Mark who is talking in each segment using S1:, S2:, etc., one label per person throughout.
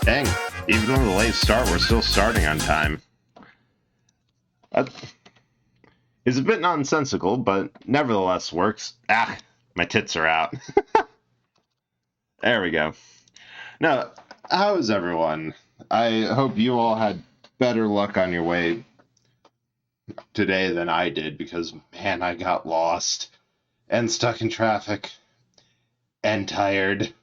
S1: Dang, even with a late start, we're still starting on time. That is a bit nonsensical, but nevertheless works. Ah, my tits are out. There we go. Now, how is everyone? I hope you all had better luck on your way today than I did, because, man, I got lost and stuck in traffic and tired.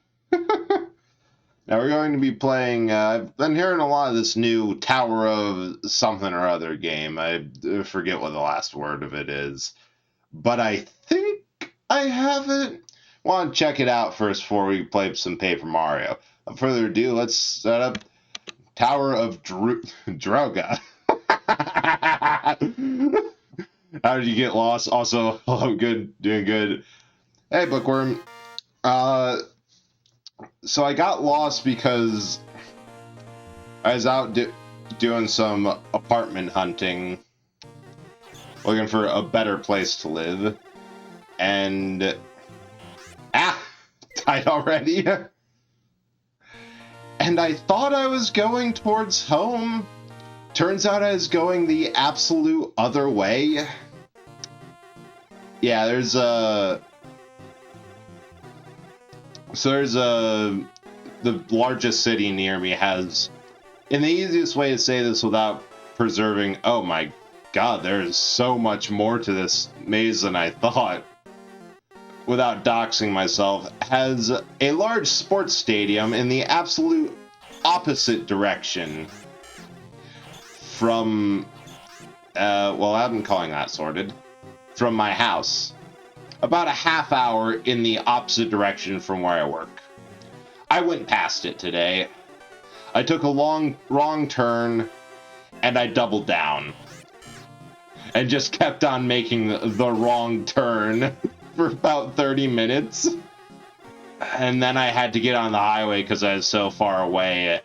S1: Now we're going to be playing, I've been hearing a lot of this new Tower of something or other game. I forget what the last word of it is. But I think I have it. Want to check it out first before we play some Paper Mario. Without further ado, let's set up Tower of Droga. How did you get lost? Also, hello, good, doing good. Hey, Bookworm. So I got lost because I was out doing some apartment hunting, looking for a better place to live, and died already. And I thought I was going towards home. Turns out I was going the absolute other way. Yeah, there's the largest city near me has, and the easiest way to say this without preserving, oh my god, there's so much more to this maze than I thought, without doxing myself, has a large sports stadium in the absolute opposite direction from, well, I'm calling that sorted, from my house. About a half hour in the opposite direction from where I work. I went past it today. I took a wrong turn, and I doubled down. And just kept on making the wrong turn for about 30 minutes. And then I had to get on the highway because I was so far away.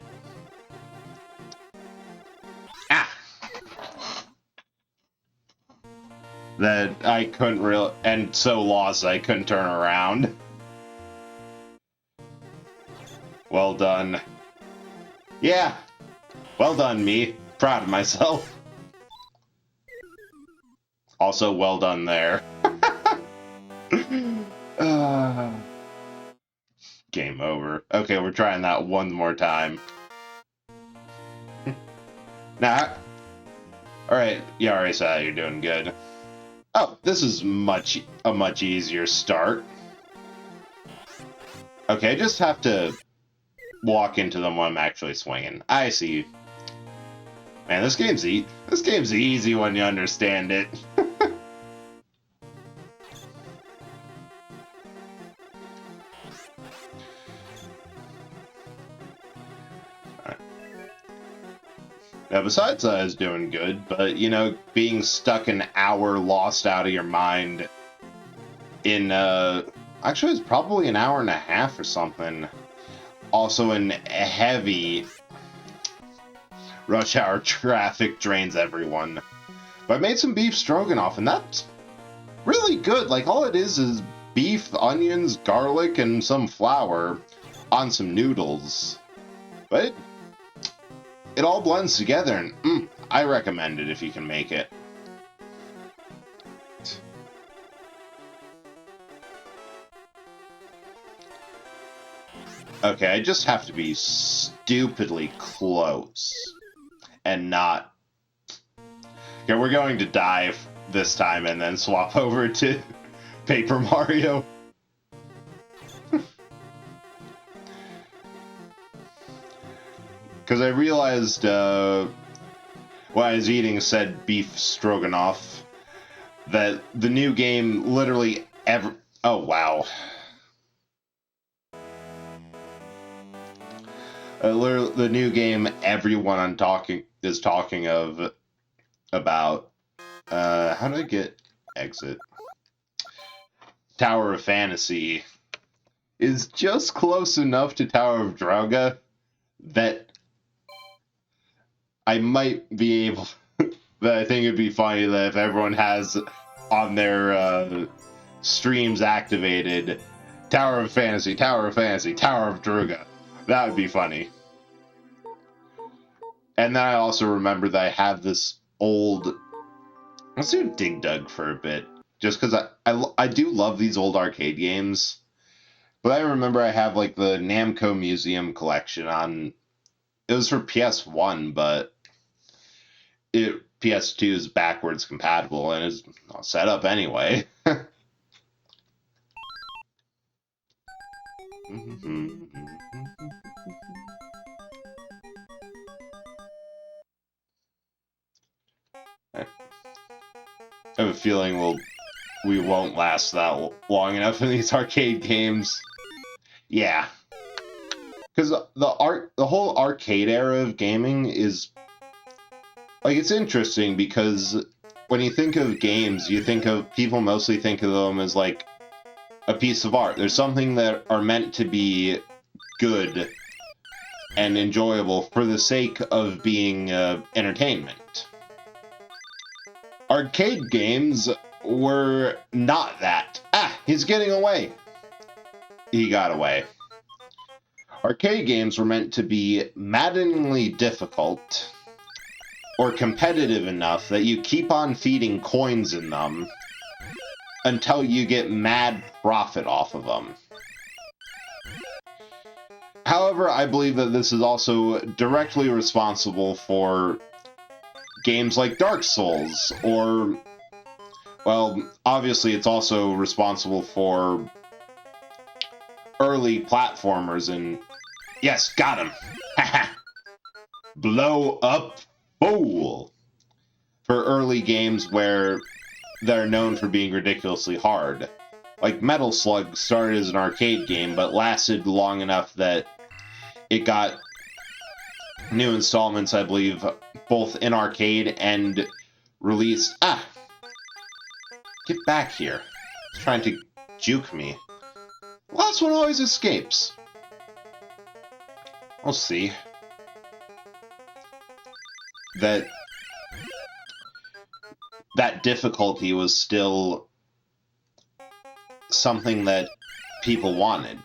S1: That I couldn't really, and so lost I couldn't turn around. Well done. Yeah, well done, me. Proud of myself. Also, well done there. Game over. Okay, we're trying that one more time. Nah. Alright, yeah, already said you're doing good. Oh, this is a much easier start. Okay, I just have to walk into them when I'm actually swinging. I see. Man, this game's easy when you understand it. Now, besides that, I was doing good, but, you know, being stuck an hour lost out of your mind in, actually, it's probably an hour and a half or something. Also in heavy rush hour traffic drains everyone. But I made some beef stroganoff, and that's really good. Like, all it is beef, onions, garlic, and some flour on some noodles. But it all blends together, and I recommend it if you can make it. Okay, I just have to be stupidly close and not... Okay, we're going to dive this time and then swap over to Paper Mario. Because I realized when I was eating said beef stroganoff that the new game literally oh wow. The new game everyone is talking about. How do I get exit? Tower of Fantasy is just close enough to Tower of Droga that I might be able. That I think it'd be funny that if everyone has on their streams activated Tower of Fantasy, Tower of Fantasy, Tower of Droga. That would be funny. And then I also remember that I have this old... Let's do Dig Dug for a bit. Just because I do love these old arcade games. But I remember I have like the Namco Museum collection on... It was for PS1, but PS2 is backwards compatible and is set up anyway. I have a feeling we won't last that long enough in these arcade games. Yeah. Because the whole arcade era of gaming is... Like, it's interesting because when you think of games, people mostly think of them as, like, a piece of art. There's something that are meant to be good and enjoyable for the sake of being entertainment. Arcade games were not that. Ah, he's getting away. He got away. Arcade games were meant to be maddeningly difficult or competitive enough that you keep on feeding coins in them until you get mad profit off of them. However, I believe that this is also directly responsible for games like Dark Souls, or, well, obviously it's also responsible for early platformers and... Yes, got him! Haha! Blow up fool! For early games where they're known for being ridiculously hard. Like Metal Slug started as an arcade game, but lasted long enough that it got new installments, I believe, both in arcade and released... Ah! Get back here. He's trying to juke me. Last one always escapes. We'll see. That difficulty was still something that people wanted.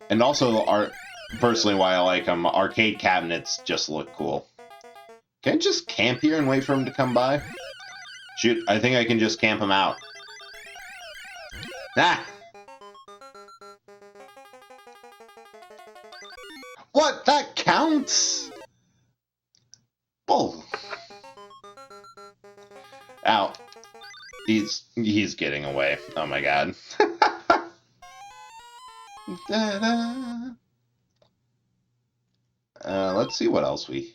S1: And also, personally, why I like them, arcade cabinets just look cool. Can I just camp here and wait for him to come by? Shoot, I think I can just camp him out. Ah! What? That counts? Oh. Ow. He's getting away. Oh my god. Let's see what else we...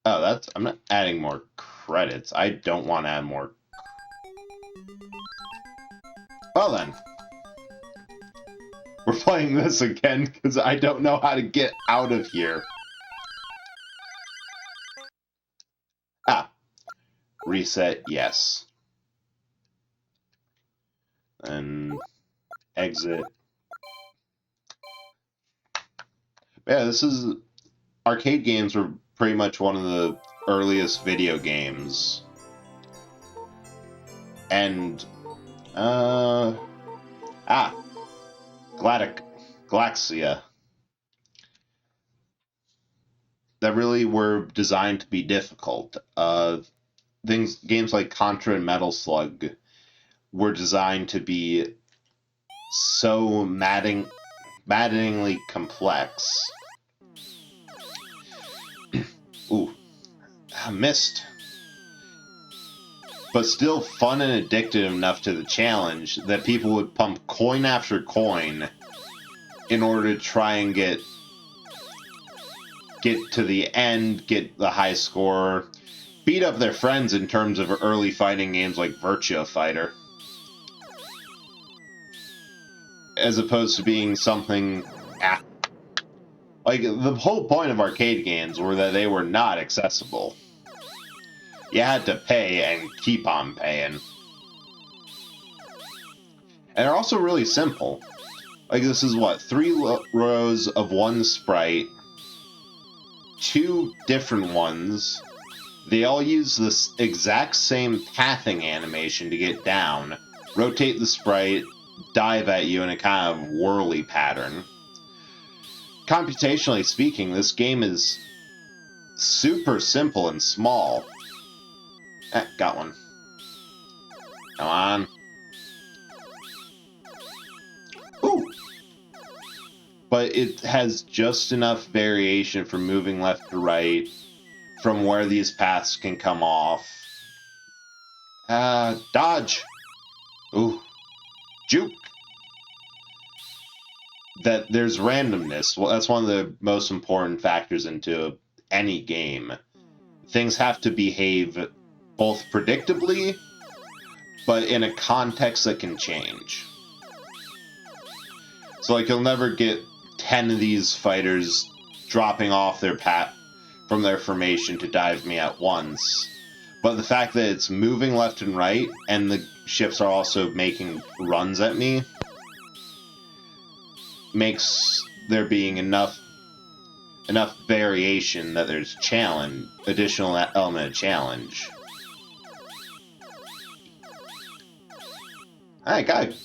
S1: Oh, I'm not adding more credits. I don't want to add more... Well then. We're playing this again because I don't know how to get out of here. Ah. Reset, yes. And exit. Yeah, this is... Arcade games were pretty much one of the earliest video games. And... Galaxia. That really were designed to be difficult. Games like Contra and Metal Slug were designed to be so maddeningly complex. Ooh. I missed. But still fun and addictive enough to the challenge that people would pump coin after coin in order to try and get to the end, get the high score, beat up their friends in terms of early fighting games like Virtua Fighter. As opposed to being something... Like, the whole point of arcade games were that they were not accessible. You had to pay and keep on paying. And they're also really simple. Like, this is what? 3 rows of one sprite, 2 different ones. They all use this exact same pathing animation to get down, rotate the sprite, dive at you in a kind of whirly pattern. computationally speaking, this game is super simple and small. Got one. Come on. Ooh! But it has just enough variation for moving left to right from where these paths can come off. Dodge! Ooh. Juke! That there's randomness. Well, that's one of the most important factors into any game. Things have to behave both predictably, but in a context that can change. So, like, you'll never get 10 of these fighters dropping off their path from their formation to dive me at once. But the fact that it's moving left and right, and the ships are also making runs at me, makes there being enough variation that there's additional element of challenge. I got a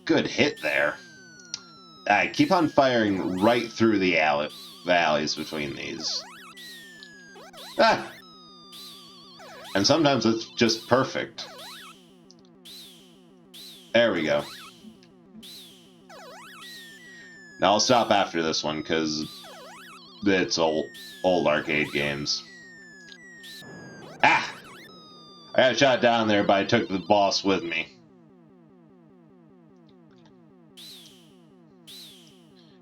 S1: good hit there. I keep on firing right through the alleys between these. Ah! And sometimes it's just perfect. There we go. Now I'll stop after this one, because it's old arcade games. Ah! I got shot down there, but I took the boss with me.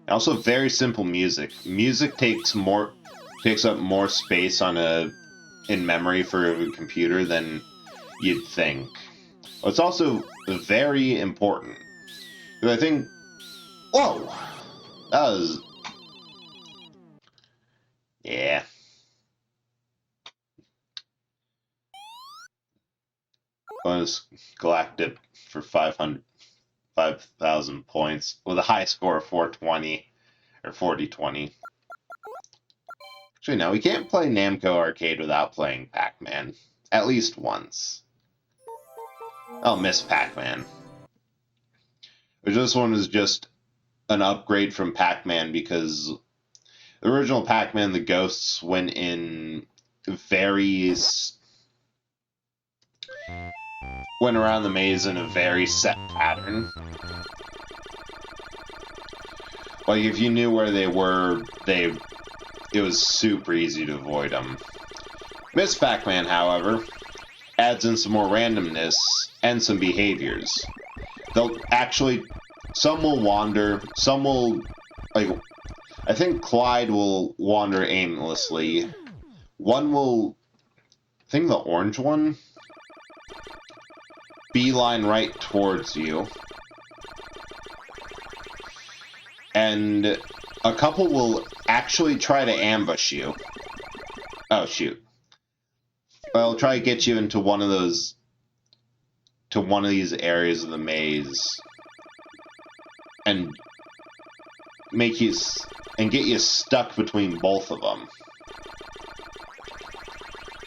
S1: Also, very simple music. Music takes up more space in memory for a computer than you'd think. It's also very important. I think... Whoa! That was... Yeah. Bonus Galactic for 5,000 points with a high score of 420 or 4020. Actually, no, we can't play Namco Arcade without playing Pac-Man. At least once. I'll miss Pac-Man. This one is just an upgrade from Pac-Man because the original Pac-Man, the ghosts went in went around the maze in a very set pattern. Like, if you knew where they were, it was super easy to avoid them. Miss Pac-Man, however, adds in some more randomness and some behaviors. Some will wander, some will, like, I think Clyde will wander aimlessly. One will, I think the orange one, beeline right towards you. And a couple will actually try to ambush you. Oh, shoot. I'll try to get you into one of these areas of the maze. And get you stuck between both of them.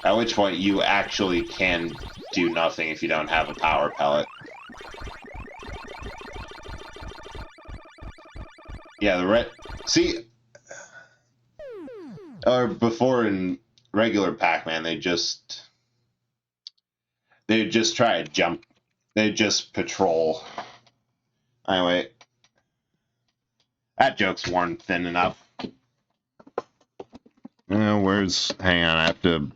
S1: At which point you actually can do nothing if you don't have a power pellet. Yeah, see, or before in regular Pac-Man, they just try to jump. They just patrol. Anyway, that joke's worn thin enough. Hang on, I have to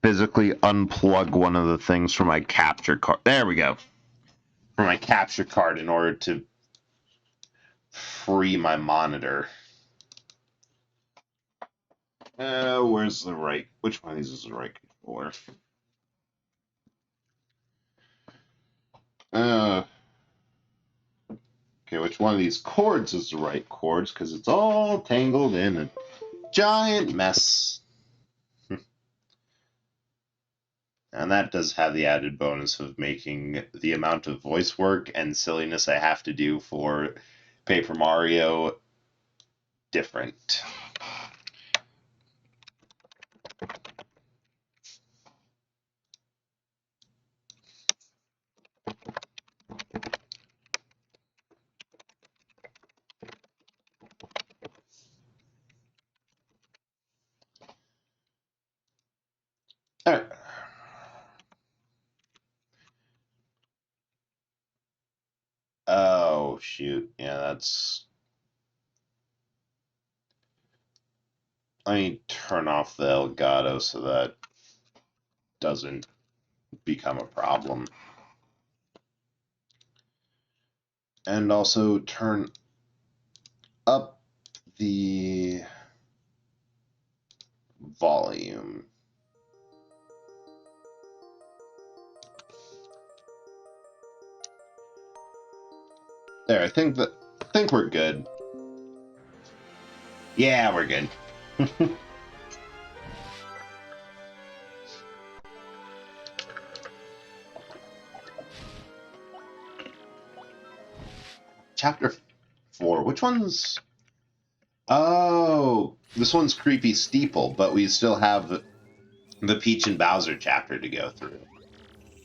S1: physically unplug one of the things from my capture card. There we go. From my capture card in order to free my monitor. Where's the right? Which one of these is the right controller? Okay, which one of these cords is the right cords? Because it's all tangled in a giant mess. And that does have the added bonus of making the amount of voice work and silliness I have to do for Paper Mario different. shoot. Yeah, that's... Let me turn off the Elgato so that doesn't become a problem. And also turn up the volume. There, I think we're good. Yeah, we're good. Chapter 4. Which one's... Oh, this one's Creepy Steeple, but we still have the Peach and Bowser chapter to go through.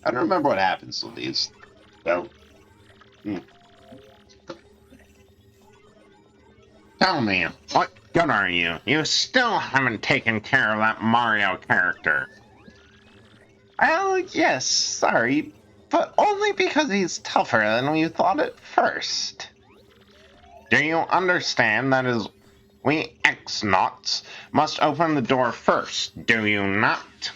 S1: I don't remember what happens to these. So, Tell me, what good are you? You still haven't taken care of that Mario character. Well, yes, sorry, but only because he's tougher than we thought at first. Do you understand that is we X-Nauts must open the door first, do you not?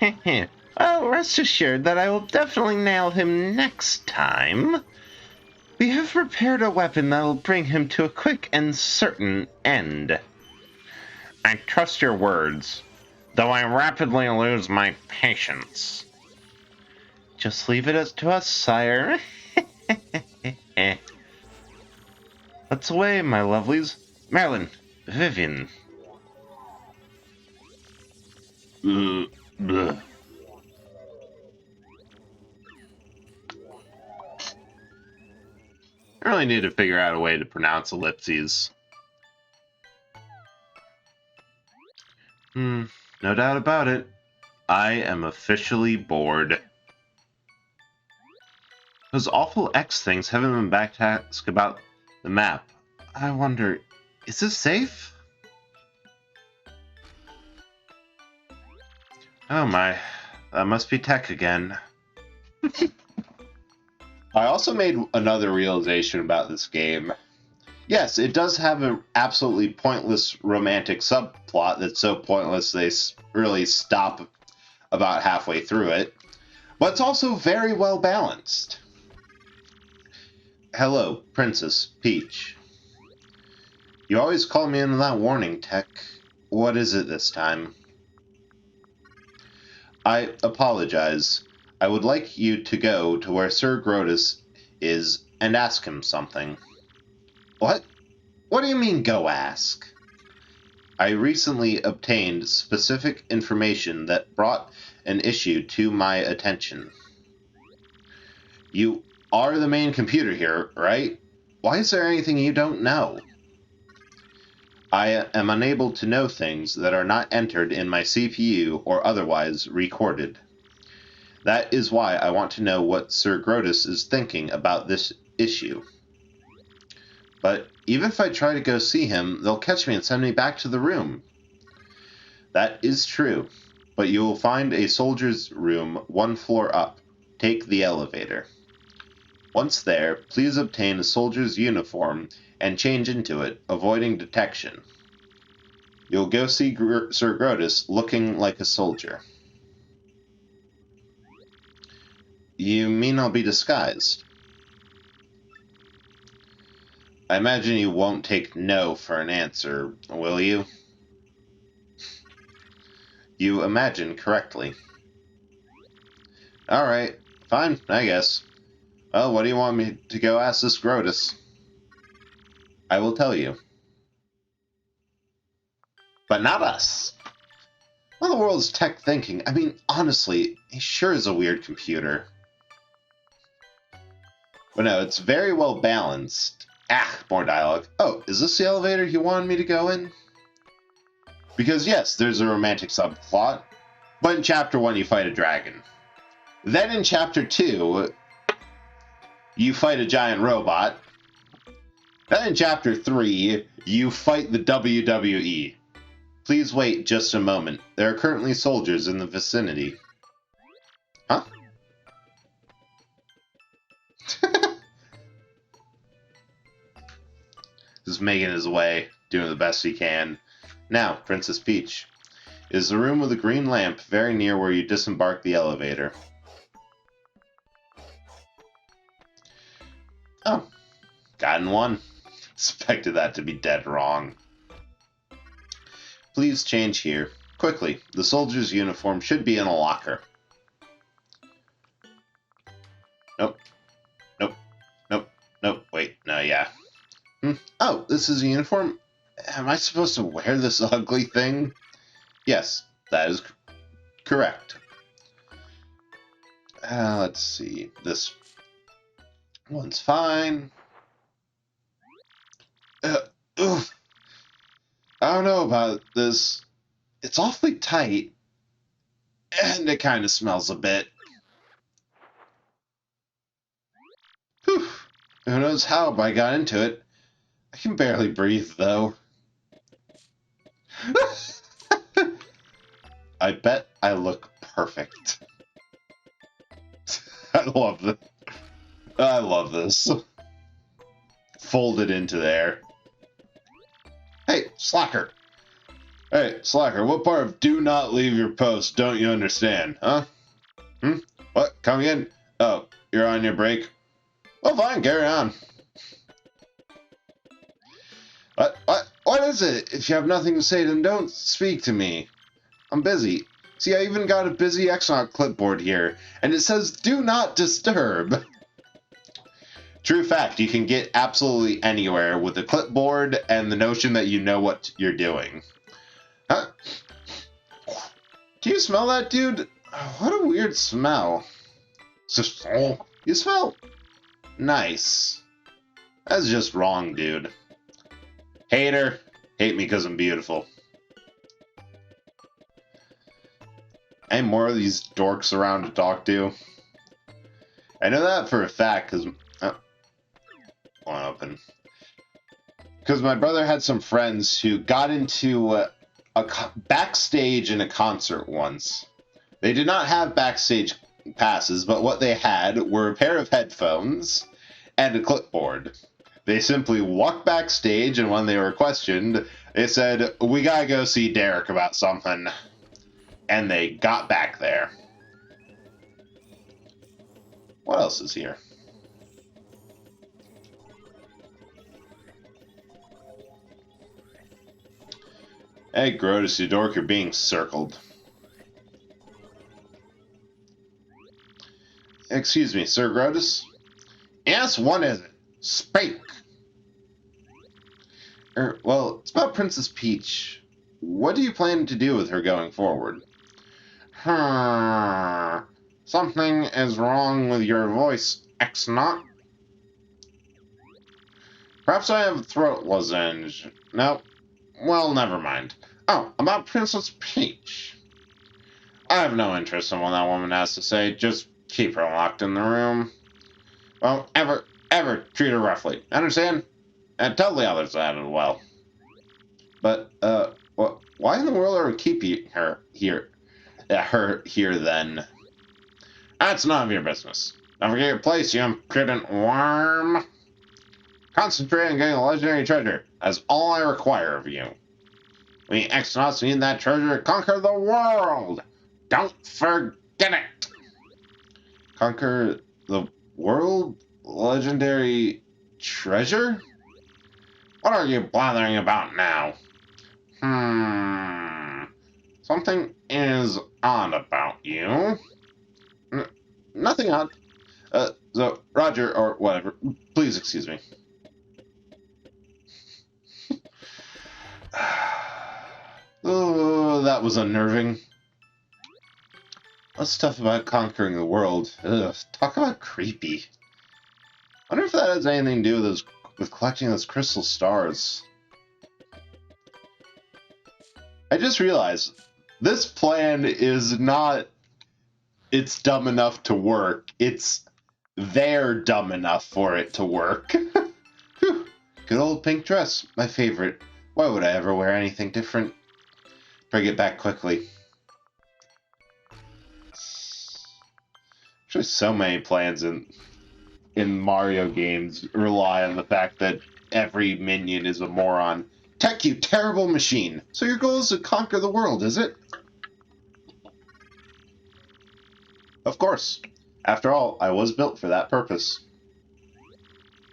S1: Well, rest assured that I will definitely nail him next time. We have prepared a weapon that will bring him to a quick and certain end. I trust your words, though I rapidly lose my patience. Just leave it to us, sire. Let's away, my lovelies. Marilyn, Vivian. Bleh. I really need to figure out a way to pronounce ellipses. No doubt about it. I am officially bored. Those awful X things haven't been back to ask about the map. I wonder, is this safe? Oh my, that must be tech again. I also made another realization about this game. Yes, it does have an absolutely pointless romantic subplot that's so pointless they really stop about halfway through it, but it's also very well balanced. Hello, Princess Peach. You always call me into that warning tech. What is it this time? I apologize. I would like you to go to where Sir Grotus is and ask him something. What? What do you mean, go ask? I recently obtained specific information that brought an issue to my attention. You are the main computer here, right? Why is there anything you don't know? I am unable to know things that are not entered in my CPU or otherwise recorded. That is why I want to know what Sir Grotus is thinking about this issue. But even if I try to go see him, they'll catch me and send me back to the room. That is true, but you will find a soldier's room 1 floor up. Take the elevator. Once there, please obtain a soldier's uniform and change into it, avoiding detection. You'll go see Sir Grotus looking like a soldier. You mean I'll be disguised? I imagine you won't take no for an answer, will you? You imagine correctly. Alright, fine, I guess. Well, what do you want me to go ask this Grotus? I will tell you. But not us. What in the world is tech thinking? I mean, honestly, he sure is a weird computer. But no, it's very well balanced. More dialogue. Oh, is this the elevator you wanted me to go in? Because yes, there's a romantic subplot, but in Chapter 1 you fight a dragon. Then in Chapter 2, you fight a giant robot. Then in Chapter 3, you fight the WWE. Please wait just a moment. There are currently soldiers in the vicinity. Huh? Just making his way, doing the best he can. Now, Princess Peach. Is the room with the green lamp very near where you disembark the elevator? Oh, gotten one. Expected that to be dead wrong. Please change here. Quickly, the soldier's uniform should be in a locker. Nope. Nope. Nope. Nope. Wait, no, yeah. Oh, this is a uniform? Am I supposed to wear this ugly thing? Yes, that is correct. Let's see. This one's fine. Oof. I don't know about this. It's awfully tight, and it kind of smells a bit. Whew. Who knows how I got into it. I can barely breathe, though. I bet I look perfect. I love this. I love this. Folded into there. Hey, Slacker! Hey, Slacker, what part of do not leave your post don't you understand, huh? What? Come again? Oh, you're on your break? Well, fine, carry on. What is it? If you have nothing to say, then don't speak to me. I'm busy. See, I even got a busy Exnaut clipboard here, and it says do not disturb. True fact, you can get absolutely anywhere with a clipboard and the notion that you know what you're doing. Huh? Do you smell that, dude? What a weird smell. You smell nice. That's just wrong, dude. Hater. Hate me because I'm beautiful. Any more of these dorks around to talk to? I know that for a fact because... won't open. Because my brother had some friends who got into a backstage in a concert once. They did not have backstage passes, but what they had were a pair of headphones and a clipboard. They simply walked backstage, and when they were questioned, they said, "We gotta go see Derek about something." And they got back there. What else is here? Hey, Grodus, you dork, you're being circled. Excuse me, Sir Grodus? Yes, what is it? Speak! Well, it's about Princess Peach. What do you plan to do with her going forward? Something is wrong with your voice, Exnaut. Perhaps I have a throat lozenge. No. Well, never mind. Oh, about Princess Peach. I have no interest in what that woman has to say. Just keep her locked in the room. Don't ever treat her roughly. Understand? And tell the others that as well. But, why in the world are we keeping her here? Her here, then? That's none of your business. Don't forget your place, you impudent worm. Concentrate on getting the legendary treasure. That's all I require of you. We Exnauts need that treasure to conquer the world. Don't forget it. Conquer the world? Legendary treasure? What are you blathering about now? Something is odd about you. Nothing odd. So, Roger, or whatever, please excuse me. Oh, that was unnerving. What's stuff about conquering the world? Ugh, talk about creepy. I wonder if that has anything to do with collecting those crystal stars. I just realized this plan is not it's dumb enough to work. It's they're dumb enough for it to work. Whew. Good old pink dress, my favorite. Why would I ever wear anything different? Bring it back quickly. Actually, so many plans in in Mario games rely on the fact that every minion is a moron. Tech, you terrible machine! So your goal is to conquer the world, is it? Of course. After all, I was built for that purpose.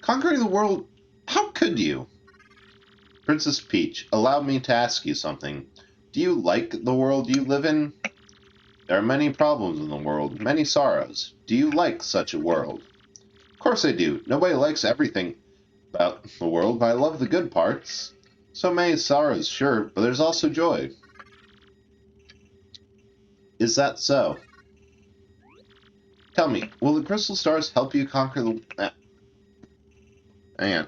S1: Conquering the world? How could you? Princess Peach, allow me to ask you something. Do you like the world you live in? There are many problems in the world, many sorrows. Do you like such a world? Of course I do. Nobody likes everything about the world, but I love the good parts. So many sorrows, sure, but there's also joy. Is that so? Tell me, will the crystal stars help you conquer the... hang on.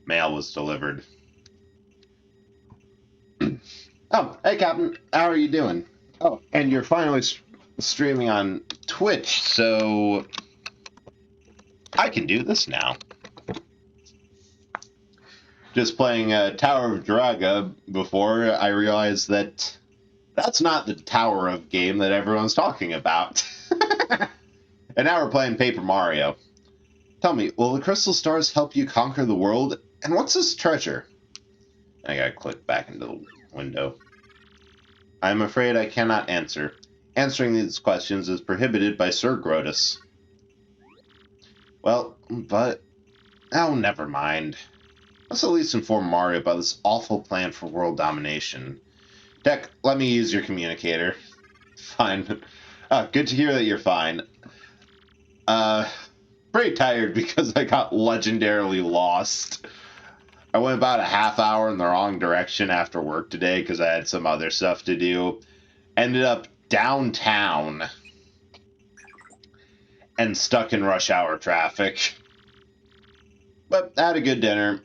S1: Mail was delivered. Oh, hey Captain, how are you doing? Oh, and you're finally streaming on Twitch, so I can do this now. Just playing Tower of Draga before, I realized that that's not the Tower of game that everyone's talking about. And now we're playing Paper Mario. Tell me, will the crystal stars help you conquer the world? And what's this treasure? I gotta click back into the window. I'm afraid I cannot answer. Answering these questions is prohibited by Sir Grotus. Well, but... oh, never mind. Let's at least inform Mario about this awful plan for world domination. Deck, let me use your communicator. Fine. Good to hear that you're fine. Pretty tired because I got legendarily lost. I went about a half hour in the wrong direction after work today because I had some other stuff to do. Ended up downtown and stuck in rush hour traffic. But I had a good dinner.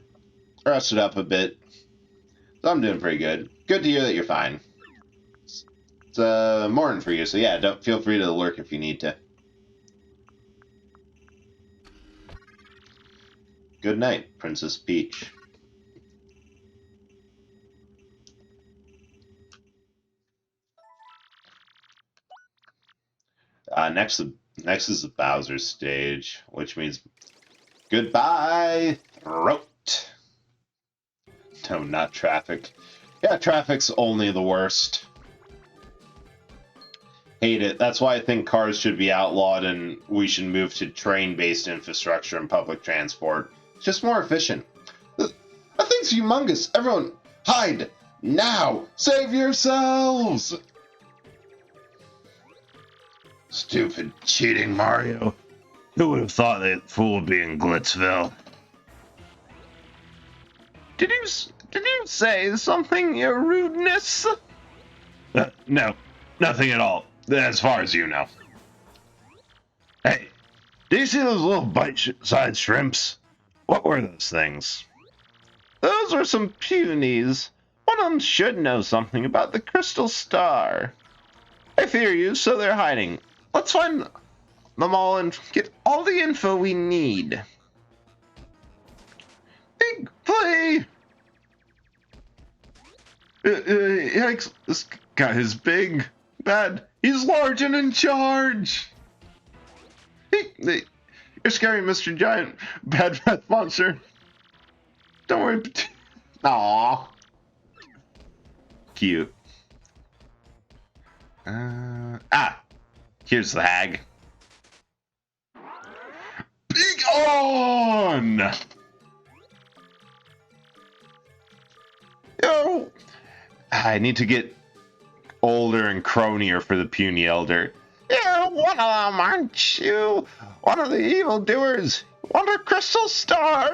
S1: Rested up a bit. So I'm doing pretty good. Good to hear that you're fine. It's morning for you, so yeah, don't feel free to lurk if you need to. Good night, Princess Peach. Next is the Bowser stage, which means goodbye, throat. No, not traffic. Yeah, traffic's only the worst. Hate it. That's why I think cars should be outlawed and we should move to train-based infrastructure and public transport. It's just more efficient. That thing's humongous. Everyone, hide! Now! Save yourselves! Stupid, cheating Mario. Who would have thought that fool would be in Glitzville? Did you say something, your rudeness? No, nothing at all, as far as you know. Hey, do you see those little bite-sized shrimps? What were those things? Those were some punies. One of them should know something about the crystal star. I fear you, so they're hiding. Let's find them all and get all the info we need. Big play! Yikes, this guy is big, bad, he's large and in charge! You're scary, Mr. Giant Bad Breath Monster. Don't worry. Aww. Cute. Here's the hag. Big on! Yo! I need to get older and cronier for the puny elder. You're one of them, aren't you? One of the evildoers. Want a crystal star?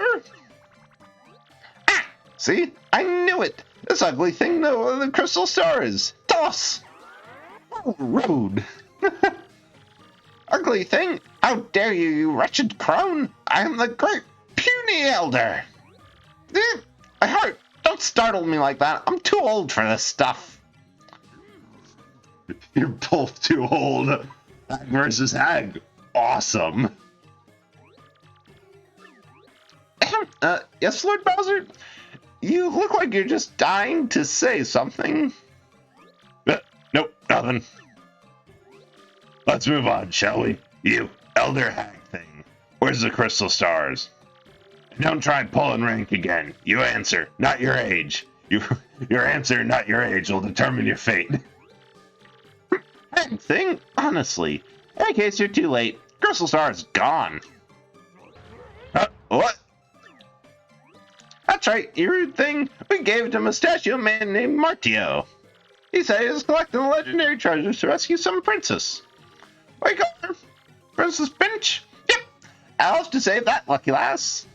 S1: See? I knew it. This ugly thing knew what the crystal star is. Toss! Oh, rude. Ugly thing? How dare you, you wretched crone? I am the great puny elder. I heart. Don't startle me like that. I'm too old for this stuff. You're both too old. Hag versus hag. Awesome. Yes, Lord Bowser? You look like you're just dying to say something. nothing. Let's move on, shall we? You, elder hag thing. Where's the crystal stars? Don't try pulling rank again. You answer, not your age. Your answer, not your age, will determine your fate. Hag thing? Honestly. In that case, you're too late. Crystal Star is gone. What? That's right, you rude thing. We gave it to a mustachio man named Martio. He said he was collecting legendary treasures to rescue some princess. Wake up, Princess Pinch. Yep, I'll have to save that, lucky lass.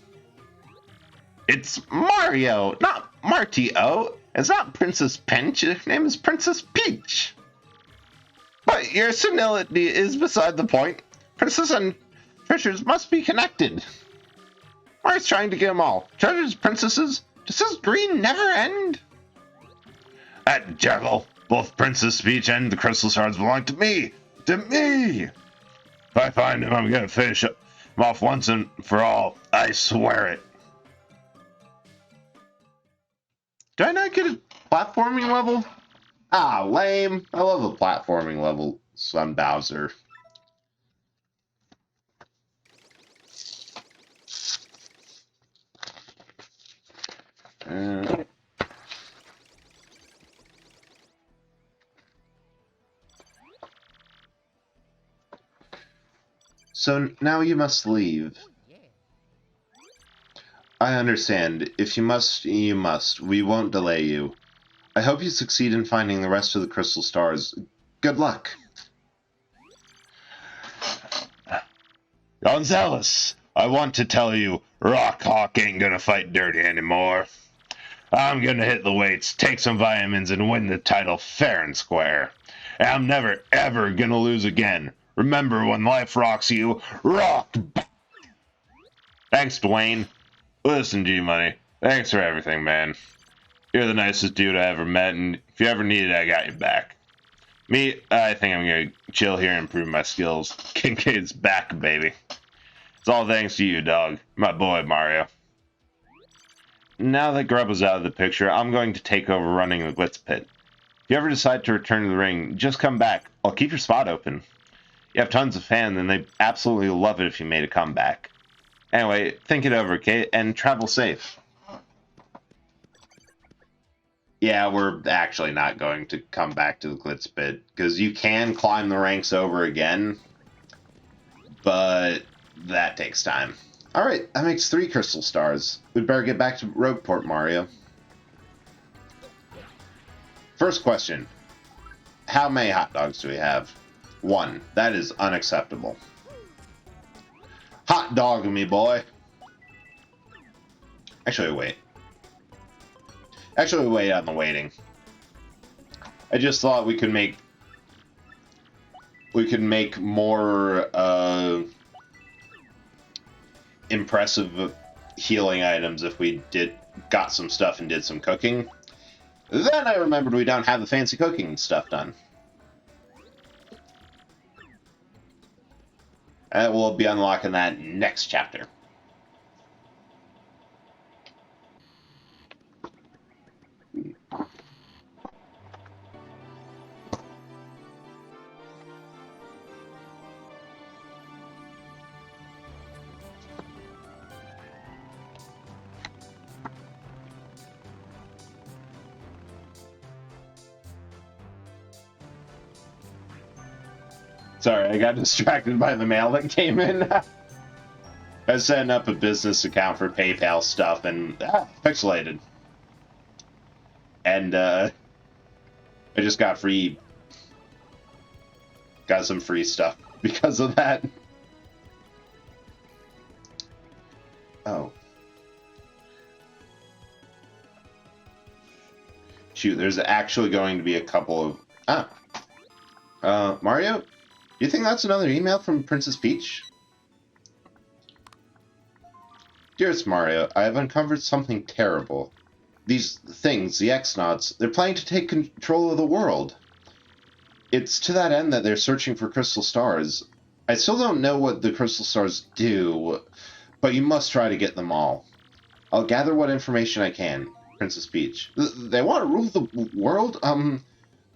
S1: It's Mario, not Martio. It's not Princess Pinch. Her name is Princess Peach. But your senility is beside the point. Princess and treasures must be connected. Mario's trying to get them all. Treasures, princesses. Does this green never end? That juggle. Both Princess Peach and the crystal stars belong to me. To me. If I find him, I'm gonna finish him off once and for all. I swear it. Do I not get a platforming level? Ah, lame. I love a platforming level, son Bowser. So now you must leave. I understand. If you must, you must. We won't delay you. I hope you succeed in finding the rest of the crystal stars. Good luck. Gonzalez, I want to tell you, Rockhawk ain't gonna fight dirty anymore. I'm gonna hit the weights, take some vitamins, and win the title fair and square. And I'm never, ever gonna lose again. Remember, when life rocks you, rock back. Thanks, Dwayne. Listen, G-Money, thanks for everything, man. You're the nicest dude I ever met, and if you ever need it, I got your back. Me, I think I'm gonna chill here and improve my skills. Kincaid's back, baby. It's all thanks to you, dog. My boy, Mario. Now that Grub is out of the picture, I'm going to take over running the Glitz Pit. If you ever decide to return to the ring, just come back. I'll keep your spot open. You have tons of fans, and they absolutely love it if you made a comeback. Anyway, think it over, okay? And travel safe. Yeah, we're actually not going to come back to the Glitz Pit, because you can climb the ranks over again, but that takes time. Alright, that makes 3 crystal stars. We'd better get back to Rogueport, Mario. First question. How many hot dogs do we have? 1. That is unacceptable. Hot dog me, boy. Actually, wait. Actually, wait on the waiting. I just thought we could make more impressive healing items if we got some stuff and did some cooking. Then I remembered we don't have the fancy cooking stuff done. And we'll be unlocking that next chapter. Sorry, I got distracted by the mail that came in. I was setting up a business account for PayPal stuff and pixelated. And I just got some free stuff because of that. Oh. Shoot, there's actually going to be a couple of... Mario? You think that's another email from Princess Peach? Dearest Mario, I have uncovered something terrible. These things, the X-Nauts, they're planning to take control of the world. It's to that end that they're searching for crystal stars. I still don't know what the crystal stars do, but you must try to get them all. I'll gather what information I can, Princess Peach. They want to rule the world?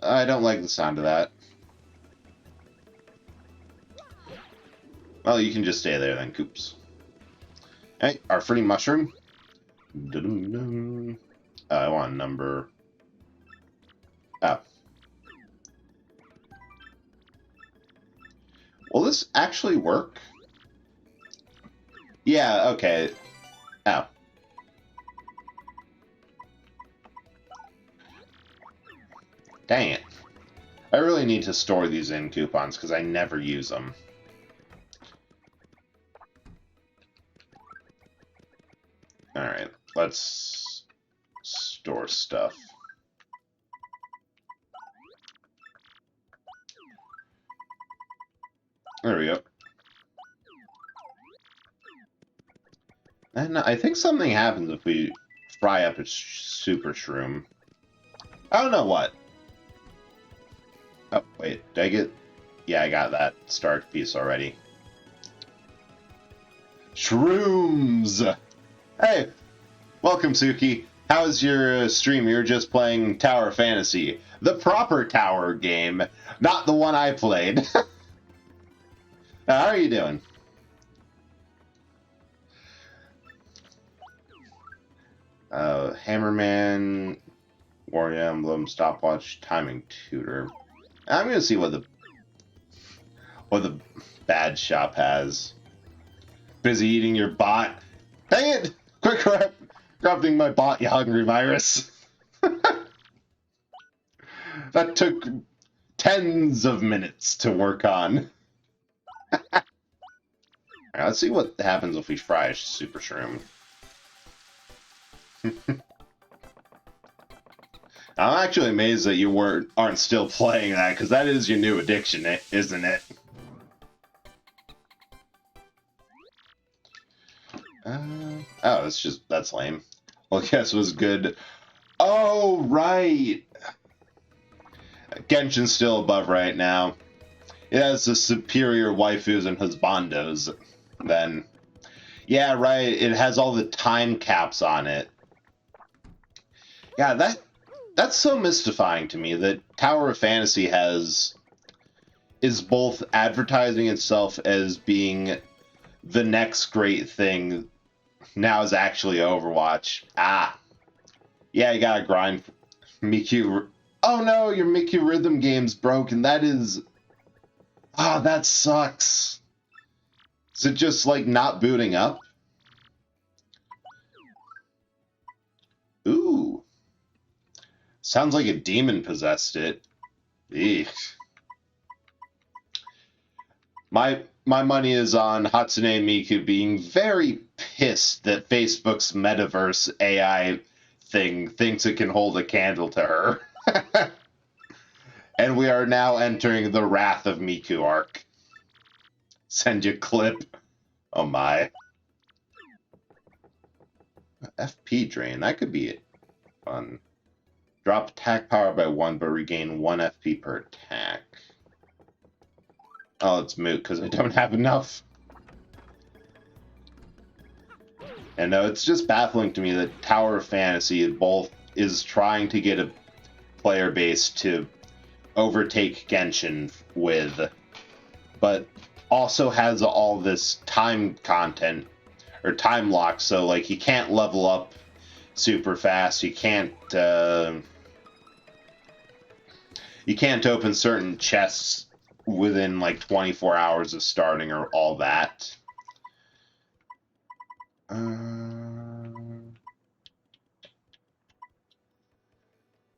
S1: I don't like the sound of that. Well, you can just stay there then, Coops. Hey, our fruity mushroom. I want number... Oh. Will this actually work? Yeah, okay. Oh. Dang it. I really need to store these in coupons because I never use them. Alright, let's store stuff. There we go. And I think something happens if we fry up a super shroom. I don't know what. Oh, wait, did I get... Yeah, I got that start piece already. Shrooms! Hey, welcome, Suki. How's your stream? You're just playing Tower Fantasy. The proper tower game, not the one I played. How are you doing? Hammerman, War Emblem, Stopwatch, Timing Tutor. I'm gonna see what the bad shop has. Busy eating your bot. Dang it! Quick corrupting my bot, you hungry virus. That took tens of minutes to work on. Alright, let's see what happens if we fry a super shroom. I'm actually amazed that you aren't still playing that, because that is your new addiction, isn't it? Oh, that's lame. Well, guess was good. Oh, right! Genshin's still above right now. It has the superior waifus and husbandos. Then, yeah, right. It has all the time caps on it. Yeah, that's so mystifying to me that Tower of Fantasy is both advertising itself as being the next great thing. Now is actually Overwatch. Ah, yeah, you gotta grind. Miku. Oh no, your Miku rhythm game's broken. That is. Ah, that sucks. Is it just like not booting up? Ooh. Sounds like a demon possessed it. Eek. My money is on Hatsune Miku being very pissed that Facebook's metaverse AI thing thinks it can hold a candle to her. And we are now entering the Wrath of Miku arc. Send you clip. Oh my. FP drain. That could be fun. Drop attack power by 1, but regain 1 FP per attack. Oh, it's moot because I don't have enough. And no, it's just baffling to me that Tower of Fantasy both is trying to get a player base to overtake Genshin with, but also has all this time content or time lock, so like you can't level up super fast, you can't open certain chests within like 24 hours of starting or all that.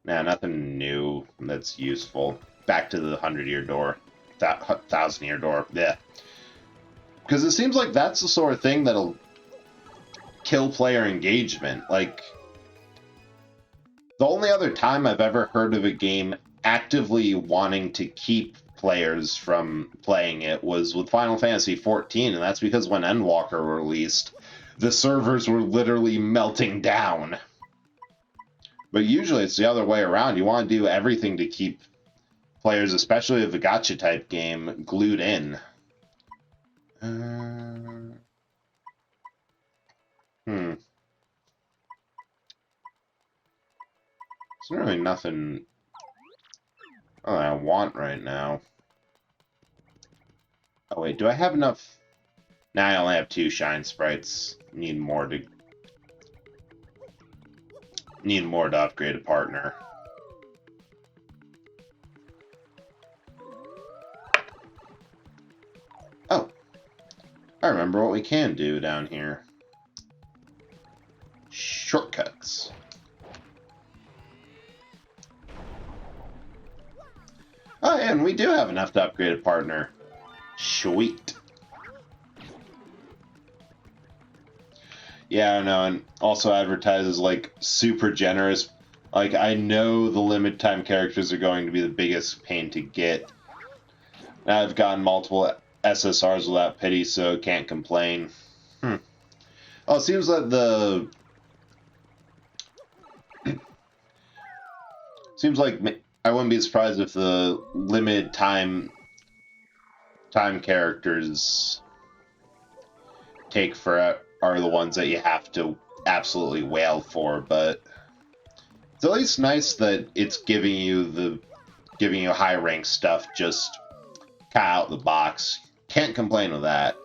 S1: Nah, nothing new that's useful. Back to the 100-year door. 1,000-year door. Yeah. Because it seems like that's the sort of thing that'll kill player engagement. Like, the only other time I've ever heard of a game actively wanting to keep players from playing it was with Final Fantasy XIV, and that's because when Endwalker released, the servers were literally melting down. But usually it's the other way around. You want to do everything to keep players, especially of a gacha type game, glued in. There's really nothing Oh, I want right now. Oh wait, do I have enough? Now I only have 2 shine sprites. Need more to upgrade a partner. Oh, I remember what we can do down here. Shortcuts. Oh, yeah, and we do have enough to upgrade a partner. Sweet. Yeah, I know, and also advertises like super generous. Like, I know the limited time characters are going to be the biggest pain to get. I've gotten multiple SSRs without pity, so can't complain. Oh, it seems like seems like I wouldn't be surprised if the limited time characters are the ones that you have to absolutely wail for, but it's at least nice that it's giving you high rank stuff just kind of out the box. Can't complain with that.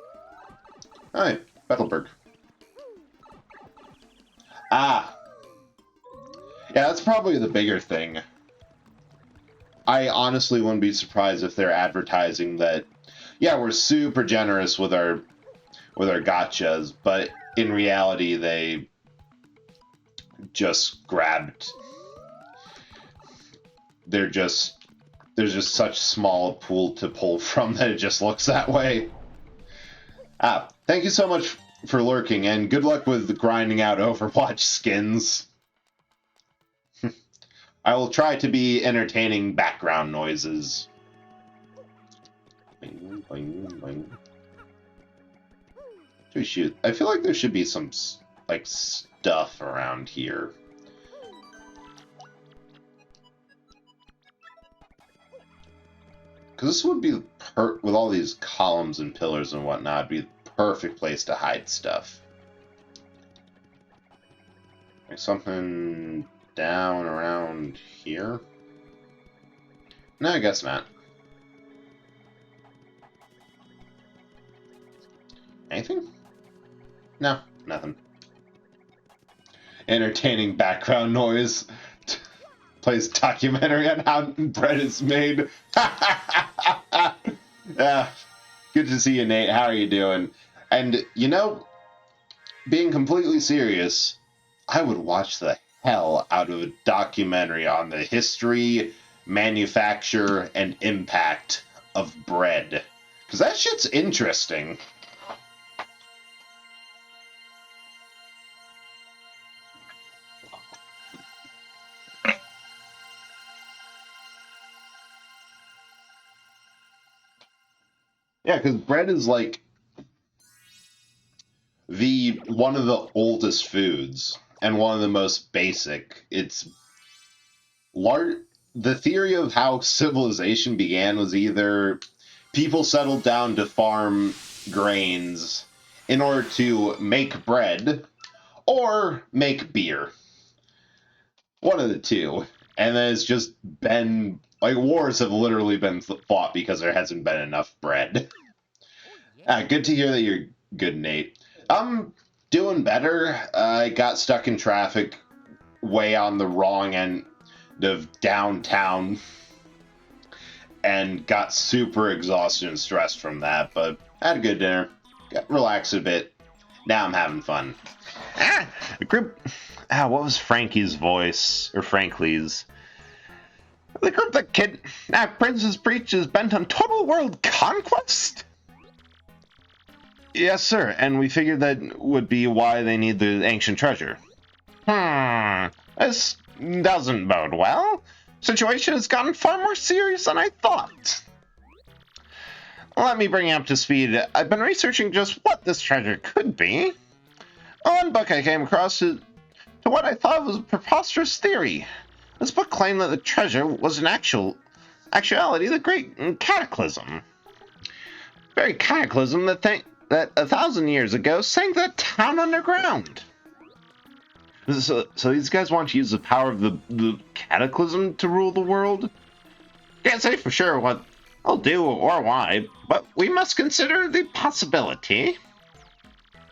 S1: Alright, Betelberg. Ah! Yeah, that's probably the bigger thing. I honestly wouldn't be surprised if they're advertising that, yeah, we're super generous with our gachas, but in reality they just grabbed. There's just such small pool to pull from that it just looks that way. Ah, thank you so much for lurking, and good luck with grinding out Overwatch skins. I will try to be entertaining background noises. Boing, boing, boing. Shoot, I feel like there should be some, like, stuff around here. Because this would be, with all these columns and pillars and whatnot, be the perfect place to hide stuff. Like something down around here? No, I guess not. Anything? No, nothing. Entertaining background noise. Plays documentary on how bread is made. Yeah, good to see you, Nate. How are you doing? And, you know, being completely serious, I would watch the hell out of a documentary on the history, manufacture, and impact of bread. Because that shit's interesting. Yeah, because bread is like one of the oldest foods and one of the most basic. It's the theory of how civilization began was either people settled down to farm grains in order to make bread or make beer. One of the two. And then it's just been, like, wars have literally been fought because there hasn't been enough bread. Good to hear that you're good, Nate. I'm doing better. I got stuck in traffic way on the wrong end of downtown and got super exhausted and stressed from that, but I had a good dinner. Got relaxed a bit. Now I'm having fun. What was Frankie's voice? Or Frankly's? The group that kidnapped Princess Peach is bent on total world conquest? Yes, sir, and we figured that would be why they need the ancient treasure. This doesn't bode well. Situation has gotten far more serious than I thought. Let me bring you up to speed. I've been researching just what this treasure could be. One book I came across to what I thought was a preposterous theory. This book claimed that the treasure was in actuality the Great Cataclysm. Very cataclysm that 1,000 years ago sank the town underground. So these guys want to use the power of the cataclysm to rule the world? Can't say for sure what I'll do or why, but we must consider the possibility.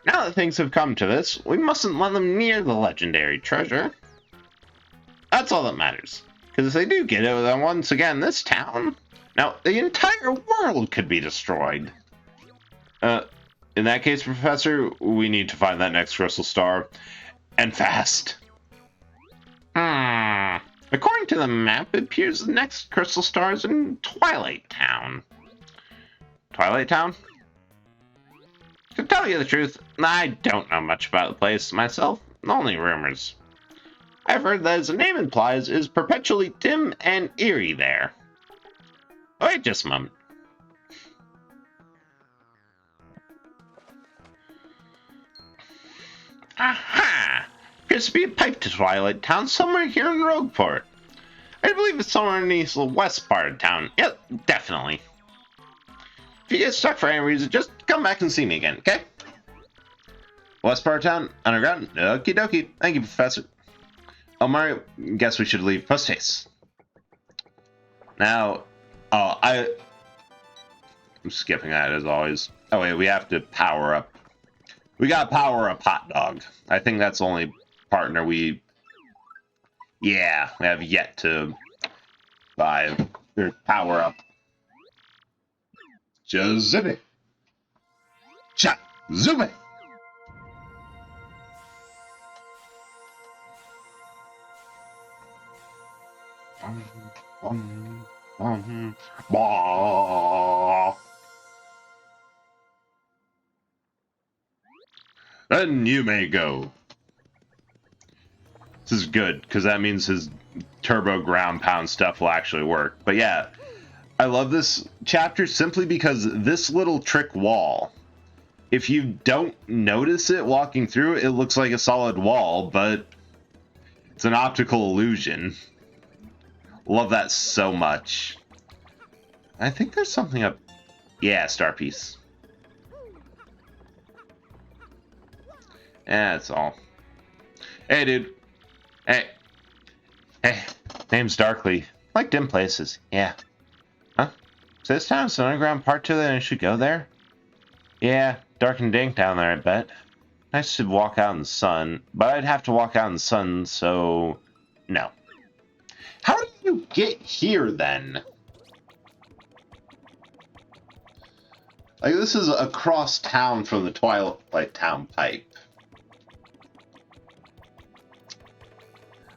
S1: Now that things have come to this, we mustn't let them near the legendary treasure. That's all that matters. Because if they do get it, then once again, this town, now the entire world could be destroyed. In that case, Professor, we need to find that next crystal star, and fast. According to the map, it appears the next crystal star is in Twilight Town. Twilight Town? To tell you the truth, I don't know much about the place myself, only rumors. I've heard that as the name implies, it is perpetually dim and eerie there. Wait just a moment. Aha! Appears to be a pipe to Twilight Town somewhere here in Rogueport. I believe it's somewhere in the west part of town. Yep, definitely. If you get stuck for any reason, just come back and see me again, okay? West part of town, underground, okie dokie. Thank you, Professor. Oh, Mario, guess we should leave post haste. Now, I'm skipping that as always. Oh wait, we have to power up. We gotta power up Hot Dog. I think that's the only partner we have yet to buy or power up. Just zip it. Cha, zoom it. Then you may go. This is good, because that means his turbo ground pound stuff will actually work. But yeah, I love this chapter simply because this little trick wall, if you don't notice it walking through, it looks like a solid wall, but it's an optical illusion. Love that so much. I think there's something up. Yeah, star piece. Yeah, that's all. Hey, dude. Hey. Name's Darkly. Like dim places. Yeah. Huh? So this town's an underground part to it and I should go there? Yeah, dark and dank down there, I bet. Nice to walk out in the sun, but I'd have to walk out in the sun, so no. How did you get here, then? Like, this is across town from the Twilight Town pipe.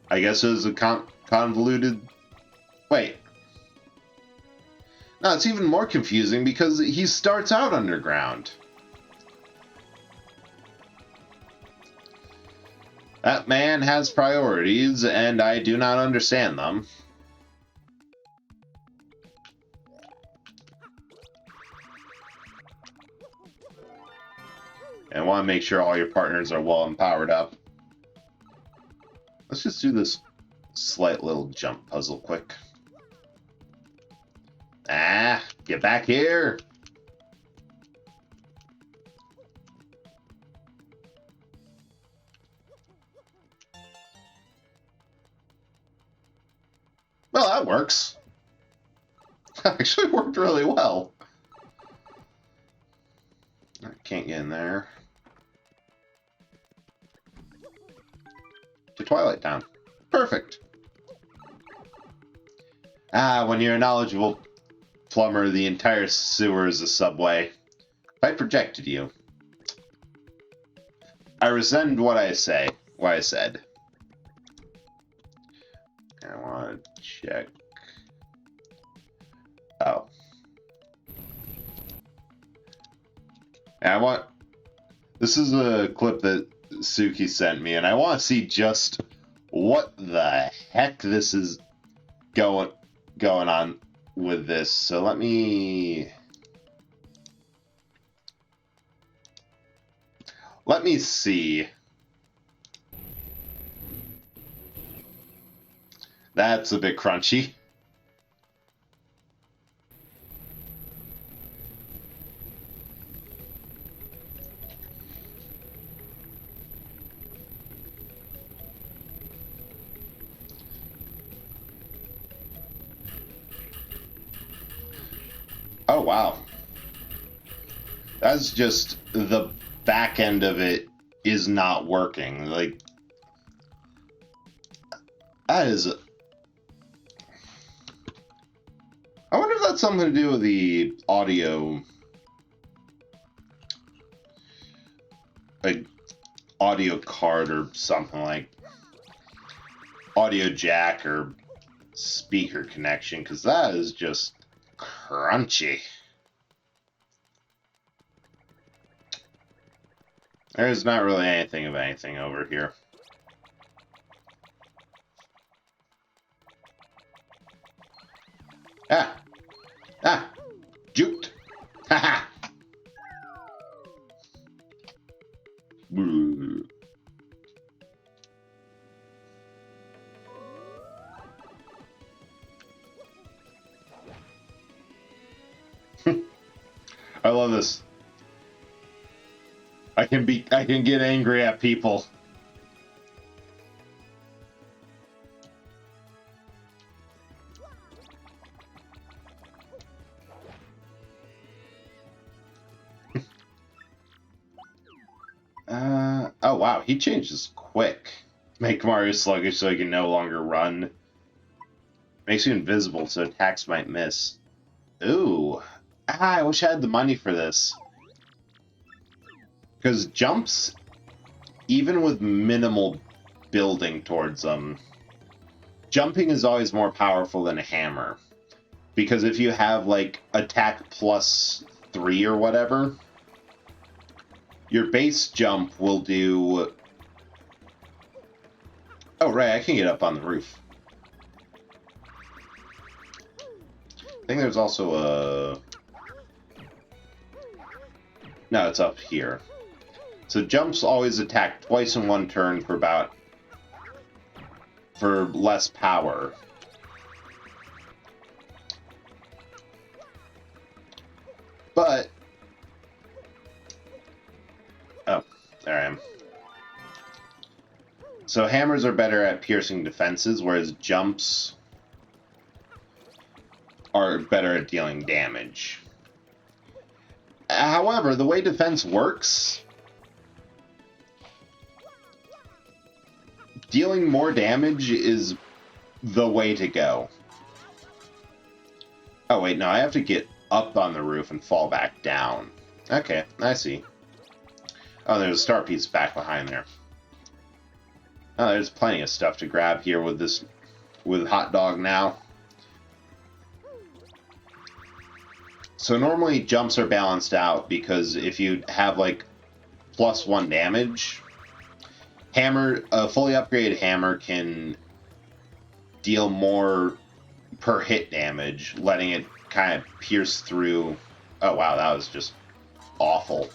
S1: I guess it was a convoluted... Wait. No, it's even more confusing because he starts out underground. That man has priorities, and I do not understand them. And I want to make sure all your partners are well and powered up. Let's just do this slight little jump puzzle quick. Ah, get back here! Well, that works. Actually worked really well. I can't get in there. To Twilight Town. Perfect. Ah, when you're a knowledgeable plumber, the entire sewer is a subway. I projected you. I rescind what I said. I want to check. Oh. This is a clip that Suki sent me, and I want to see just what the heck this is going on with this. So let me see. That's a bit crunchy. Oh, wow. That's just the back end of it is not working. Like, that is... I wonder if that's something to do with the audio... like, audio card or something, like audio jack or speaker connection, because that is just crunchy. There's not really anything of anything over here. Juked. Haha. I love this. I can get angry at people. Oh wow, he changes quick. Make Mario sluggish so he can no longer run. Makes you invisible so attacks might miss. Ooh. I wish I had the money for this. Because jumps, even with minimal building towards them, jumping is always more powerful than a hammer. Because if you have, like, attack +3 or whatever, your base jump will do... Oh, right, I can get up on the roof. I think there's also a... No, it's up here. So jumps always attack twice in one turn for less power. But... Oh, there I am. So hammers are better at piercing defenses, whereas jumps are better at dealing damage. However, the way defense works, dealing more damage is the way to go. Oh wait, no, I have to get up on the roof and fall back down. Okay, I see. Oh, there's a star piece back behind there. Oh, there's plenty of stuff to grab here with Hot Dog now. So normally jumps are balanced out because if you have like +1 damage, a fully upgraded hammer can deal more per hit damage, letting it kind of pierce through. Oh wow, that was just awful.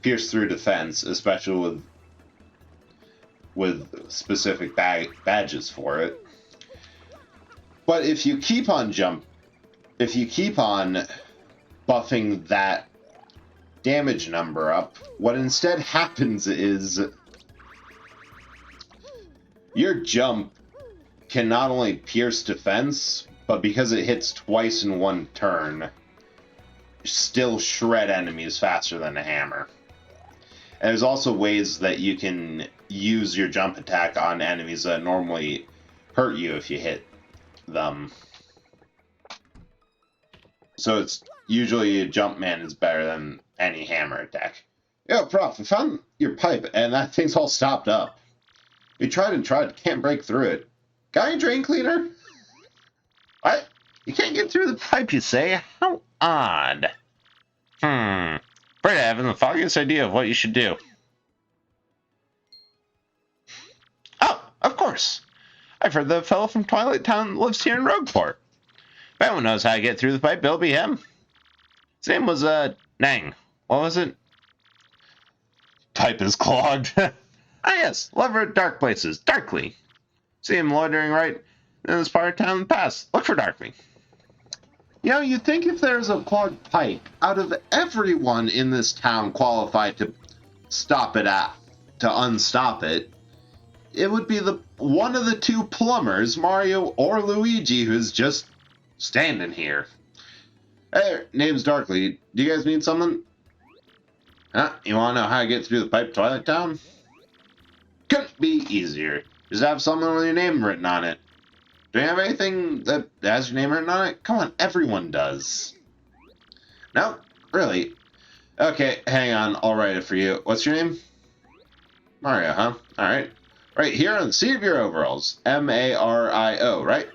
S1: Pierce through defense, especially with specific badges for it. But if you keep on buffing that damage number up, what instead happens is your jump can not only pierce defense, but because it hits twice in one turn, still shred enemies faster than a hammer. And there's also ways that you can use your jump attack on enemies that normally hurt you if you hit them. So it's usually a jump man is better than any hammer attack. Yo, Prof, I found your pipe and that thing's all stopped up. We tried and tried, can't break through it. Got any drain cleaner? What? You can't get through the pipe, you say? How odd. Afraid I haven't the foggiest idea of what you should do. Oh, of course. I've heard the fellow from Twilight Town lives here in Rogueport. If anyone knows how to get through the pipe, it'll be him. His name was, Nang. What was it? Pipe is clogged. Ah, yes. Lover at dark places. Darkly. See him loitering right in this part of town in the past. Look for Darkly. You know, you'd think if there's a clogged pipe, out of everyone in this town qualified to unstop it, it would be one of the two plumbers, Mario or Luigi, who's just standing here. Hey, name's Darkly. Do you guys need something? Huh? You want to know how to get through the pipe Twilight Town? Couldn't be easier. Just have something with your name written on it. Do you have anything that has your name written on it? Come on, everyone does. No? Really? Okay, hang on. I'll write it for you. What's your name? Mario, huh? Alright. Right here on the seat of your overalls. M-A-R-I-O, right?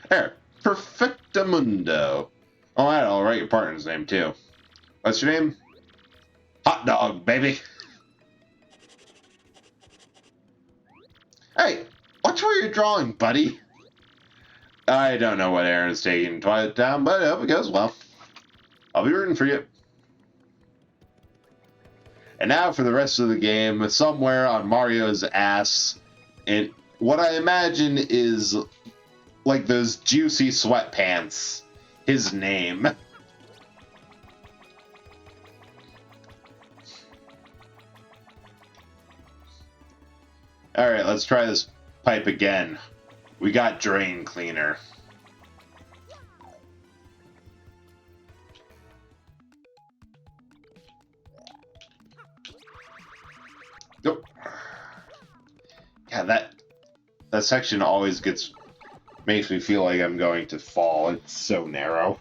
S1: There. Perfectamundo. Oh, I'll write your partner's name, too. What's your name? Hot dog, baby. Hey, watch where you're drawing, buddy. I don't know what Aaron's taking Twilight Town, but I hope it goes well. I'll be rooting for you. And now for the rest of the game, somewhere on Mario's ass, and what I imagine is like those juicy sweatpants. His name. Alright, let's try this pipe again. We got drain cleaner. Nope. Yeah, that section always makes me feel like I'm going to fall. It's so narrow.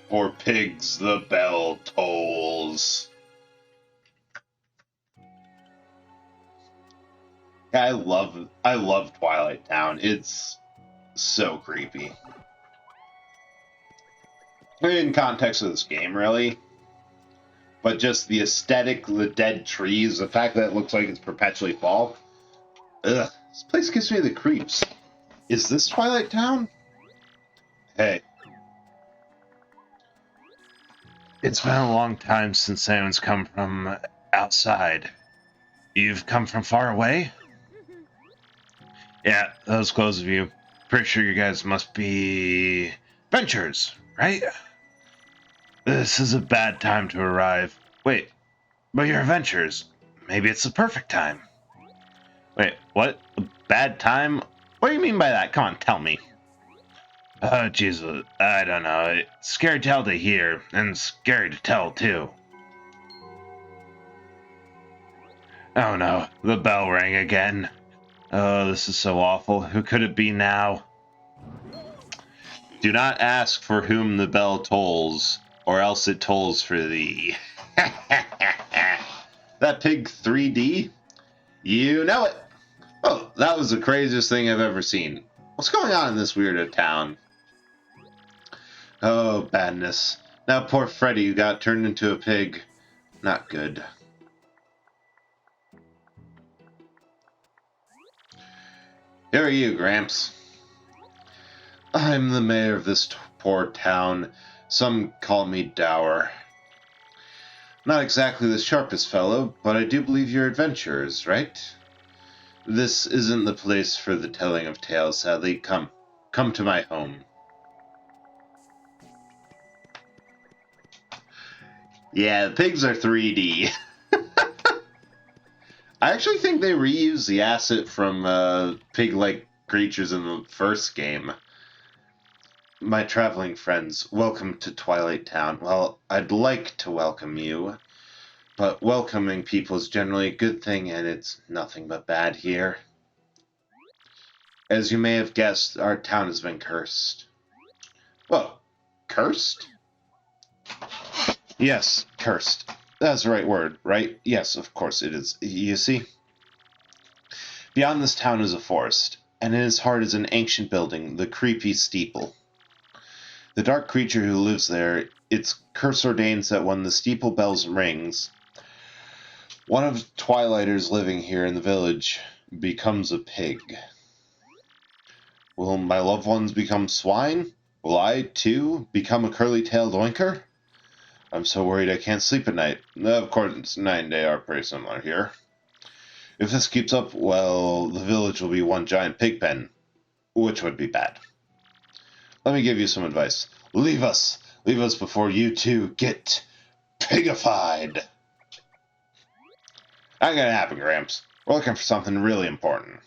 S1: For pigs, the bell tolls. I love Twilight Town. It's so creepy. In context of this game, really. But just the aesthetic, the dead trees, the fact that it looks like it's perpetually fall. Ugh, this place gives me the creeps. Is this Twilight Town? Hey. It's been a long time since anyone's come from outside. You've come from far away? Yeah, those close of you. Pretty sure you guys must be adventurers, right? This is a bad time to arrive. Wait, but you're adventurers. Maybe it's the perfect time. Wait, what? A bad time? What do you mean by that? Come on, tell me. Oh, Jesus, I don't know. It's scary tale to hear, and scary to tell, too. Oh no, the bell rang again. Oh, this is so awful. Who could it be now? Do not ask for whom the bell tolls, or else it tolls for thee. That pig 3D? You know it! Oh, that was the craziest thing I've ever seen. What's going on in this weirdo town? Oh, badness. Now poor Freddy who got turned into a pig. Not good. Here are you, Gramps. I'm the mayor of this poor town. Some call me Dour. Not exactly the sharpest fellow, but I do believe you're adventurers, right? This isn't the place for the telling of tales, sadly. Come to my home. Yeah, the pigs are 3D. I actually think they reused the asset from pig-like creatures in the first game. My traveling friends, welcome to Twilight Town. Well, I'd like to welcome you, but welcoming people is generally a good thing, and it's nothing but bad here. As you may have guessed, our town has been cursed. Whoa, cursed? Yes, cursed. That's the right word, right? Yes, of course it is. You see? Beyond this town is a forest, and in its heart is an ancient building, the creepy steeple. The dark creature who lives there, its curse ordains that when the steeple bells rings, one of the Twilighters living here in the village becomes a pig. Will my loved ones become swine? Will I, too, become a curly-tailed oinker? I'm so worried I can't sleep at night. Of course, night and day are pretty similar here. If this keeps up, well, the village will be one giant pig pen, which would be bad. let me give you some advice. Leave us. Leave us before you two get pigified. Not gonna happen, Gramps. We're looking for something really important.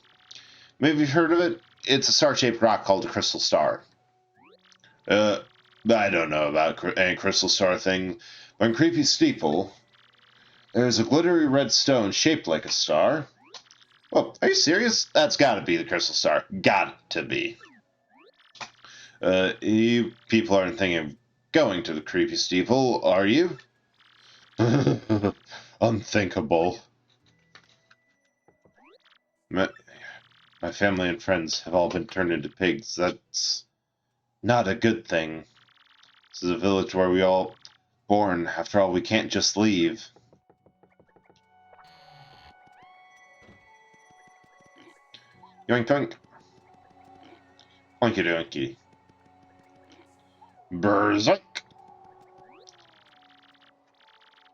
S1: Maybe you've heard of it? It's a star-shaped rock called a crystal star. I don't know about any crystal star thing, but in Creepy Steeple, there's a glittery red stone shaped like a star. Oh, are you serious? That's gotta be the crystal star. Got to be. You people aren't thinking of going to the Creepy Steeple, are you? Unthinkable. My family and friends have all been turned into pigs. That's not a good thing. This is a village where we all born. After all, we can't just leave. Yoink yoink. Oinky doinky. Berserk.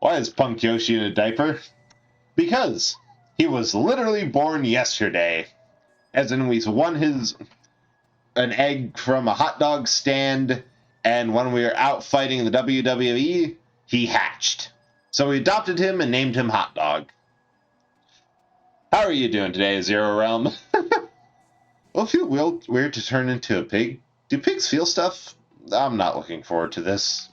S1: Why is Punk Yoshi in a diaper? Because he was literally born yesterday. As in, we won an egg from a hot dog stand, and when we were out fighting the WWE, he hatched. So we adopted him and named him Hot Dog. How are you doing today, Zero Realm? Will it feel weird to turn into a pig? Do pigs feel stuff? I'm not looking forward to this.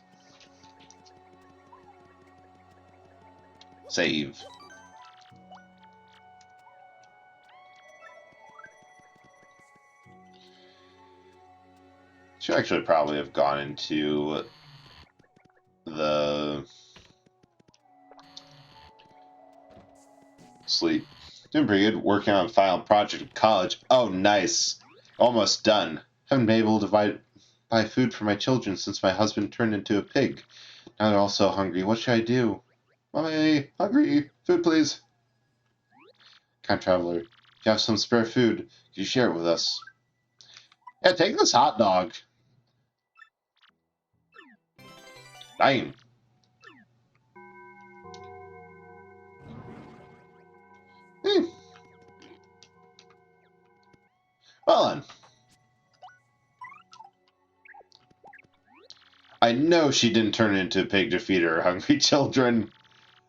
S1: Save. Should actually probably have gone into the sleep. Doing pretty good. Working on a final project at college. Oh, nice. Almost done. Haven't been able to buy food for my children since my husband turned into a pig. Now they're all so hungry. What should I do? Mommy, hungry. Food, please. Kind traveler, if you have some spare food, could you share it with us? Yeah, take this hot dog. Dang. Well then. I know she didn't turn into a pig to feed her hungry children.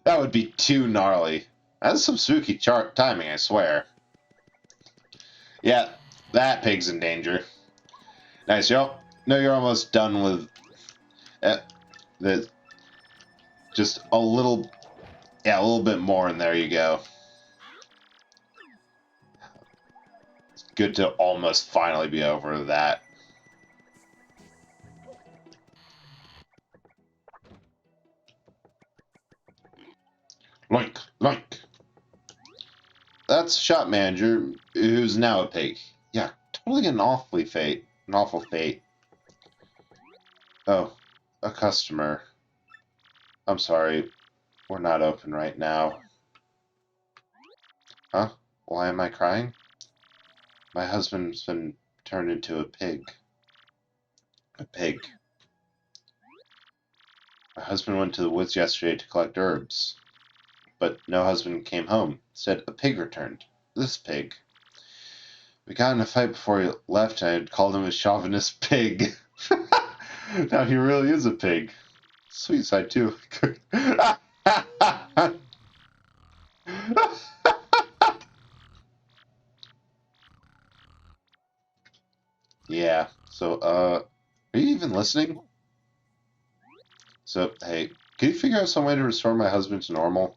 S1: That would be too gnarly. That's some spooky timing, I swear. Yeah, that pig's in danger. Nice, yo. No, you're almost done with the. Just a little bit more, and there you go. It's good to almost finally be over that. Loink, loink. That's shop manager, who's now a pig. Yeah, totally an awful fate. Oh, a customer. I'm sorry, we're not open right now. Huh? Why am I crying? My husband's been turned into a pig. A pig. My husband went to the woods yesterday to collect herbs. But no husband came home. Instead, a pig returned. This pig. We got in a fight before he left, and I had called him a chauvinist pig. Now he really is a pig. Sweet side, too. Yeah, so, are you even listening? So, hey, can you figure out some way to restore my husband to normal?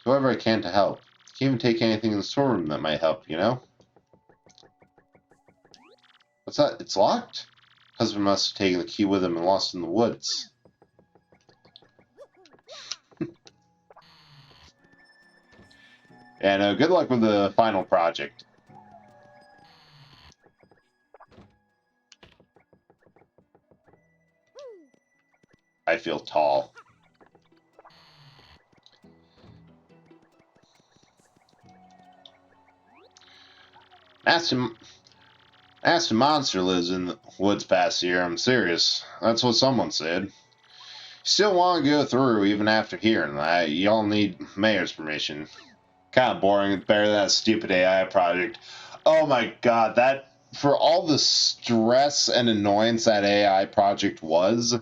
S1: Do whatever I can to help. Can't even take anything in the storeroom that might help, you know? What's that? It's locked? Husband must have taken the key with him and lost it in the woods. And good luck with the final project. I feel tall. Aston Monster lives in the woods past here. I'm serious. That's what someone said. Still want to go through even after hearing that. Y'all need mayor's permission. Kind of boring. Better than that stupid AI project. Oh my god, that for all the stress and annoyance that AI project was,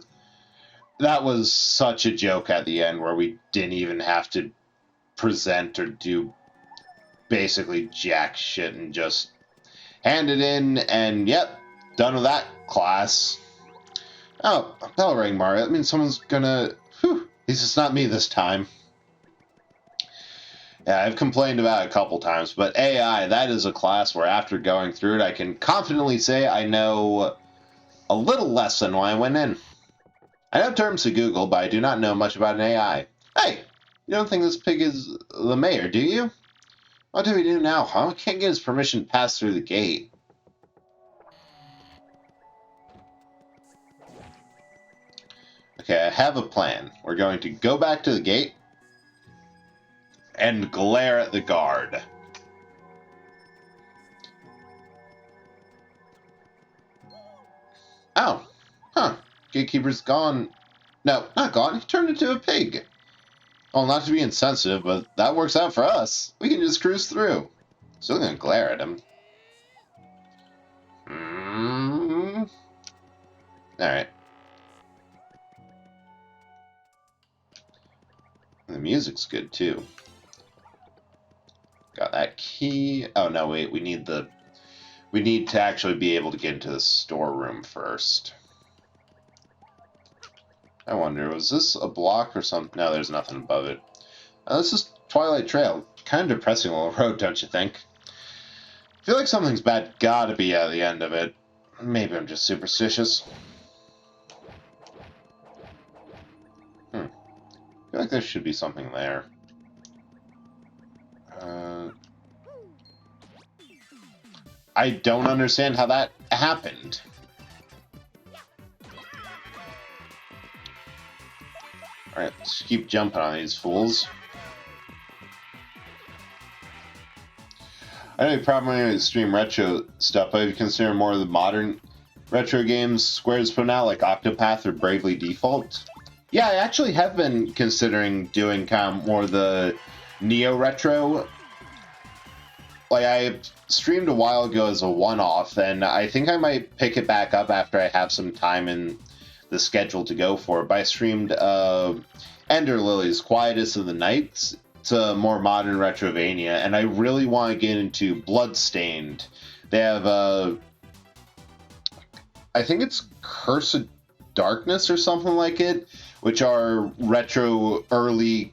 S1: that was such a joke at the end where we didn't even have to present or do basically jack shit and just hand it in and yep, done with that class. Oh, bell ring, Mario. That means someone's gonna... Whew, at least it's not me this time. Yeah, I've complained about it a couple times, but AI, that is a class where after going through it, I can confidently say I know a little less than when I went in. I know terms to Google, but I do not know much about an AI. Hey, you don't think this pig is the mayor, do you? What do we do now, huh? We can't get his permission to pass through the gate. Okay, I have a plan. We're going to go back to the gate and glare at the guard. Oh, huh. Gatekeeper's gone. No, not gone. He turned into a pig. Well, not to be insensitive, but that works out for us. We can just cruise through. Still gonna glare at him. Alright. The music's good, too. Got that key. Oh, no, wait. We need to actually be able to get into the storeroom first. I wonder, was this a block or something? No, there's nothing above it. This is Twilight Trail. Kind of depressing little road, don't you think? I feel like something's bad gotta be at the end of it. Maybe I'm just superstitious. I feel like there should be something there. I don't understand how that happened. Alright, let's keep jumping on these fools. I know you probably stream retro stuff, but if you consider more of the modern retro games Square's putting out, like Octopath or Bravely Default. Yeah, I actually have been considering doing kind of more the Neo retro. Like, I streamed a while ago as a one-off, and I think I might pick it back up after I have some time in the schedule to go for it. But I streamed Ender Lilies, Quietus of the Nights. It's a more modern Retrovania, and I really want to get into Bloodstained. They have, I think it's Curse of Darkness or something like it, which are retro early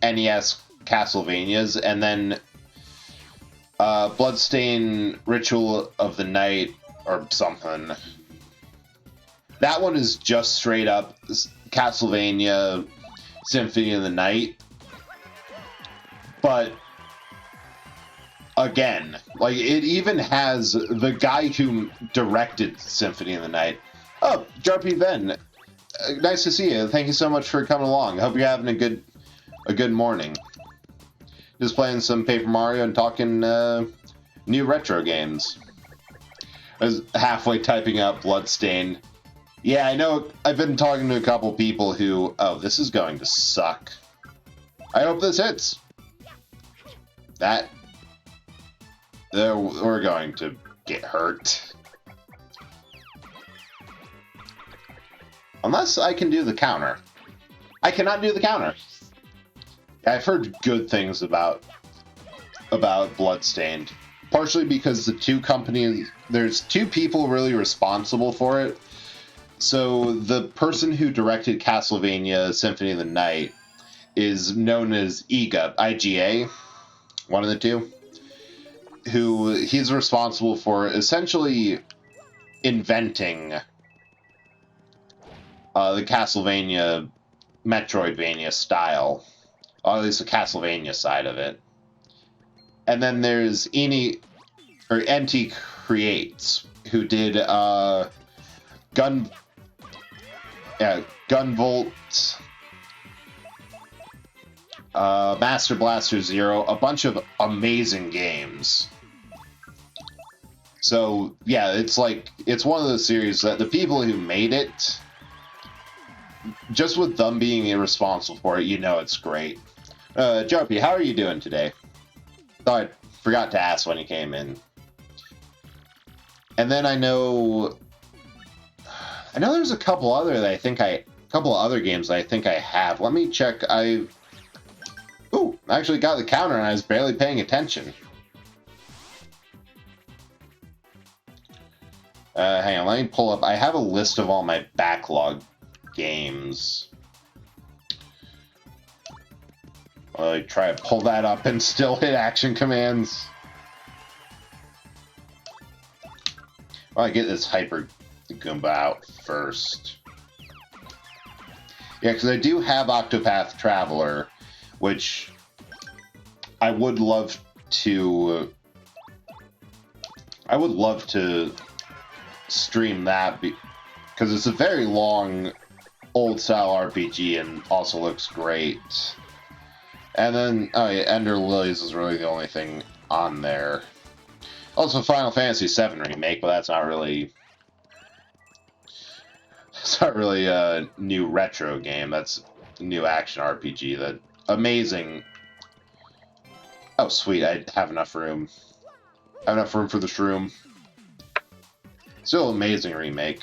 S1: NES Castlevanias, and then Bloodstained Ritual of the Night or something. That one is just straight up Castlevania Symphony of the Night. But again, like, it even has the guy who directed Symphony of the Night. Oh, Jarpy Ben, nice to see you. Thank you so much for coming along. Hope you're having a good morning. Just playing some Paper Mario and talking new retro games. I was halfway typing out Bloodstained. Yeah, I know. I've been talking to a couple people who... Oh, this is going to suck. I hope this hits. That... We're going to get hurt. Unless I can do the counter. I cannot do the counter. I've heard good things about Bloodstained. Partially because the two companies... There's two people really responsible for it. So the person who directed Castlevania Symphony of the Night is known as IGA, one of the two, who he's responsible for essentially inventing the Castlevania Metroidvania style, or at least the Castlevania side of it. And then there's NT Creates, who did Gunvolt, Master Blaster Zero, a bunch of amazing games. So, yeah, it's one of those series that the people who made it, just with them being irresponsible for it, you know it's great. Jarpy, how are you doing today? Thought I forgot to ask when you came in.
S2: And then I know there's a couple other that I think couple other games that I think I have. Let me check. I actually got the counter and I was barely paying attention. Hang on, let me pull up. I have a list of all my backlog games. I try to pull that up and still hit action commands. Well, I get this Hyper Goomba out first. Yeah, because I do have Octopath Traveler, which I would love to. I would love to stream that because it's a very long, old-style RPG and also looks great. And then, oh yeah, Ender Lilies is really the only thing on there. Also, Final Fantasy VII Remake, but that's not really... It's not really a new retro game. That's a new action RPG. That amazing... Oh, sweet, I have enough room. I have enough room for the shroom. Still amazing remake.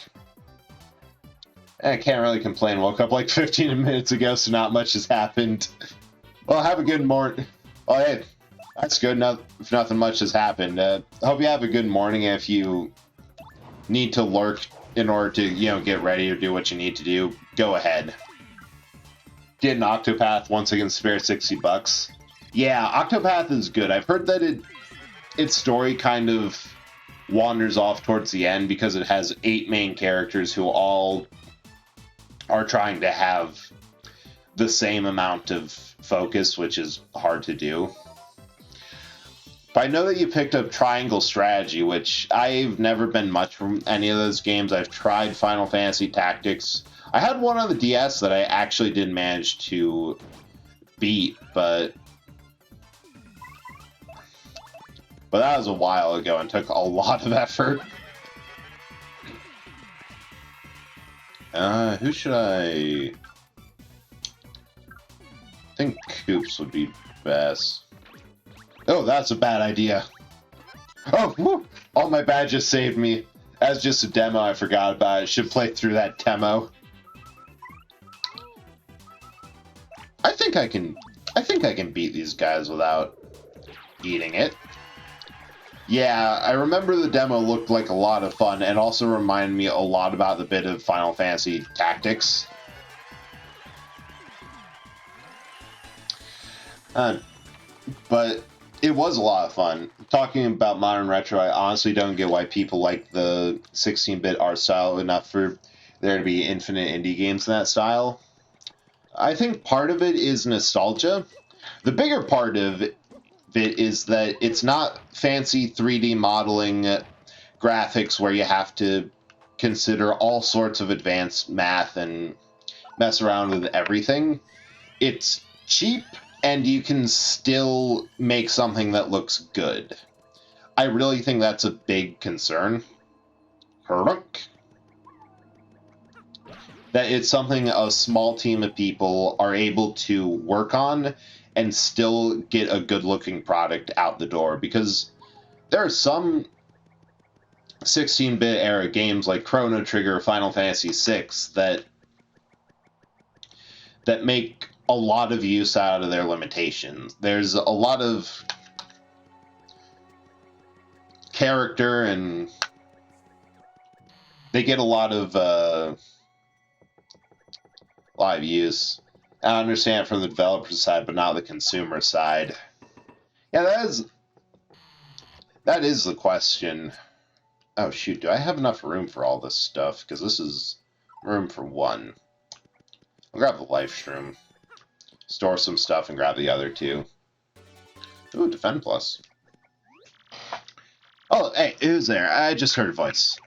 S2: And I can't really complain. Woke up like 15 minutes ago, so not much has happened. Well, have a good morning. Oh, hey, that's good. If nothing much has happened. I hope you have a good morning. If you need to lurk in order to, get ready or do what you need to do, go ahead. Get an Octopath once again, spare $60. Yeah, Octopath is good. I've heard that its story kind of wanders off towards the end because it has 8 main characters who all are trying to have the same amount of focus, which is hard to do. But I know that you picked up Triangle Strategy, which I've never been much from any of those games. I've tried Final Fantasy Tactics. I had one on the DS that I actually didn't manage to beat, but that was a while ago and took a lot of effort. Who should I... I think Koops would be best. Oh, that's a bad idea. Oh, whew! All my badges saved me. As just a demo, I forgot about it. Should play through that demo. I think I can beat these guys without eating it. Yeah, I remember the demo looked like a lot of fun and also reminded me a lot about the bit of Final Fantasy Tactics. But it was a lot of fun. Talking about modern retro, I honestly don't get why people like the 16-bit art style enough for there to be infinite indie games in that style. I think part of it is nostalgia. The bigger part of it is that it's not fancy 3D modeling graphics where you have to consider all sorts of advanced math and mess around with everything. It's cheap, and you can still make something that looks good. I really think that's a big concern. That it's something a small team of people are able to work on and still get a good-looking product out the door. Because there are some 16-bit era games like Chrono Trigger, Final Fantasy VI that make a lot of use out of their limitations. There's a lot of character and they get a lot of use. I understand it from the developer side, but not the consumer side. Yeah, that is the question. Oh shoot, do I have enough room for all this stuff? Because this is room for one. I'll grab the life shroom. Store some stuff and grab the other two. Ooh, Defend Plus. Oh, hey, who's there? I just heard a voice.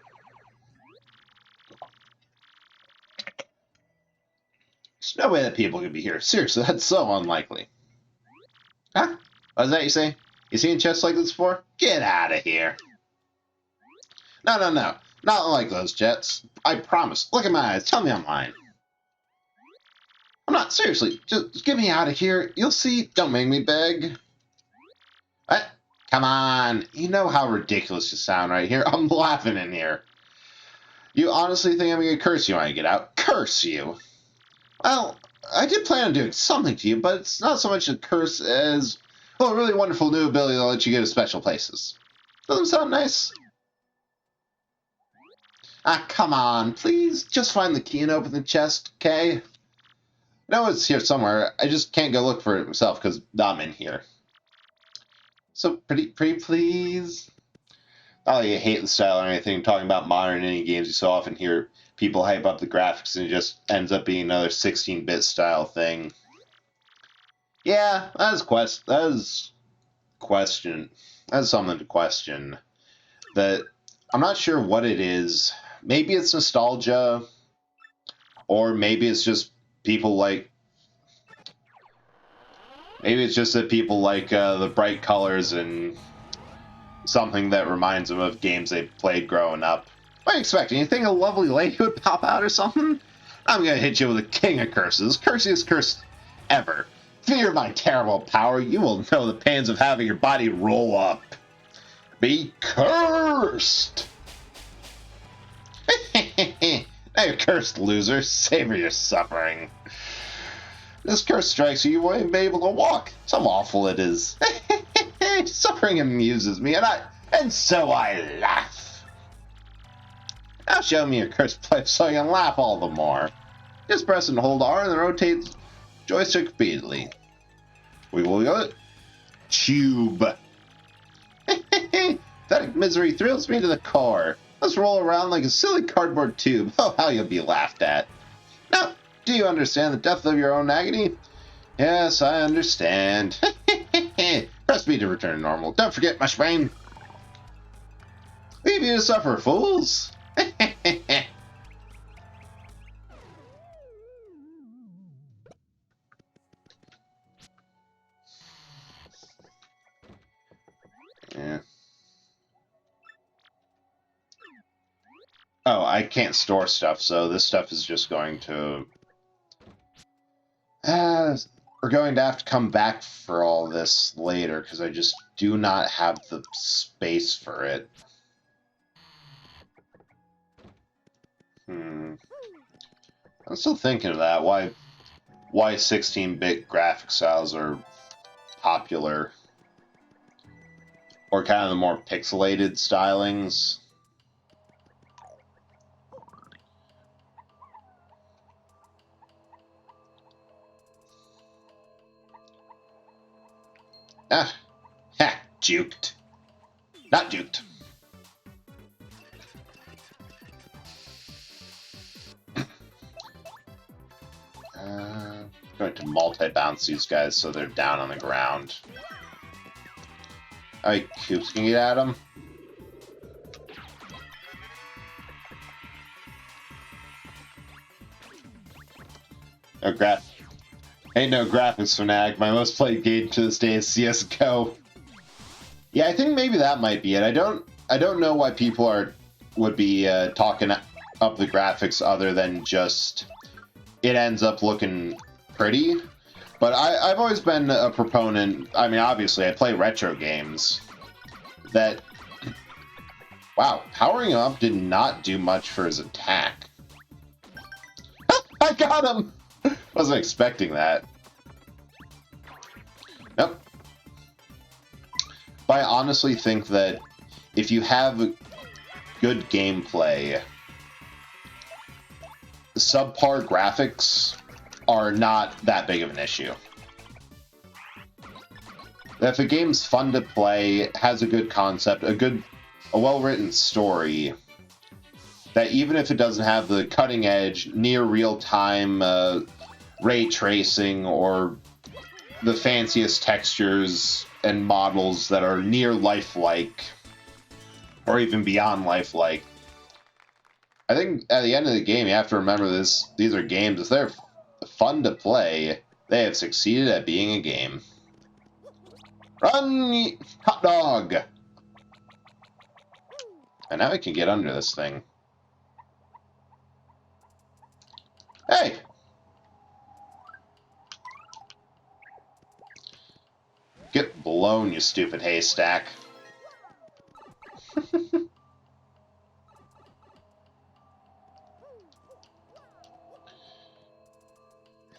S2: There's no way that people could be here. Seriously, that's so unlikely. Huh? What is that you say? You seen chests like this before? Get out of here. No. Not like those jets. I promise. Look at my eyes. Tell me I'm lying. I'm not. Seriously. Just get me out of here. You'll see. Don't make me beg. Come on. You know how ridiculous you sound right here. I'm laughing in here. You honestly think I'm going to curse you when I get out? Curse you? Well, I did plan on doing something to you, but it's not so much a curse as, well, a really wonderful new ability that'll let you go to special places. Doesn't sound nice? Ah, come on. Please, just find the key and open the chest, okay? I know it's here somewhere. I just can't go look for it myself because I'm in here. So, pretty please? Not like I hate the style or anything. Talking about modern indie games, you so often hear people hype up the graphics and it just ends up being another 16-bit style thing. Yeah, that's question. That's something to question. That I'm not sure what it is. Maybe it's nostalgia, or maybe it's just people like. Maybe it's just that people like the bright colors and something that reminds them of games they played growing up. What are you expecting? You think a lovely lady would pop out or something? I'm gonna hit you with a king of curses. Cursiest curse ever. Fear my terrible power, you will know the pains of having your body roll up. Be cursed! Now you're cursed, loser. Savor your suffering. This curse strikes you, you won't even be able to walk. So awful it is. Suffering amuses me, and so I laugh. Now show me your cursed place so I can laugh all the more. Just press and hold R and then rotate the joystick repeatedly. We will go. Tube. Pathetic misery thrills me to the core. Let's roll around like a silly cardboard tube. Oh, how you'll be laughed at. Now, do you understand the depth of your own agony? Yes, I understand. Press B to return to normal. Don't forget, Mushbrain. Leave you to suffer, fools. Yeah. Oh, I can't store stuff, so this stuff is just going to... we're going to have to come back for all this later, because I just do not have the space for it. I'm still thinking of that, why 16-bit graphic styles are popular. Or kind of the more pixelated stylings. Ah, ha, juked. Not juked. Going to multi-bounce these guys so they're down on the ground. Alright, Coops, can you get at him? No Ain't no graphics fanatic. My most played game to this day is CS:GO. Yeah, I think maybe that might be it. I don't know why people would be talking up the graphics other than just it ends up looking pretty. But I've always been a proponent. I mean, obviously, I play retro games. That wow, powering him up did not do much for his attack. I got him. Wasn't expecting that. Nope. But I honestly think that if you have good gameplay, subpar graphics are not that big of an issue. If a game's fun to play, has a good concept, a well-written story, that even if it doesn't have the cutting-edge, near real-time ray tracing or the fanciest textures and models that are near lifelike, or even beyond lifelike, I think at the end of the game, you have to remember this. These are games. If they're fun to play, they have succeeded at being a game. Run, hot dog! And now we can get under this thing. Hey! Get below alone, you stupid haystack. I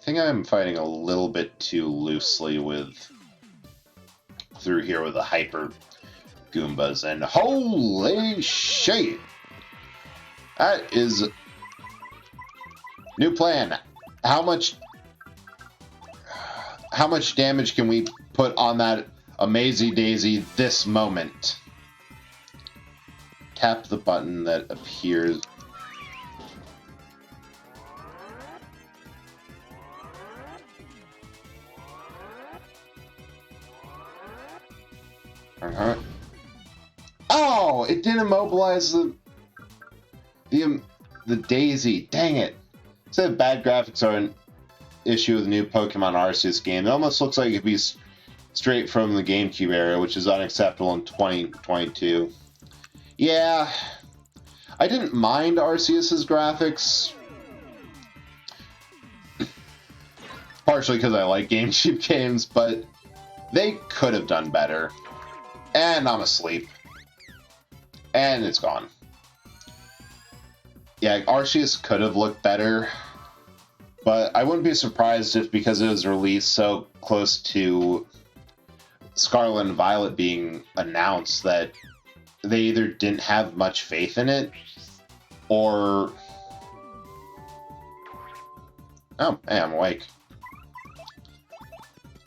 S2: think I'm fighting a little bit too loosely through here with the hyper Goombas, and holy shit! That is new plan. How much damage can we put on that Amazy Daisy this moment? Tap the button that appears. Oh, it didn't immobilize the Daisy. Dang it. Said bad graphics are an issue with the new Pokemon Arceus game. It almost looks like it could be straight from the GameCube era, which is unacceptable in 2022. Yeah, I didn't mind Arceus's graphics. Partially because I like GameCube games, but they could have done better. And I'm asleep. And it's gone. Yeah, Arceus could have looked better, but I wouldn't be surprised if because it was released so close to Scarlet and Violet being announced that they either didn't have much faith in it, or... Oh, hey, I'm awake.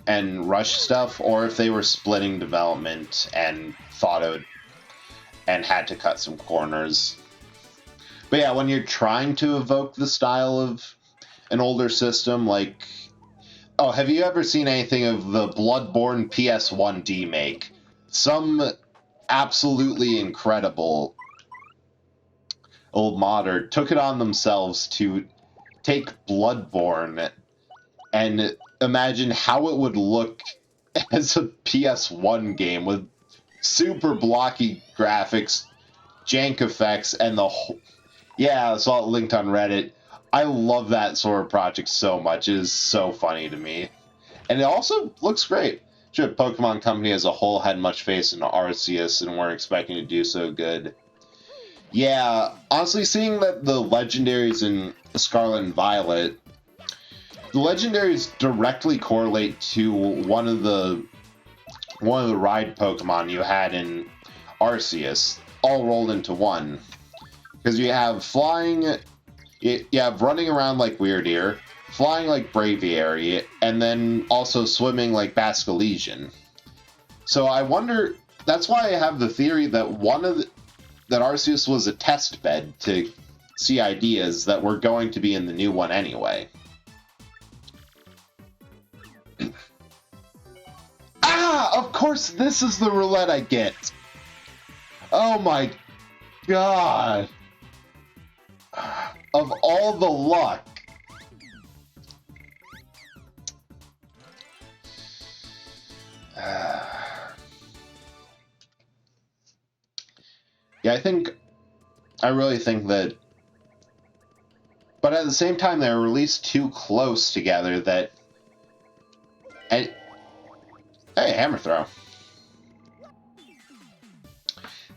S2: And rush stuff, or if they were splitting development and thought it would, and had to cut some corners. But yeah, when you're trying to evoke the style of an older system, like... Oh, have you ever seen anything of the Bloodborne PS1 demake? Some absolutely incredible old modder took it on themselves to take Bloodborne and imagine how it would look as a PS1 game with super blocky graphics, jank effects, and the whole... Yeah, I saw it linked on Reddit. I love that sort of project so much. It is so funny to me. And it also looks great. Sure, Pokemon Company as a whole had much faith in Arceus and weren't expecting to do so good. Yeah, honestly, seeing that the legendaries in Scarlet and Violet, the legendaries directly correlate to one of the ride Pokemon you had in Arceus, all rolled into one. Because you have flying, you have running around like Weirdeer, flying like Braviary, and then also swimming like Basculesian. So I wonder, that's why I have the theory that that Arceus was a test bed to see ideas that were going to be in the new one anyway. Ah, of course this is the roulette I get. Oh my god. Of all the luck. Yeah, I really think that, but at the same time they're released too close together that, and, hey, Hammer Throw.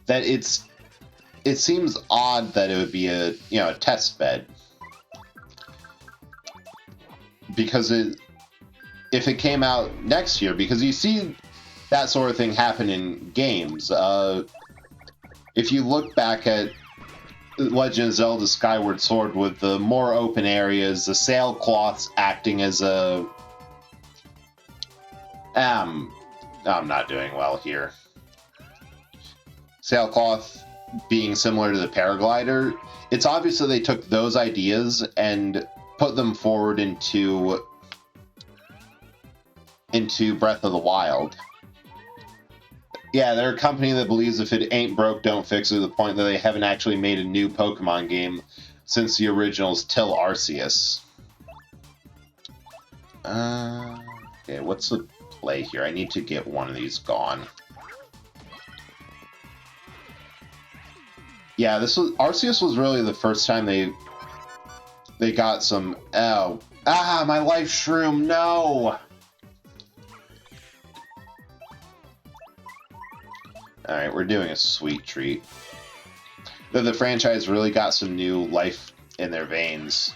S2: That it seems odd that it would be a test bed, because if it came out next year, because you see that sort of thing happen in games. If you look back at Legend of Zelda Skyward Sword with the more open areas, the sailcloths acting as a... I'm not doing well here. Sailcloth being similar to the paraglider, it's obvious that they took those ideas and put them forward into Breath of the Wild. Yeah, they're a company that believes if it ain't broke, don't fix it, to the point that they haven't actually made a new Pokemon game since the originals till Arceus. Okay, what's the play here? I need to get one of these gone. Yeah, Arceus was really the first time they got some... Oh. Ah, my life shroom, no! Alright, we're doing a sweet treat. The franchise really got some new life in their veins.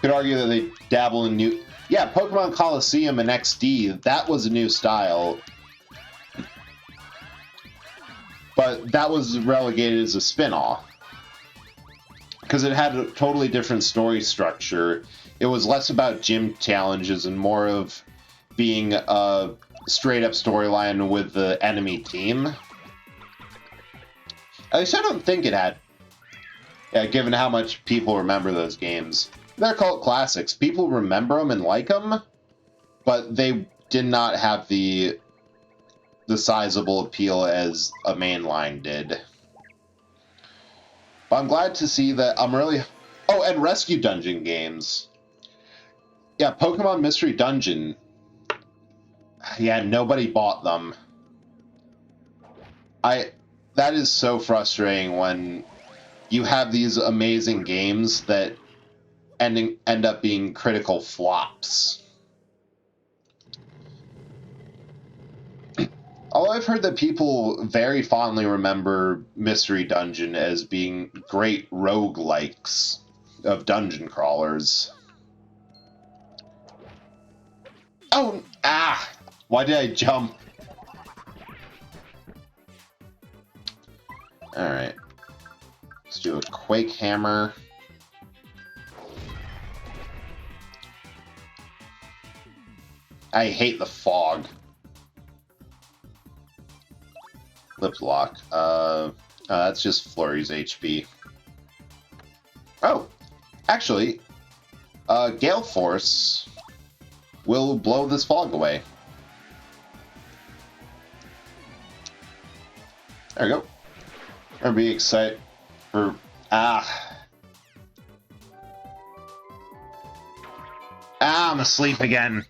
S2: Could argue that they dabble in new... Yeah, Pokemon Coliseum and XD, that was a new style. But that was relegated as a spin-off. Because it had a totally different story structure. It was less about gym challenges and more of being a straight-up storyline with the enemy team. At least I don't think it had. Yeah, given how much people remember those games. They're cult classics. People remember them and like them, but they did not have the sizable appeal as a mainline did. But I'm glad to see that I'm really... Oh, and Rescue Dungeon games. Yeah, Pokemon Mystery Dungeon. Yeah, nobody bought them. That is so frustrating when you have these amazing games that end up being critical flops. Although I've heard that people very fondly remember Mystery Dungeon as being great roguelikes of dungeon crawlers. Oh, why did I jump? Alright. Let's do a Quake Hammer. I hate the fog. Lip Lock. That's just Flurry's HP. Oh! Actually, Gale Force will blow this fog away. There we go. I'm be excited for... I'm asleep again.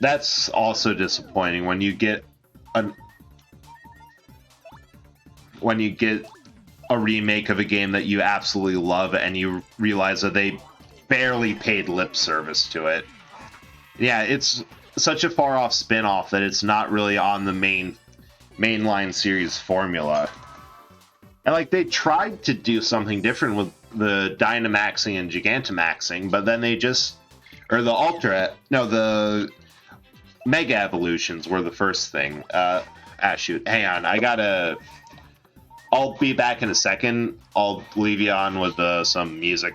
S2: That's also disappointing when you get a remake of a game that you absolutely love and you realize that they barely paid lip service to it. Yeah, it's such a far off spin-off that it's not really on the mainline series formula. And like they tried to do something different with the Dynamaxing and Gigantamaxing, but then they just the Mega Evolutions were the first thing. Shoot, hang on, I'll be back in a second. I'll leave you on with some music.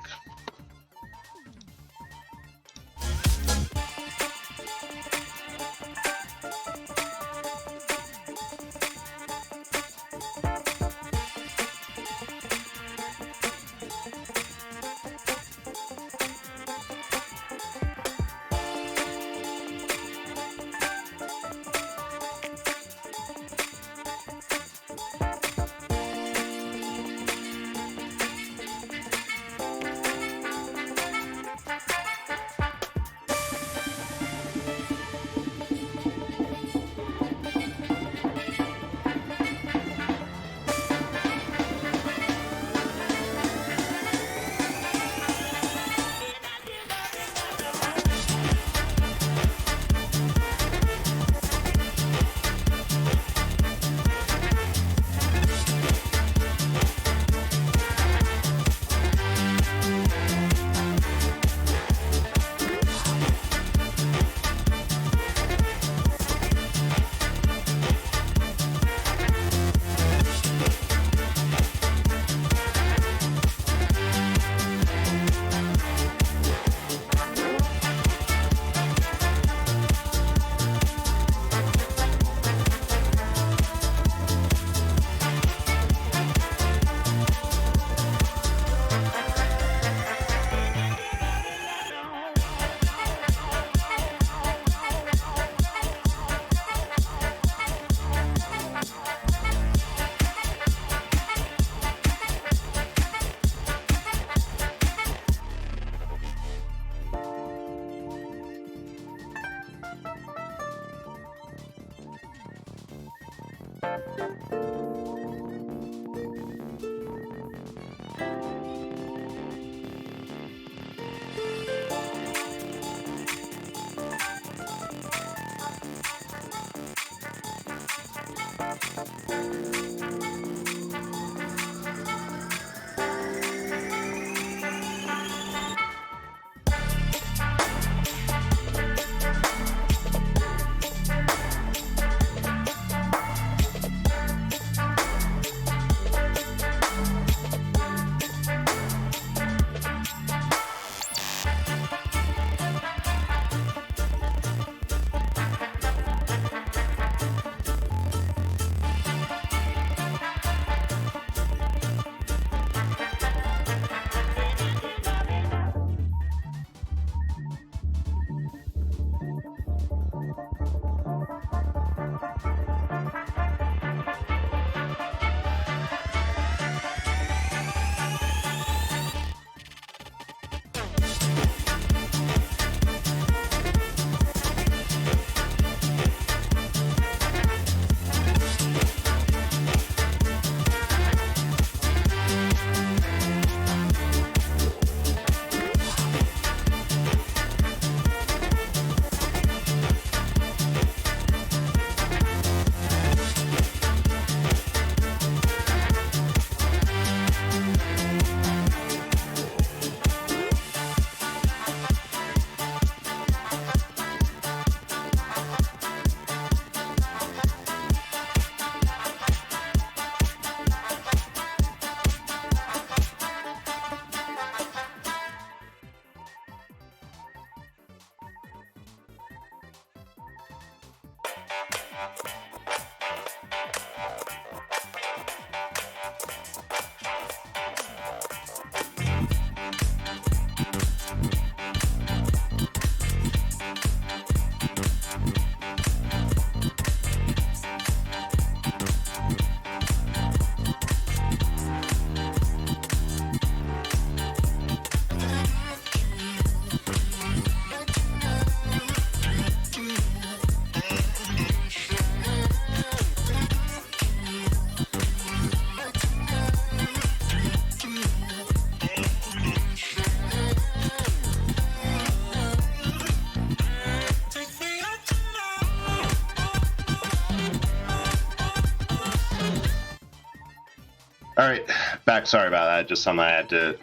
S1: Alright, back. Sorry about that. Just something I had to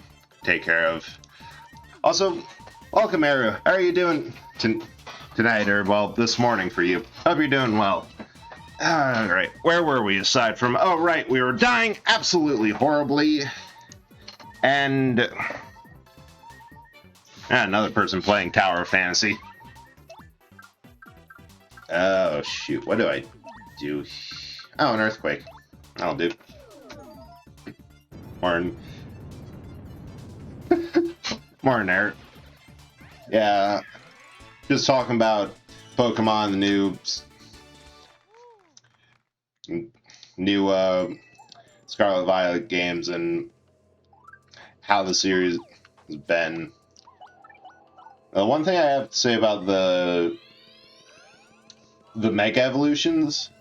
S1: take care of. Also, welcome, Aero. How are you doing tonight, or, well, this morning for you? Hope you're doing well. Alright, where were we aside from... Oh, right, we were dying absolutely horribly. And... another person playing Tower of Fantasy. Oh, shoot. What do I do? Oh, an earthquake. That'll do. Morning. Morning, Eric. Yeah. Just talking about Pokemon, the new Scarlet Violet games, and how the series has been. One thing I have to say about the Mega Evolutions,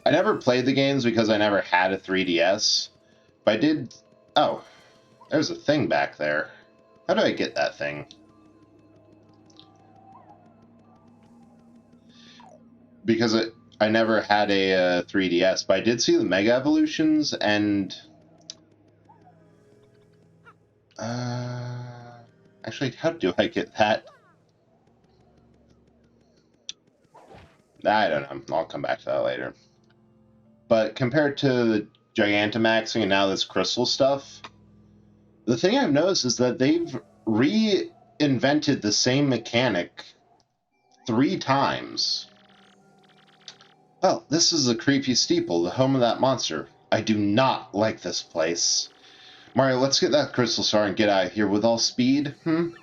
S1: I never played the games because I never had a 3DS, but I did... Oh, there's a thing back there. How do I get that thing? Because I never had a 3DS, but I did see the Mega Evolutions, and... actually, how do I get that? I don't know. I'll come back to that later. But compared to the Gigantamaxing and now this crystal stuff, the thing I've noticed is that they've reinvented the same mechanic 3 times. Well, this is a creepy steeple, the home of that monster. I do not like this place. Mario, let's get that crystal star and get out of here with all speed, And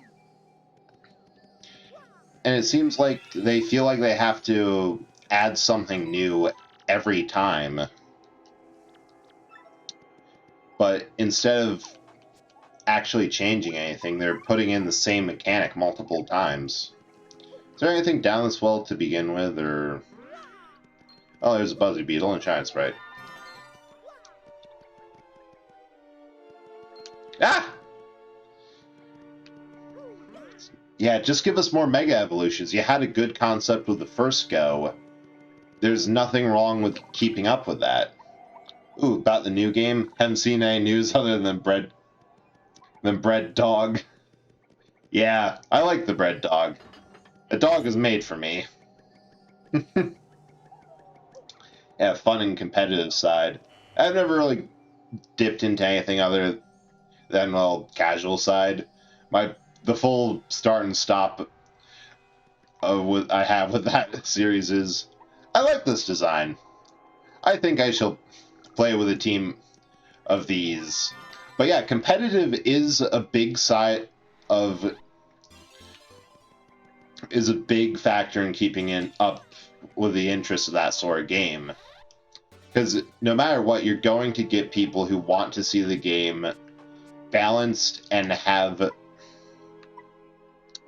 S1: it seems like they feel like they have to add something new every time. But instead of actually changing anything, they're putting in the same mechanic multiple times. Is there anything down this well to begin with, or... Oh, there's a Buzzy Beetle and Giant Sprite. Ah! Yeah, just give us more Mega Evolutions. You had a good concept with the first go. There's nothing wrong with keeping up with that. Ooh, about the new game? Haven't seen any news other than Bread Dog. Yeah, I like the Bread Dog. A dog is made for me. Yeah, fun and competitive side. I've never really dipped into anything other than, well, casual side. The full start and stop of what I have with that series is, I like this design. I think I shall play with a team of these. But yeah, competitive is a big is a big factor in keeping up with the interest of that sort of game. Because no matter what, you're going to get people who want to see the game balanced and have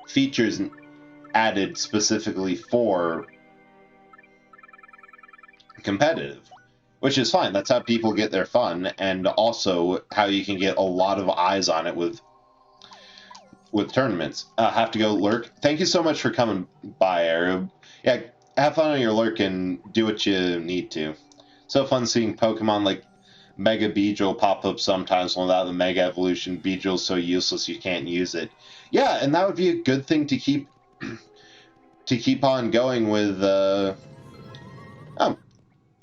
S1: features added specifically for competitive, which is fine. That's how people get their fun, and also how you can get a lot of eyes on it with tournaments. Have to go lurk. Thank you so much for coming by, Arab. Yeah, have fun on your lurk and do what you need to. So fun seeing Pokemon like Mega Beedrill pop up sometimes without the Mega Evolution. Beedrill's so useless you can't use it. Yeah, and that would be a good thing to keep on going with. Oh,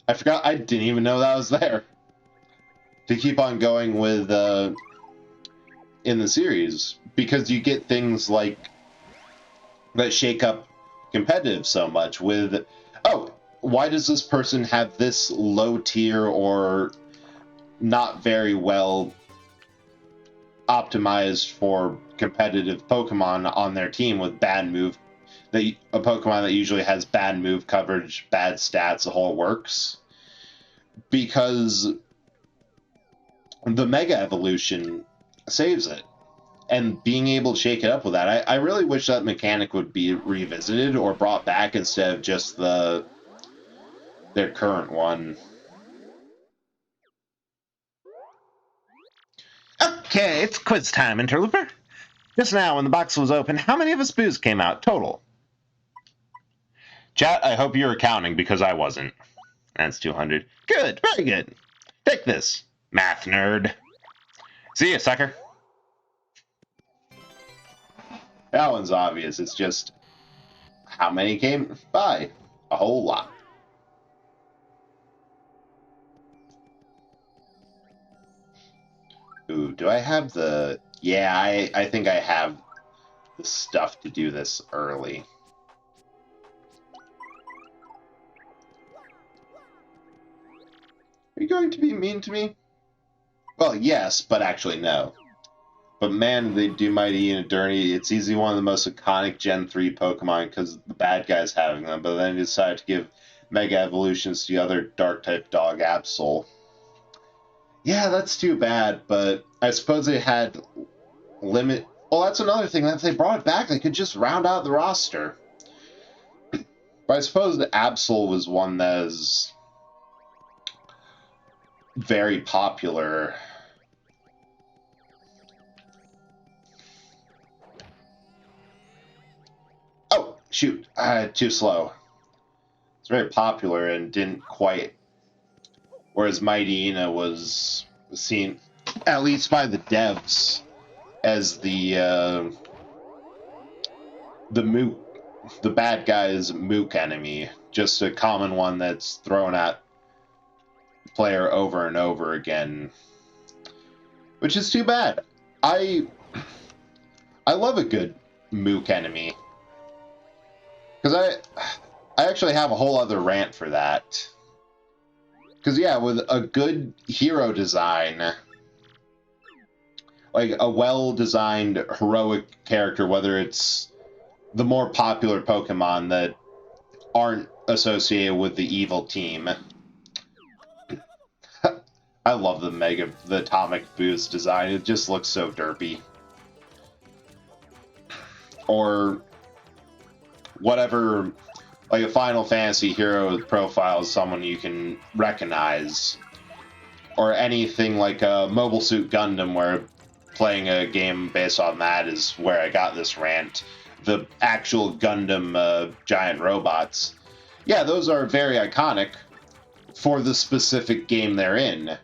S1: I forgot. I didn't even know that was there. To keep on going with in the series, because you get things like that shake up competitive so much with, oh, why does this person have this low tier or not very well optimized for competitive Pokemon on their team with bad move, a Pokemon that usually has bad move coverage, bad stats, the whole works? Because the Mega Evolution saves it. And being able to shake it up with that, I really wish that mechanic would be revisited or brought back instead of just their current one. Okay, it's quiz time, Interloper. Just now, when the box was open, how many of us boos came out total? Chat, I hope you were counting because I wasn't. That's 200. Good, very good. Take this. Math nerd. See ya, sucker.
S2: That one's obvious. It's just how many came by? A whole lot. Ooh, do I have the... Yeah, I think I have the stuff to do this early. Are you going to be mean to me? Well, yes, but actually no. But man, they do Mighty and Dirty. It's easily one of the most iconic Gen 3 Pokemon because the bad guy's having them, but then they decided to give Mega Evolutions to the other Dark-type dog, Absol. Yeah, that's too bad, but I suppose they had limit... Well, that's another thing. If they brought it back, they could just round out the roster. But I suppose the Absol was one that is very popular. Oh, shoot. Too slow. It's very popular and didn't quite... Whereas Mightyena was seen, at least by the devs, as the mook, the bad guy's mook enemy. Just a common one that's thrown at player over and over again. Which is too bad. I love a good mook enemy. Because I actually have a whole other rant for that. Because, yeah, with a good hero design, like a well-designed heroic character, whether it's the more popular Pokemon that aren't associated with the evil team. I love the Atomic Boost design. It just looks so derpy. Or whatever... Like a Final Fantasy hero profile is someone you can recognize. Or anything like a Mobile Suit Gundam, where playing a game based on that is where I got this rant. The actual Gundam giant robots. Yeah, those are very iconic for the specific game they're in.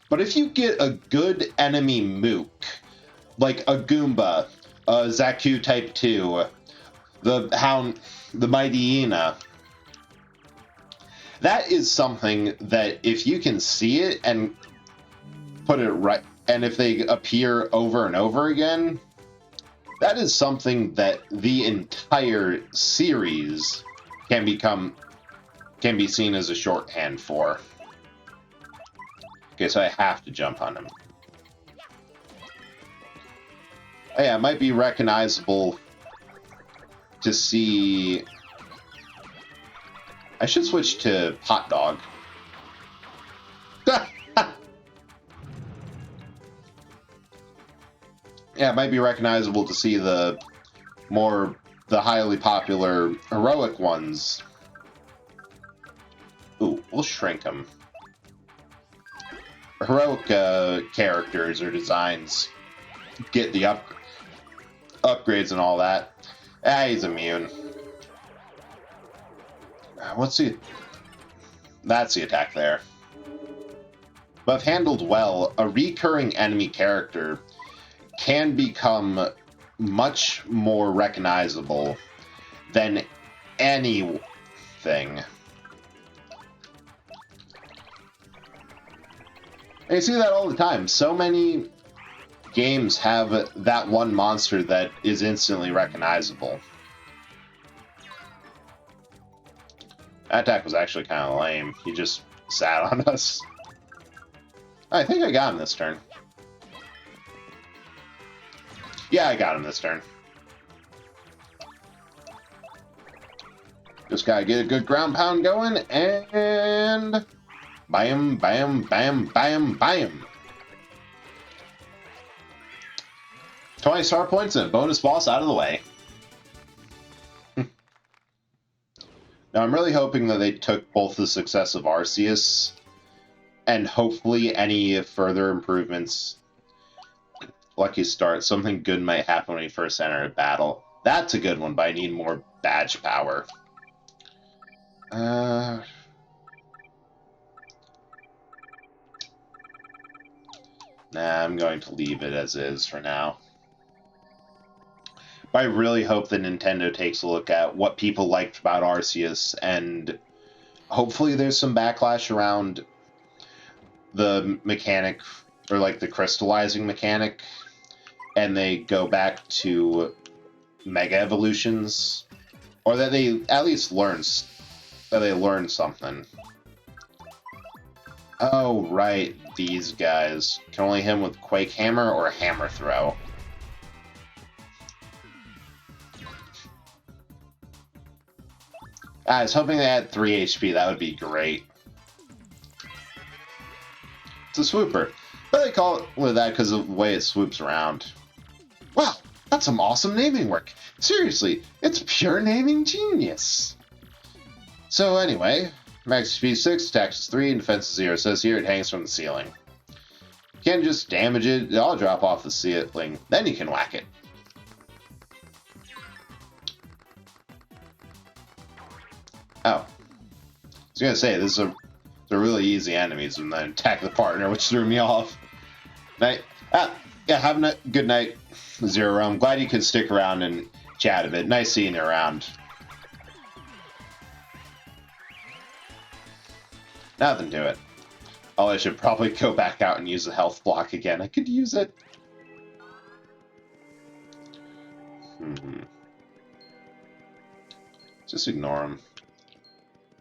S2: But if you get a good enemy mook, like a Goomba, a Zaku Type 2, the Mightyena. That is something that if you can see it and put it right, and if they appear over and over again, that is something that the entire series can be seen as a shorthand for. Okay, so I have to jump on him. Oh yeah, it might be recognizable to see... I should switch to Hot Dog. Yeah, it might be recognizable to see the highly popular heroic ones. Ooh, we'll shrink them. Heroic characters or designs get the upgrades and all that. Ah, he's immune. What's the... That's the attack there. But if handled well, a recurring enemy character can become much more recognizable than anything. And you see that all the time. So many games have that one monster that is instantly recognizable. That attack was actually kind of lame. He just sat on us. I think I got him this turn. Yeah, I got him this turn. Just gotta get a good ground pound going, and... Bam, bam, bam, bam, bam. 20 star points and a bonus boss out of the way. Now, I'm really hoping that they took both the success of Arceus and hopefully any further improvements. Lucky start. Something good might happen when you first enter a battle. That's a good one, but I need more badge power. Nah, I'm going to leave it as is for now. But I really hope that Nintendo takes a look at what people liked about Arceus, and hopefully there's some backlash around the mechanic, or like the crystallizing mechanic, and they go back to Mega Evolutions, or that they at least learn something. Oh, right, these guys. Can only hit him with Quake Hammer or Hammer Throw. I was hoping they had 3 HP, that would be great. It's a swooper, but they call it with that because of the way it swoops around. Wow, that's some awesome naming work. Seriously, it's pure naming genius. So anyway, max speed 6, attack is 3, and defense is 0. It says here it hangs from the ceiling. You can't just damage it, it'll drop off the ceiling, then you can whack it. Oh. I was gonna say, they're really easy enemies, and then attack the partner, which threw me off. Yeah, have a good night, Zero. I'm glad you could stick around and chat a bit. Nice seeing you around. Nothing to it. Oh, I should probably go back out and use the health block again. I could use it. Just ignore him.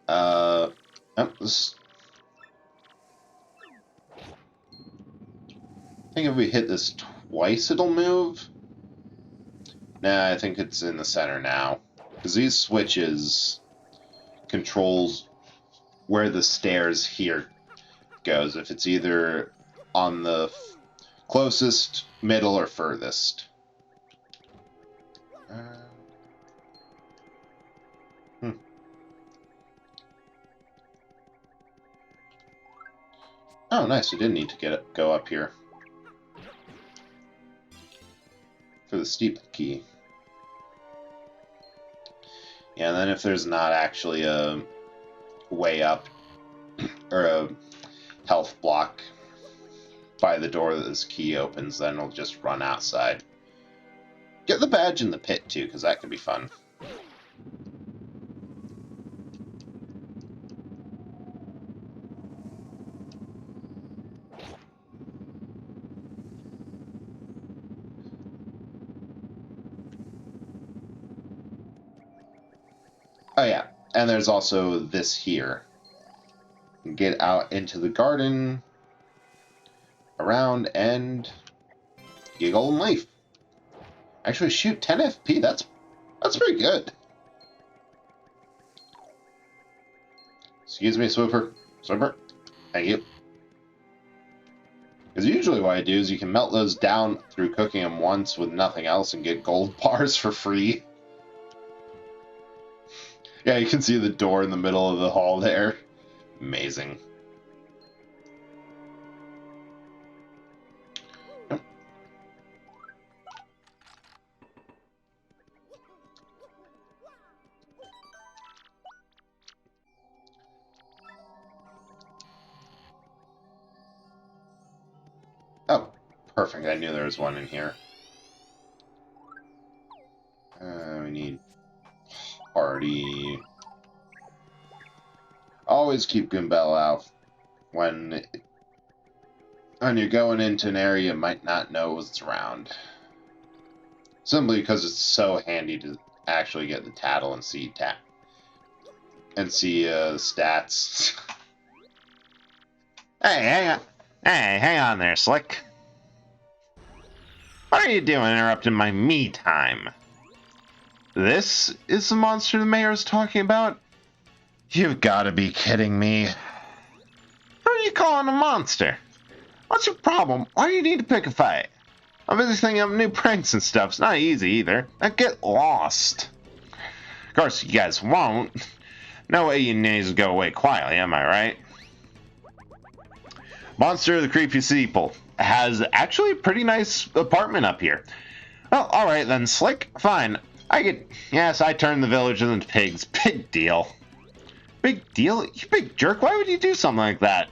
S2: I think if we hit this twice, it'll move. Nah, I think it's in the center now. Because these switches controls where the stairs here goes. If it's either on the closest, middle, or furthest. Oh, nice. We didn't need to go up here. For the steeple key. Yeah, and then if there's not actually a way up, or a health block by the door that this key opens, then it'll just run outside. Get the badge in the pit, too, because that could be fun. Oh yeah, and there's also this here. Get out into the garden, around, and get a golden leaf. Actually, shoot 10 FP. That's pretty good. Excuse me, Swooper. Swooper, thank you. Because usually what I do is you can melt those down through cooking them once with nothing else and get gold bars for free. Yeah, you can see the door in the middle of the hall there. Amazing. Yep. Oh, perfect. I knew there was one in here. We need party. Always keep Goombella out when you're going into an area you might not know what's around. Simply because it's so handy to actually get the tattle and see stats.
S1: Hey, hang on there, Slick. What are you doing interrupting my me time? This is the monster the mayor is talking about? You've got to be kidding me. Who are you calling a monster? What's your problem? Why do you need to pick a fight? I'm busy thinking of new pranks and stuff. It's not easy either. Now get lost. Of course, you guys won't. No way you ninjas go away quietly, am I right? Monster of the Creepy Steeple has actually a pretty nice apartment up here. Well, alright then, Slick. Fine. Yes, I turned the village into pigs. Big deal. Big deal? You big jerk. Why would you do something like that?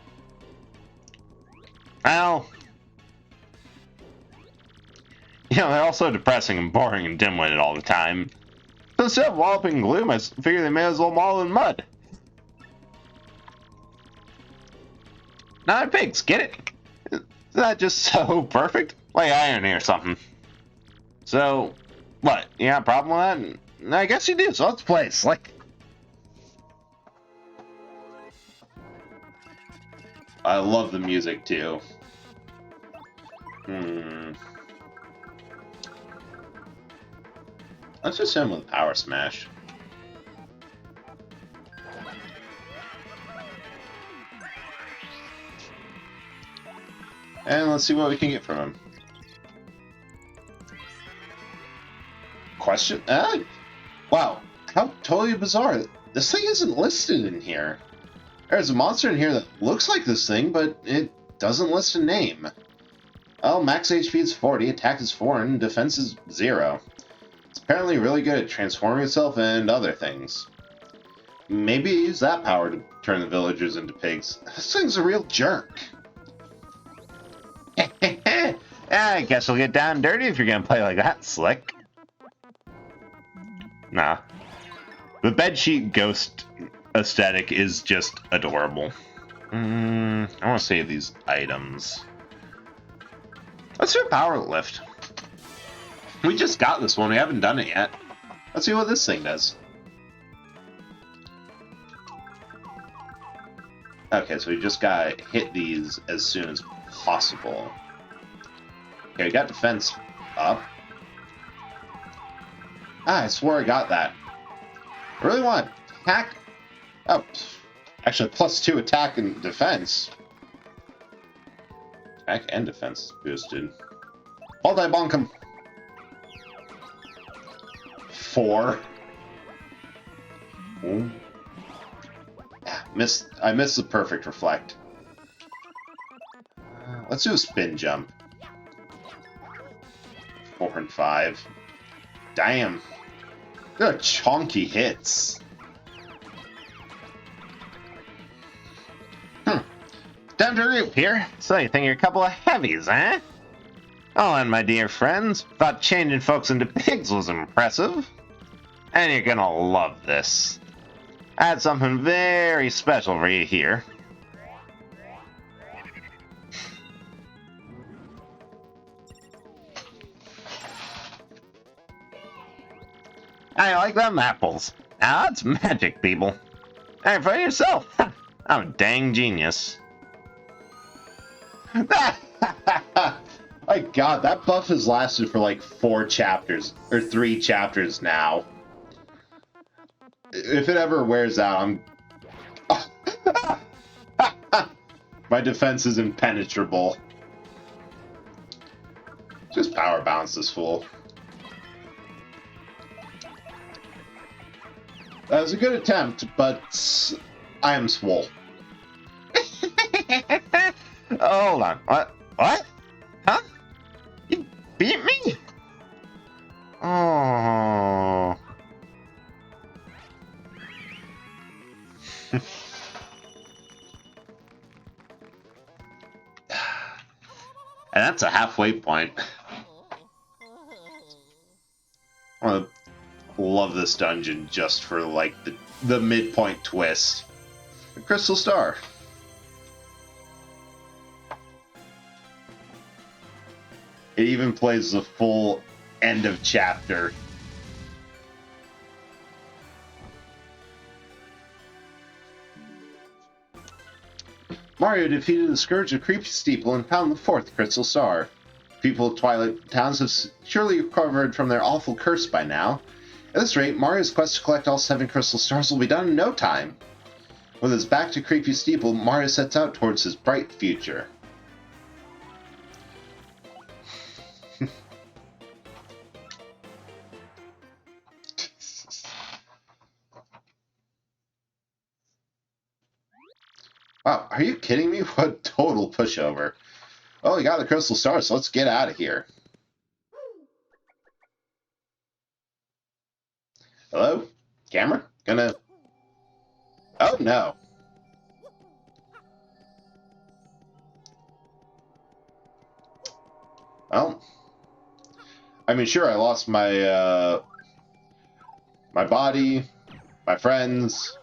S1: Well, You know, they're all so depressing and boring and dim-witted all the time. So instead of walloping in gloom, I figure they may as well maul in mud. Not pigs, get it? Isn't that just so perfect? Like irony or something. So, what? You got a problem with that? I guess you do, so let's play Slick.
S2: I love the music too. Let's just hit him with Power Smash. And let's see what we can get from him. Question? Wow, how totally bizarre. This thing isn't listed in here. There's a monster in here that looks like this thing, but it doesn't list a name. Well, max HP is 40, attack is 4, and defense is 0. It's apparently really good at transforming itself and other things. Maybe use that power to turn the villagers into pigs. This thing's a real jerk.
S1: I guess we'll get down dirty if you're gonna play like that, Slick. Nah. The bedsheet ghost aesthetic is just adorable. I want to save these items. Let's do a power lift. We just got this one. We haven't done it yet.
S2: Let's see what this thing does. Okay, so we just gotta hit these as soon as possible. Okay, we got defense up. I swore I got that. I really want attack. Oh, actually, +2 attack and defense. Attack and defense boosted. Multi bonk him. 4. Ooh. I missed the perfect reflect. Let's do a spin jump. 4 and 5. Damn. They're chonky hits.
S1: Time to root here. So you think you're a couple of heavies, eh? Oh, and my dear friends, thought changing folks into pigs was impressive. And you're gonna love this. I had something very special for you here. I like them apples. Now that's magic, people. And for yourself, I'm a dang genius.
S2: My god, that buff has lasted for like 4 chapters, or 3 chapters now. If it ever wears out, I'm... My defense is impenetrable. Just power bounce this fool. That was a good attempt, but I am swole.
S1: Hold on. What? Huh? You beat me? Oh. And that's a halfway point.
S2: I love this dungeon just for like the midpoint twist. The Crystal Star. It even plays the full end of chapter. Mario defeated the Scourge of Creepy Steeple and found the 4th Crystal Star. People of Twilight Towns have surely recovered from their awful curse by now. At this rate, Mario's quest to collect all 7 Crystal Stars will be done in no time. With his back to Creepy Steeple, Mario sets out towards his bright future. Wow, are you kidding me? What total pushover. Oh, we got the Crystal Stars, so let's get out of here. Hello? Camera? Gonna... Oh, no. Well, I mean, sure, I lost my my body, my friends,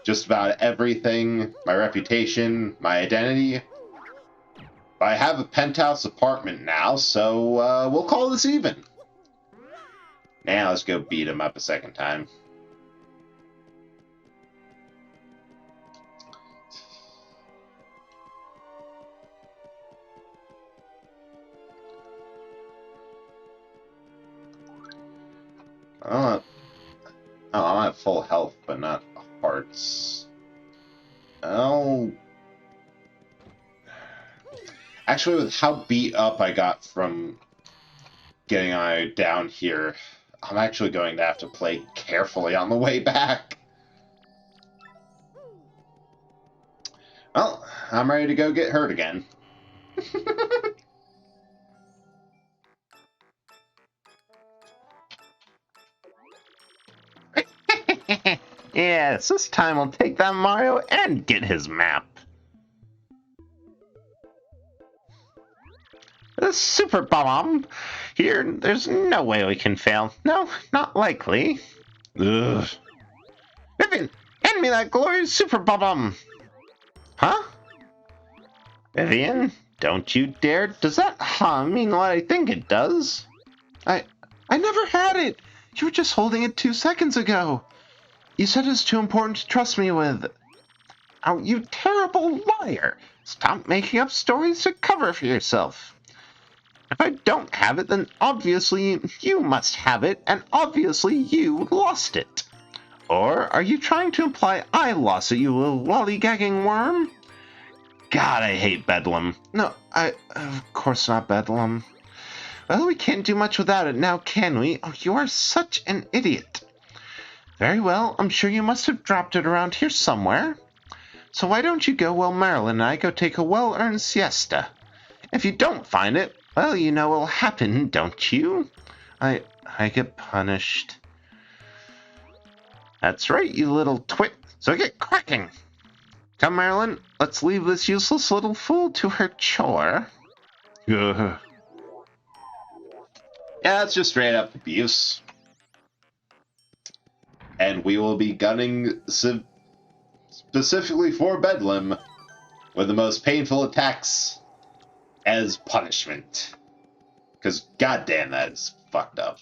S2: just about everything, my reputation, my identity. But I have a penthouse apartment now, so we'll call this even. Now let's go beat him up a second time. Oh, I'm at full health, but not hearts. Oh. Actually, with how beat up I got from getting I down here, I'm actually going to have to play carefully on the way back. Well, I'm ready to go get hurt again.
S1: Yes, this time we'll take that Mario and get his map. The Super Bomb! Here, there's no way we can fail. No, not likely. Ugh. Vivian, hand me that glorious Super Bomb! Huh? Vivian, don't you dare. Does that mean what I think it does? I never had it! You were just holding it 2 seconds ago. You said it's too important to trust me with. Oh, you terrible liar! Stop making up stories to cover for yourself. If I don't have it, then obviously you must have it, and obviously you lost it. Or are you trying to imply I lost it, you little lollygagging worm? God, I hate Bedlam. No, of course not Bedlam. Well, we can't do much without it now, can we? Oh, you are such an idiot. Very well, I'm sure you must have dropped it around here somewhere. So why don't you go while Marilyn and I go take a well-earned siesta? If you don't find it, well, you know what'll happen, don't you? I get punished. That's right, you little twit. So get cracking. Come, Marilyn, let's leave this useless little fool to her chore.
S2: Yeah, that's just straight up abuse. And we will be gunning specifically for Bedlam with the most painful attacks as punishment. Because goddamn, that is fucked up.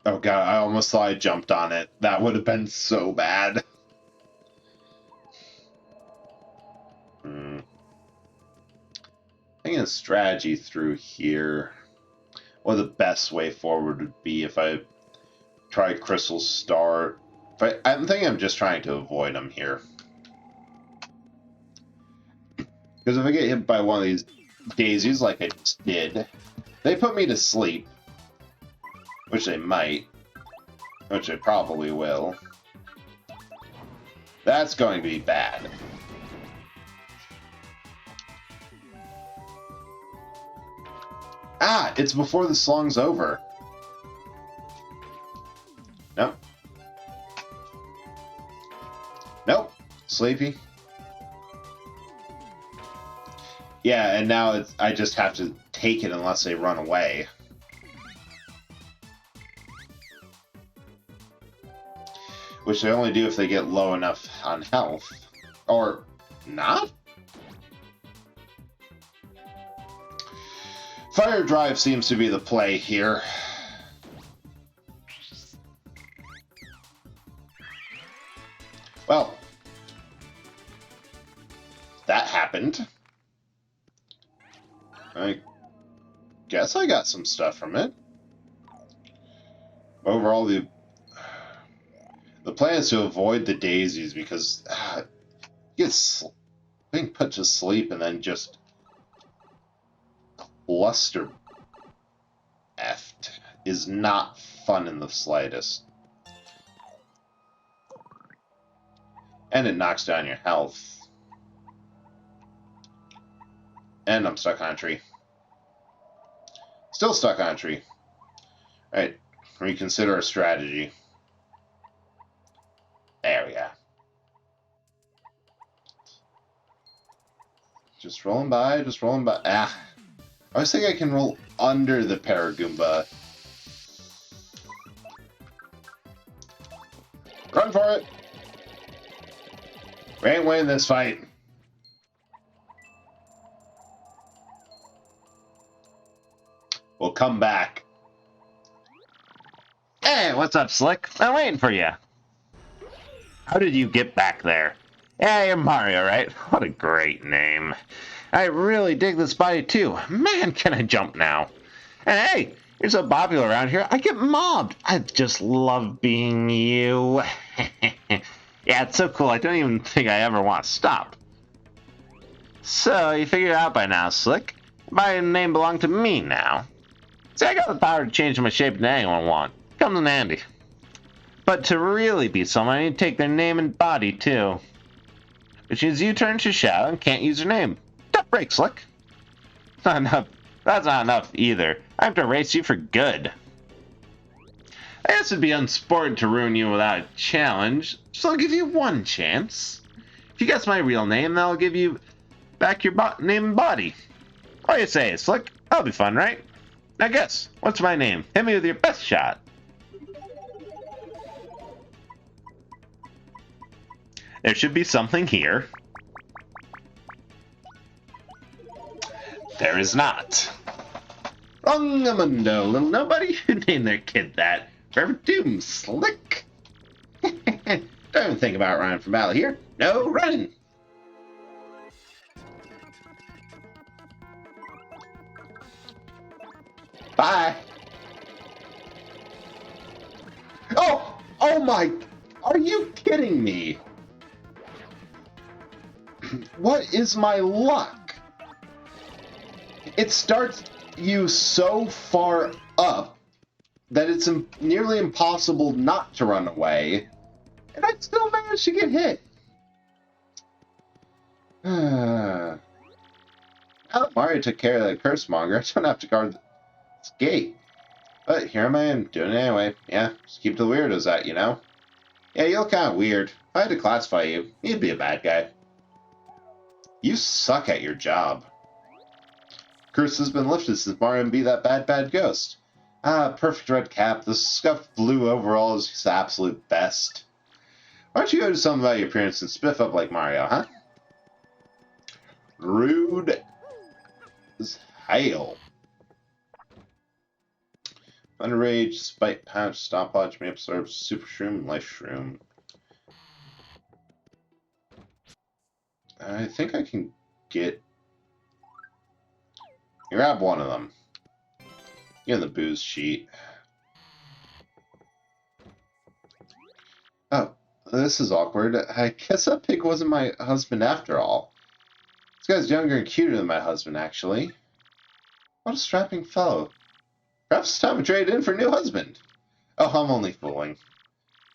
S2: Oh god, I almost thought I jumped on it. That would have been so bad. Thinking of strategy through here. What the best way forward would be if I try Crystal Star. But I'm thinking I'm just trying to avoid them here. Because if I get hit by one of these daisies like I just did, they put me to sleep. Which they might. Which they probably will. That's going to be bad. Ah, it's before the song's over. Nope. Nope. Sleepy. Yeah, and now it's, I just have to take it unless they run away. Which they only do if they get low enough on health. Or not? Fire Drive seems to be the play here. Well, that happened. I guess I got some stuff from it. Overall, the plan is to avoid the daisies because being put to sleep and then just cluster effed is not fun in the slightest. And it knocks down your health. And I'm stuck on a tree. Still stuck on a tree. Alright, reconsider our strategy. There we go. Just rolling by, just rolling by. Ah, I was thinking I can roll under the Paragoomba. Run for it! We ain't winning this fight. We'll come back.
S1: Hey, what's up, Slick? I'm waiting for you. How did you get back there? Yeah, you're Mario, right? What a great name. I really dig this body, too. Man, can I jump now. And hey, you're so popular around here, I get mobbed. I just love being you. Yeah, it's so cool, I don't even think I ever want to stop. So, you figured it out by now, Slick. My name belonged to me now. See, I got the power to change my shape to anyone I want. Comes in handy. But to really be someone, I need to take their name and body, too. Which means you turn to Shadow and can't use your name. Tough break, Slick. Not enough. That's not enough, either. I have to erase you for good. I guess it'd be unsported to ruin you without a challenge, so I'll give you one chance. If you guess my real name, then I'll give you back your name and body. What do you say, Slick? That'll be fun, right? Now guess, what's my name? Hit me with your best shot. There should be something here. There is not. Wrong-a-mundo, little nobody who named their kid that. Forever doomed, Slick. Don't even think about running from battle here. No running. Bye. Oh! Oh my... Are you kidding me? What is my luck? It starts you so far up that it's nearly impossible not to run away, and I still managed to get hit. Now that Mario took care of the curse monger, I don't have to guard this gate. But here I am, doing it anyway. Yeah, just keep the weirdos out, you know? Yeah, you look kind of weird. If I had to classify you, you'd be a bad guy. You suck at your job. Curse has been lifted since Mario beat that bad ghost. Ah, perfect red cap. The scuffed blue overall is his absolute best. Why don't you go do something about your appearance and spiff up like Mario, huh? Rude as hail. Underage, Spite Pouch, Stopwatch, may absorb Super Shroom, and Life Shroom. I think I can get... Grab one of them. Get in the booze sheet. Oh, this is awkward. I guess that pig wasn't my husband after all. This guy's younger and cuter than my husband, actually. What a strapping fellow. Perhaps it's time to trade in for a new husband. Oh, I'm only fooling.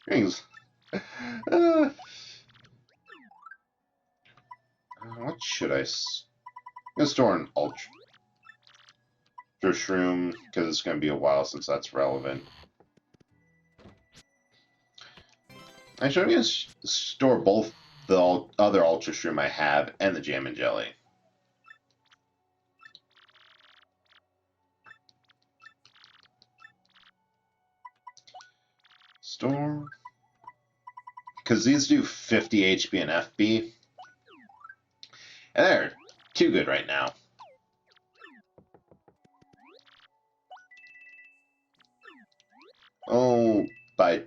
S1: Rings. What should I... I'm going to store an Ultra Shroom, because it's going to be a while since that's relevant. Actually, I'm going to store both the other Ultra Shroom I have and the Jam and Jelly. Store. Because these do 50 HP and FB. And they're too good right now. Oh, buy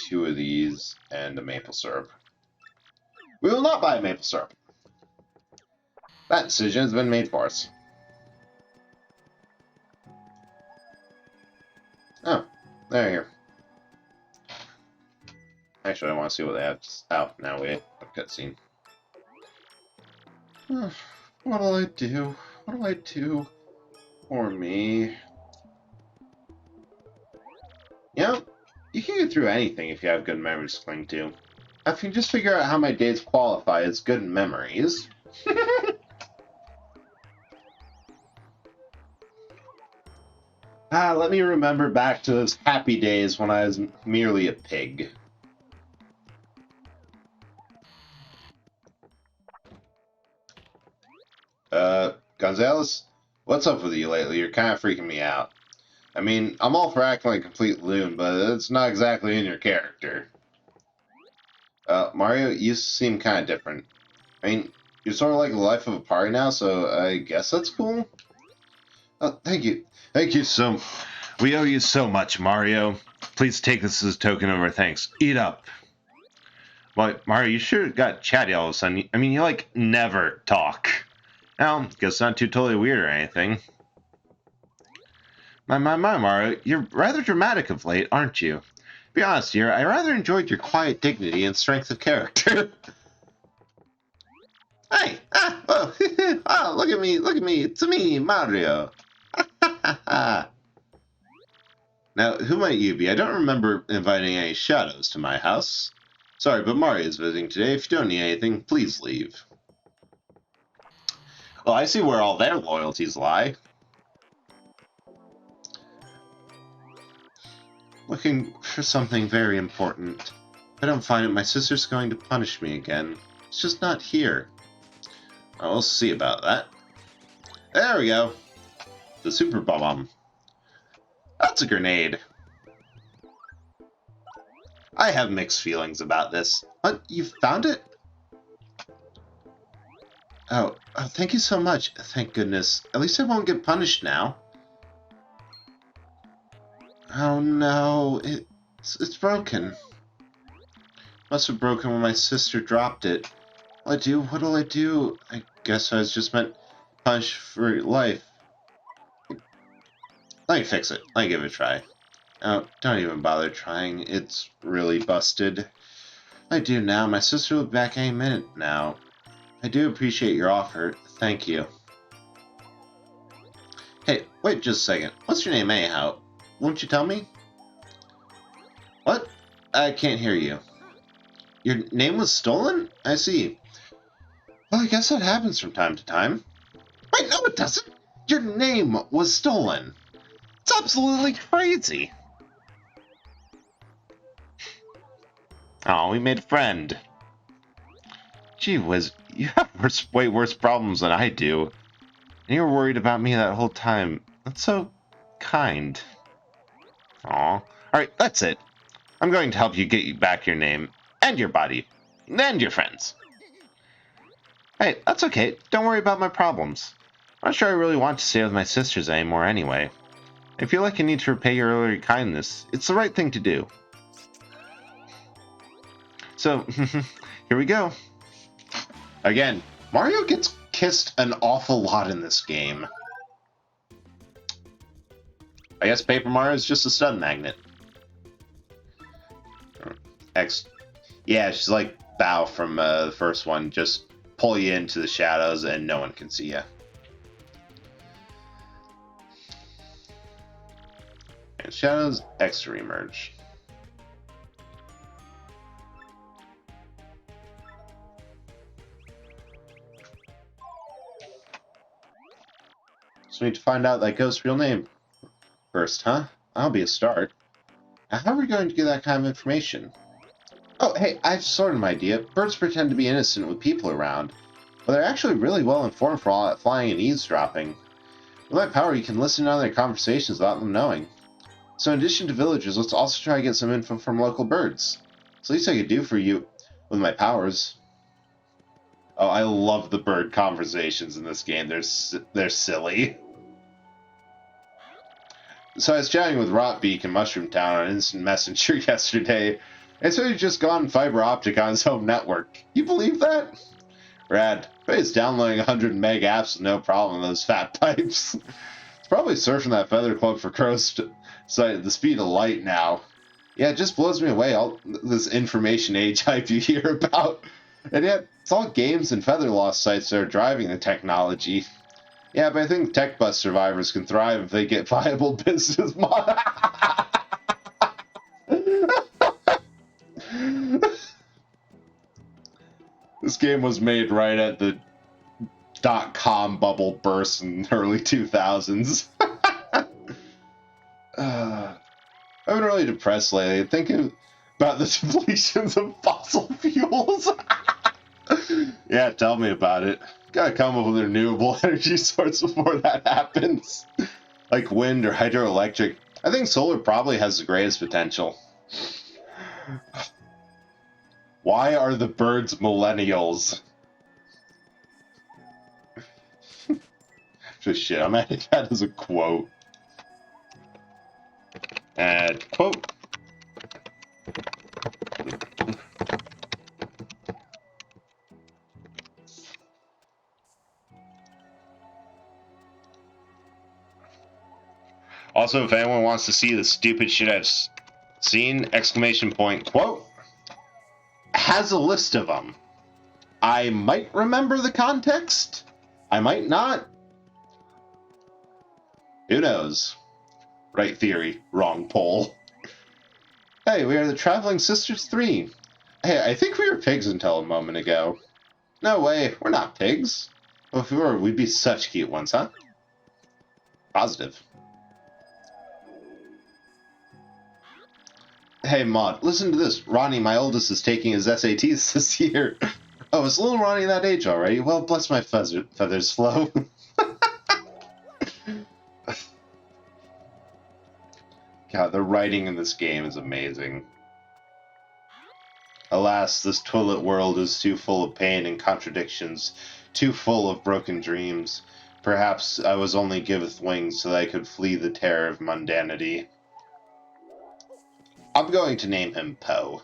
S1: 2 of these and a maple syrup. We will not buy a maple syrup. That decision has been made for us. Oh, there you go. Actually, I want to see what they have. Oh, now wait. A cutscene. What'll I do? What'll I do for me? You know, you can get through anything if you have good memories to cling to. If you just figure out how my days qualify as good memories. Let me remember back to those happy days when I was merely a pig. Gonzalez,
S2: What's up with you lately? You're kind of freaking me out. I mean, I'm all for acting like a complete loon, but it's not exactly in your character. Mario, you seem kind of different. I mean, you're sort of like the life of a party now, so I guess that's cool. Oh, thank you.
S1: Thank you so. We owe you so much, Mario. Please take this as a token of our thanks. Eat up. Well, Mario, you sure got chatty all of a sudden. I mean, you like never talk. Well, guess not too totally weird or anything. My, Mario, you're rather dramatic of late, aren't you? Be honest here, I rather enjoyed your quiet dignity and strength of character. Hey! Oh, oh, look at me, it's me, Mario. Now, who might you be? I don't remember inviting any shadows to my house. Sorry, but Mario's visiting today. If you don't need anything, please leave. Well, I see where all their loyalties lie. Looking for something very important. If I don't find it, my sister's going to punish me again. It's just not here. Well, we'll see about that. There we go. The super bomb. That's a grenade. I have mixed feelings about this. What? You found it? Oh, thank you so much. Thank goodness. At least I won't get punished now. Oh no, it's broken. Must have broken when my sister dropped it. What'll I do? I guess I was just meant punished for life. Let me fix it. Let me give it a try. Oh, don't even bother trying. It's really busted. I do now. My sister will be back any minute now. I do appreciate your offer. Thank you. Hey, wait just a second. What's your name anyhow? Won't you tell me? What? I can't hear you. Your name was stolen? I see. Well, I guess that happens from time to time. Wait, no it doesn't! Your name was stolen! It's absolutely crazy! Oh, we made a friend. Gee whiz, you have way worse problems than I do. And you were worried about me that whole time. That's so kind. Aw. Alright, that's it. I'm going to help you get back your name, and your body, and your friends. Hey, that's okay. Don't worry about my problems. I'm not sure I really want to stay with my sisters anymore anyway. I feel like I need to repay your earlier kindness. It's the right thing to do. So, here we go.
S2: Again, Mario gets kissed an awful lot in this game. I guess Paper Mario is just a stun magnet. Yeah, she's like Bao from the first one. Just pull you into the shadows and no one can see you. And shadows, X to reemerge. So we need to find out that ghost's real name first, huh? That'll be a start. Now, how are we going to get that kind of information? Oh, hey, I've sort of an idea. Birds pretend to be innocent with people around, but they're actually really well informed for all that flying and eavesdropping. With my power, you can listen to their conversations without them knowing. So in addition to villagers, let's also try to get some info from local birds. It's the least I could do for you with my powers. Oh, I love the bird conversations in this game. They're silly. So I was chatting with Rotbeak in Mushroom Town on Instant Messenger yesterday, and so he'd just gone fiber optic on his home network. You believe that? Rad. But he's downloading 100 meg apps with no problem in those fat pipes. He's probably surfing that Feather Club for Crow's site at the speed of light now. Yeah, it just blows me away, all this information age hype you hear about. And yet, it's all games and Feather Lost sites that are driving the technology. Yeah, but I think tech bus survivors can thrive if they get viable business models. This game was made right at the .com bubble burst in the early 2000s. I've been really depressed lately, thinking about the depletions of fossil fuels. Yeah, tell me about it. Gotta come up with renewable energy source before that happens. Like wind or hydroelectric. I think solar probably has the greatest potential. Why are the birds millennials? Just shit, I'm adding that as a quote. Add quote. Also, if anyone wants to see the stupid shit I've seen, exclamation point, quote, has a list of them. I might remember the context. I might not. Who knows? Right theory, wrong poll. Hey, we are the Traveling Sisters 3. Hey, I think we were pigs until a moment ago. No way, we're not pigs. Well, if we were, we'd be such cute ones, huh? Positive. Hey, Maud, listen to this. Ronnie, my oldest, is taking his SATs this year. Oh, is little Ronnie that age already? Well, bless my feathers, Flo. God, the writing in this game is amazing. Alas, this toilet world is too full of pain and contradictions, too full of broken dreams. Perhaps I was only giveth wings so that I could flee the terror of mundanity. I'm going to name him Poe.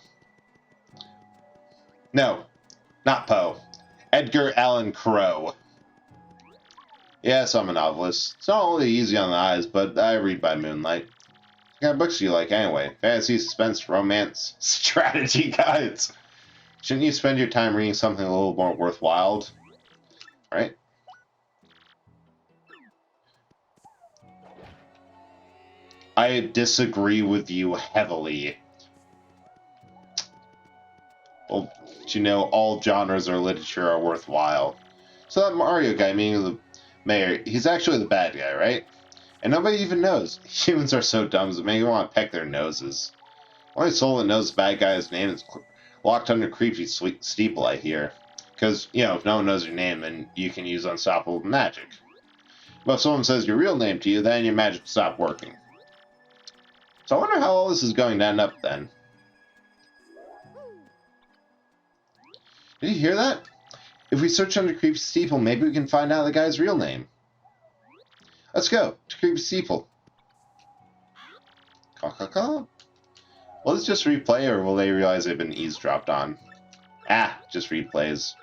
S2: No, not Poe. Edgar Allan Crow. Yes, I'm a novelist. It's not only easy on the eyes, but I read by moonlight. What kind of books do you like anyway? Fantasy, suspense, romance, strategy guides. Shouldn't you spend your time reading something a little more worthwhile? Right? I disagree with you heavily. Well, you know, all genres of literature are worthwhile. So that Mario guy, meaning the mayor, he's actually the bad guy, right? And nobody even knows. Humans are so dumb that make you want to peck their noses. Only soul that knows the bad guy's name is locked under creepy steeple, I hear. Because, you know, if no one knows your name, then you can use unstoppable magic. But if someone says your real name to you, then your magic will stop working. So I wonder how all this is going to end up then. Did you hear that? If we search under Creepy Steeple, maybe we can find out the guy's real name. Let's go to Creepy Steeple. Caw. Will this just replay, or will they realize they've been eavesdropped on? Ah, just replays.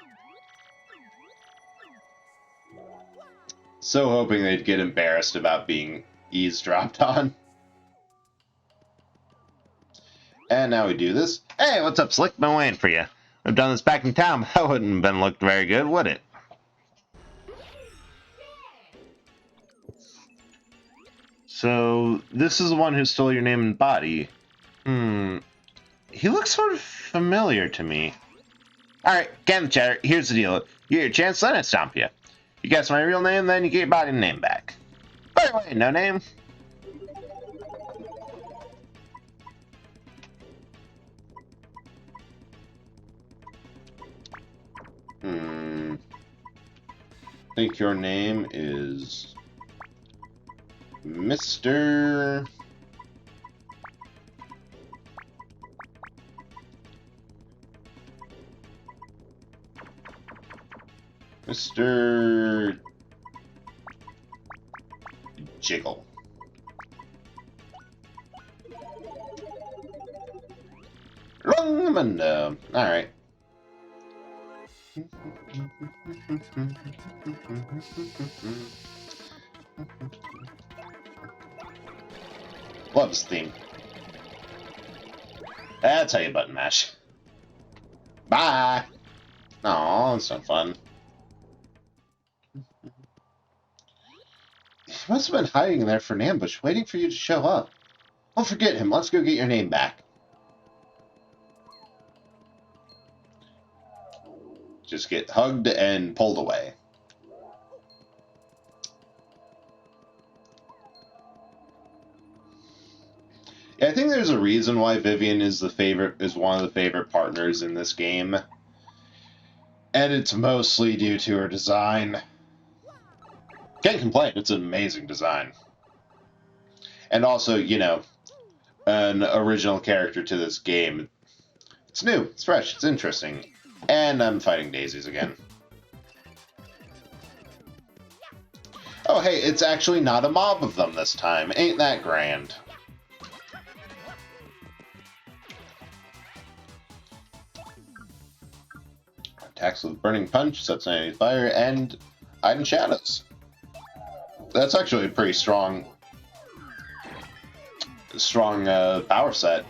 S2: So hoping they'd get embarrassed about being eavesdropped on. And now we do this.
S1: Hey, what's up, Slick? Been waiting for you. I've done this back in town, but that wouldn't have been looked very good, would it? So, this is the one who stole your name and body. He looks sort of familiar to me. Alright, get in the chatter. Here's the deal. You get your chance, then I stomp you. You guess my real name, then you get your body and name back. By the way, no name?
S2: I think your name is Mr. Jiggle. Longmundo. Alright. Love this theme. That's how you button mash. Bye! Aw, that's not fun. He must have been hiding there for an ambush, waiting for you to show up. Don't forget him. Let's go get your name back. Just get hugged and pulled away. Yeah, I think there's a reason why Vivian is one of the favorite partners in this game. And it's mostly due to her design. Can't complain, it's an amazing design. And also, you know, an original character to this game. It's new, it's fresh, it's interesting. And I'm fighting daisies again. Oh hey, it's actually not a mob of them this time. Ain't that grand? Attacks with Burning Punch, sets enemy fire, and Hidden Shadows. That's actually a pretty strong power set.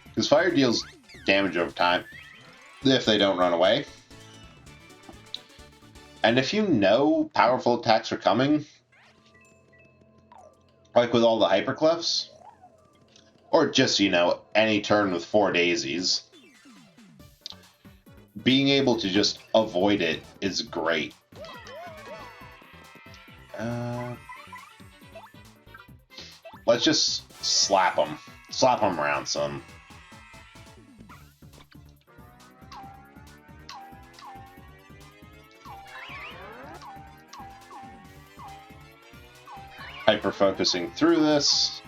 S2: Because fire deals damage over time if they don't run away. And if you know powerful attacks are coming, like with all the Hyperclefs, or just, you know, any turn with 4 daisies, being able to just avoid it is great. Let's just slap them. Slap them around some. Hyper-focusing through this.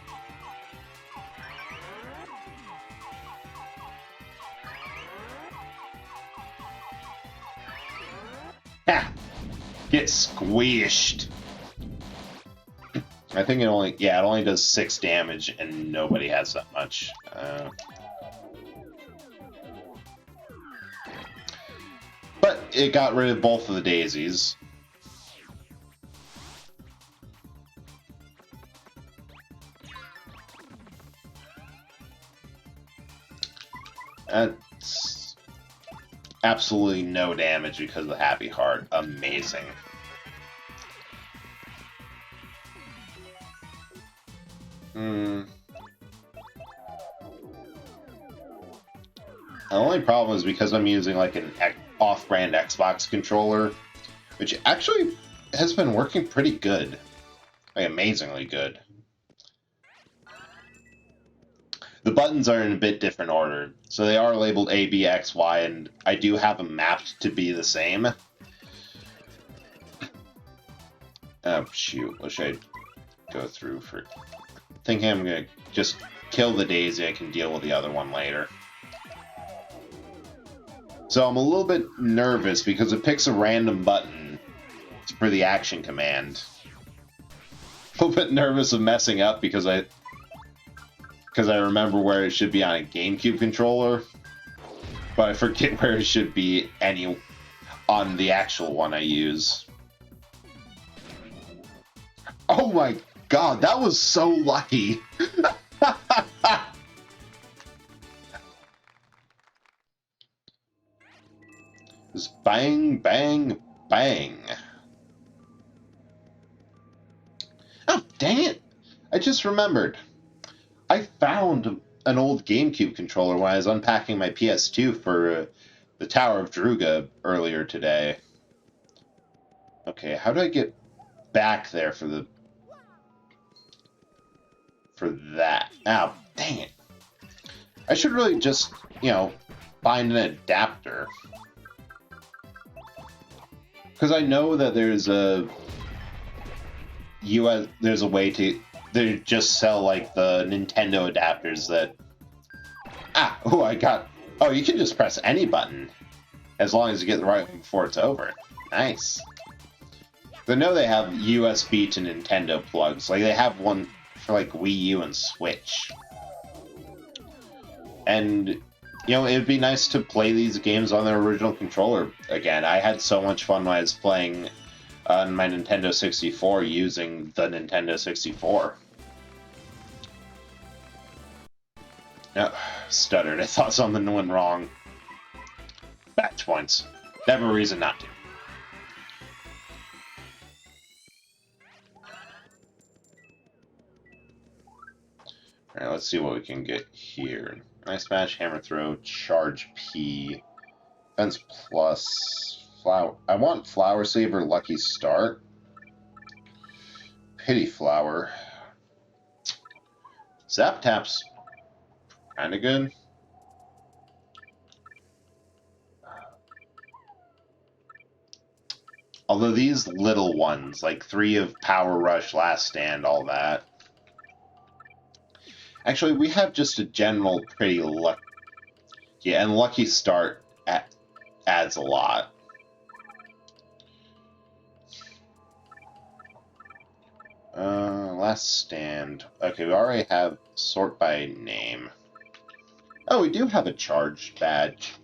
S2: Ha! Get squished. I think it only does 6 damage, and nobody has that much. But it got rid of both of the daisies. That's absolutely no damage because of the Happy Heart. Amazing. The only problem is because I'm using like an off-brand Xbox controller, which actually has been working pretty good. Like, amazingly good. The buttons are in a bit different order. So they are labeled A, B, X, Y, and I do have them mapped to be the same. Oh, shoot. What should I go through for... Thinking I'm going to just kill the daisy. I can deal with the other one later. So I'm a little bit nervous because it picks a random button for the action command. A little bit nervous of messing up because I remember where it should be on a GameCube controller, but I forget where it should be on the actual one I use. Oh my god, that was so lucky! Just bang, bang, bang. Oh, dang it! I just remembered. I found an old GameCube controller when I was unpacking my PS2 for the Tower of Druga earlier today. Okay, how do I get back there for that? Oh, dang it. I should really just, you know, find an adapter. Because I know that there's a way to they just sell like the Nintendo adapters that you can just press any button as long as you get the right one before it's over. Nice. I know they have USB to Nintendo plugs. Like they have one for like Wii U and Switch. And you know, it'd be nice to play these games on their original controller again. I had so much fun when I was playing on my Nintendo 64 using the Nintendo 64. No, stuttered. I thought something went wrong. Batch points. Never a reason not to. Alright, let's see what we can get here. Ice Smash, Hammer Throw, Charge P, Defense Plus, Flower. I want Flower Saver, Lucky Start, Pity Flower. Zap Tap's kinda good. Although these little ones, like 3 of Power Rush, Last Stand, all that. Actually, we have just a general pretty luck. Yeah, and Lucky Start adds a lot. Last Stand. Okay, we already have Sort by Name. Oh, we do have a charge badge.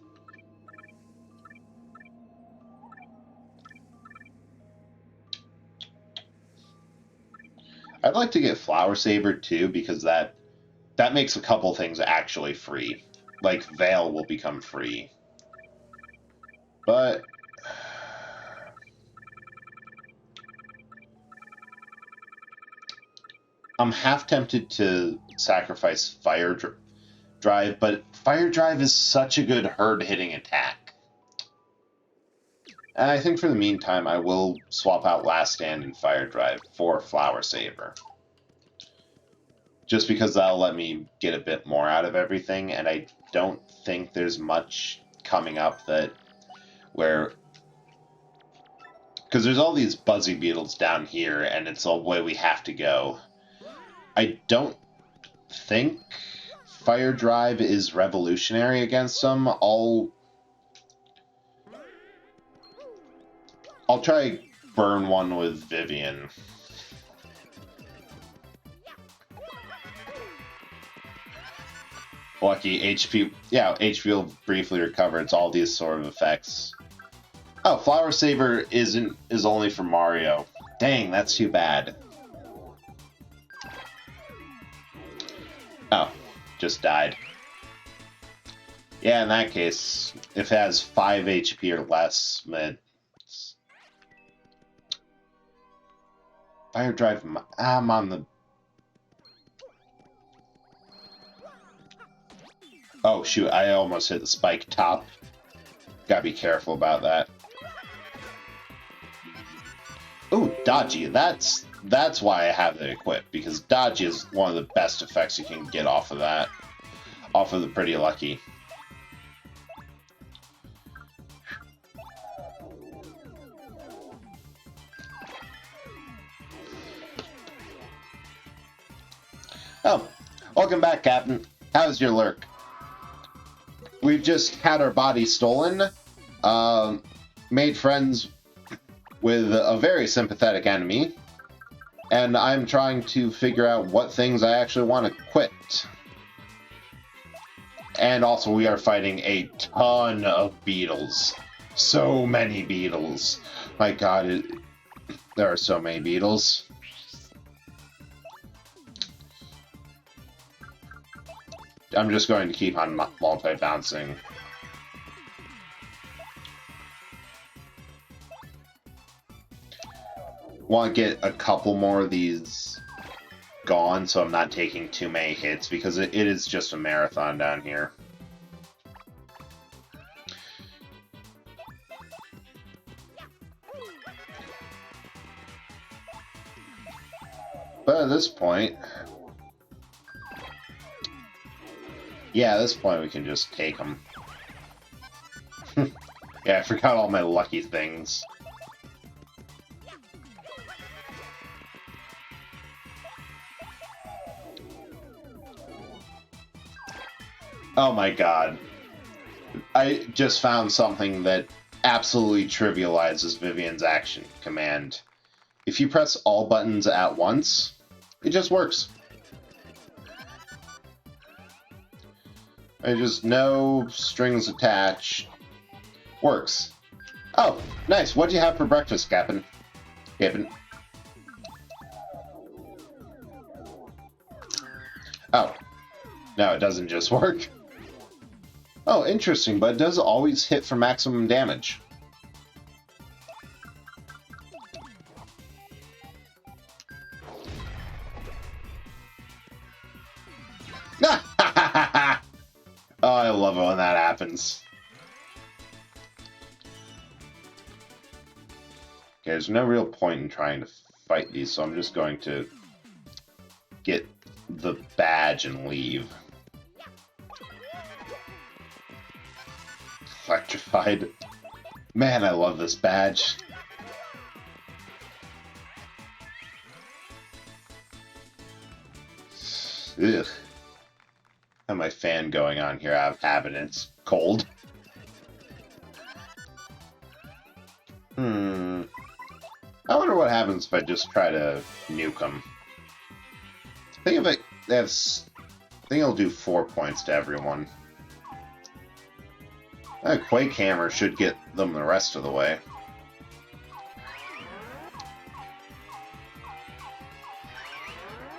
S2: I'd like to get Flower Saber too, because that makes a couple things actually free. Like Veil will become free. But I'm half tempted to sacrifice Fire Drive, but Fire Drive is such a good herd-hitting attack. And I think for the meantime, I will swap out Last Stand and Fire Drive for Flower Saber. Just because that'll let me get a bit more out of everything, and I don't think there's much coming up that where... Because there's all these Buzzy Beetles down here, and it's a way we have to go. I don't think Fire Drive is revolutionary against them. I'll try burn one with Vivian. Lucky HP. Yeah, HP will briefly recover. It's all these sort of effects. Oh, Flower Saber is only for Mario. Dang, that's too bad. Oh, just died. Yeah, in that case, if it has 5 HP or less, Fire Drive, I'm on the... Oh, shoot, I almost hit the spike top. Gotta be careful about that. Ooh, Dodgy, that's why I have it equipped, because Dodgy is one of the best effects you can get off of that. Off of the Pretty Lucky. Oh, welcome back, Captain. How's your lurk? We've just had our body stolen, made friends with a very sympathetic enemy, and I'm trying to figure out what things I actually want to quit. And also, we are fighting a ton of beetles. So many beetles. My god, there are so many beetles. I'm just going to keep on multi-bouncing. Want to get a couple more of these gone so I'm not taking too many hits, because it is just a marathon down here. But at this point... Yeah, at this point we can just take them. Yeah, I forgot all my lucky things. Oh my god. I just found something that absolutely trivializes Vivian's action command. If you press all buttons at once, it just works. There's just no strings attached. Works. Oh, nice. What do you have for breakfast, Captain? Captain. Oh. No, it doesn't just work. Oh, interesting, but it does always hit for maximum damage. Oh, I love it when that happens. Okay, there's no real point in trying to fight these, so I'm just going to get the badge and leave. Electrified. Man, I love this badge. Ugh. I have my fan going on here out of habit and it's cold. I wonder what happens if I just try to nuke them. Think of it, I think it'll do 4 points to everyone. Quake Hammer should get them the rest of the way.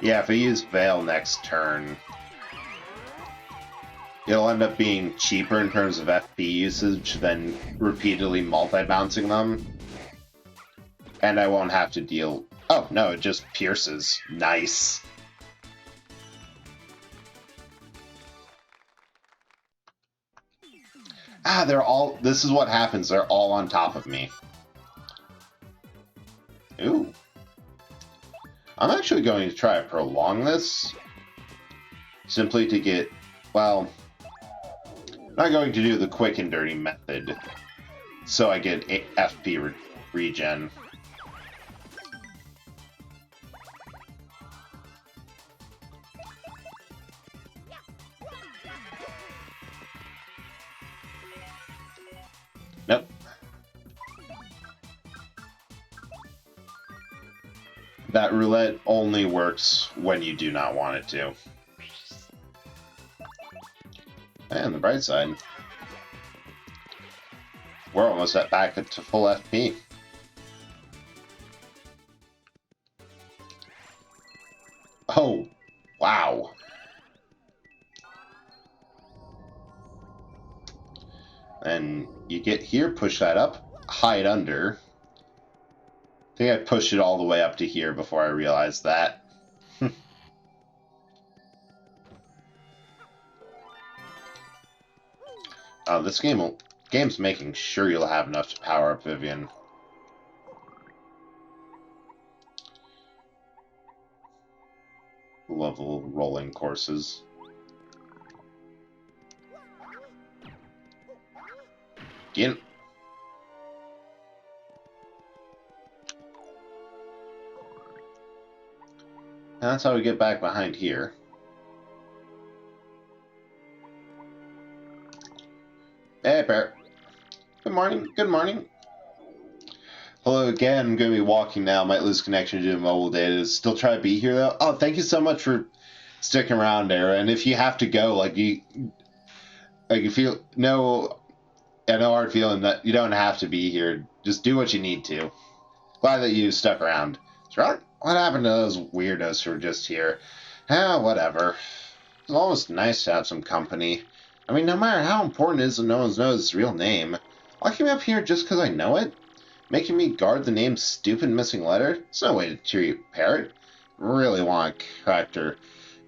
S2: Yeah, if I use Veil next turn, it'll end up being cheaper in terms of FP usage than repeatedly multi-bouncing them. And I won't have to deal... Oh, no, it just pierces. Nice. Ah, they're all... This is what happens. They're all on top of me. Ooh. I'm actually going to try to prolong this. Simply to get... Well... I'm not going to do the quick and dirty method. So I get FP regen. Nope. That roulette only works when you do not want it to. And the bright side, we're almost back to full FP. Oh, wow. And you get here, push that up, hide under. I think I pushed it all the way up to here before I realized that. This game's making sure you'll have enough to power up Vivian. Level rolling courses. Get. That's how we get back behind here. Hey, Bear. Good morning. Good morning. Hello again. I'm going to be walking now. Might lose connection due to mobile data. Still try to be here, though. Oh, thank you so much for sticking around, Era. And if you have to go, you feel... No... I know hard feeling that you don't have to be here. Just do what you need to. Glad that you stuck around. What happened to those weirdos who were just here? Whatever. It's almost nice to have some company. I mean, no matter how important it is that no one knows his real name, locking me up here just because I know it? Making me guard the name's stupid missing letter? It's no way to cheer you, Parrot. Really want a character.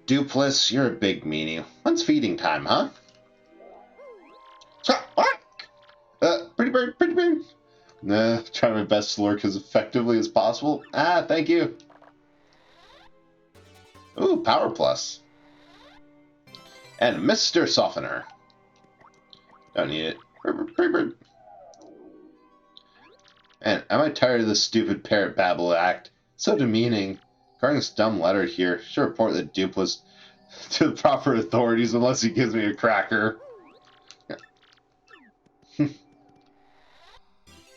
S2: Dupless, you're a big meanie. When's feeding time, huh? Pretty bird, pretty bird. Try my best to lurk as effectively as possible. Thank you. Ooh, Power Plus. And Mr. Softener. Don't need it. Pretty bird. And am I tired of this stupid parrot babble act? So demeaning. Regarding this dumb letter here, should report the Dupless to the proper authorities unless he gives me a cracker.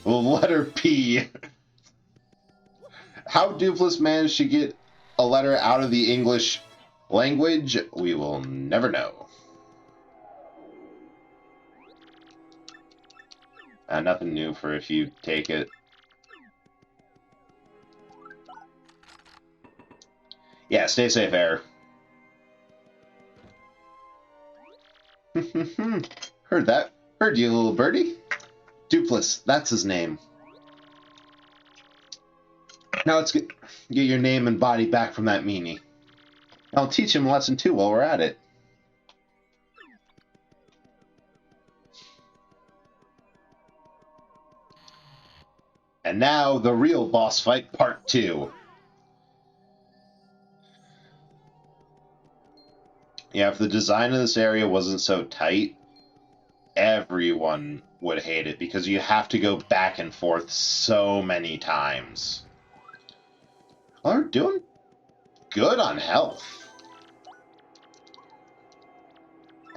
S2: Letter P. How Dupless managed to get a letter out of the English language, we will never know. Nothing new for if you take it. Yeah, stay safe, Air. Heard that. Heard you, little birdie. Dupless, that's his name. Now let's get your name and body back from that meanie. I'll teach him lesson 2 while we're at it. And now, the real boss fight, part 2. Yeah, if the design of this area wasn't so tight, everyone would hate it because you have to go back and forth so many times. Well, we're doing good on health.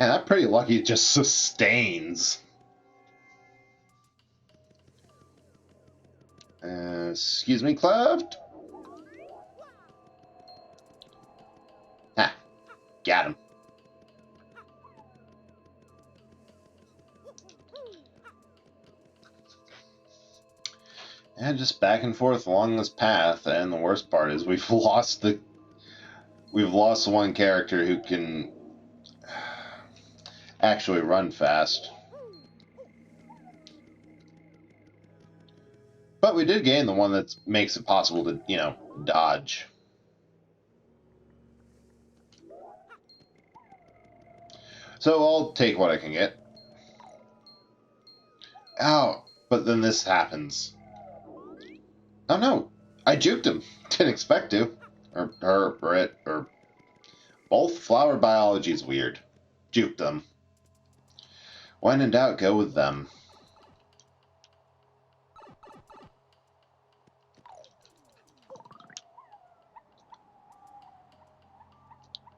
S2: And I'm pretty lucky it just sustains. Excuse me, Cleft? Ha! Got him. And just back and forth along this path, and the worst part is we've lost one character who can actually run fast. But we did gain the one that makes it possible to, you know, dodge. So I'll take what I can get. Oh, but then this happens. Oh no, I juked him. Didn't expect to. Or her, or it, or both. Flower biology is weird. Juked them. When in doubt, go with them.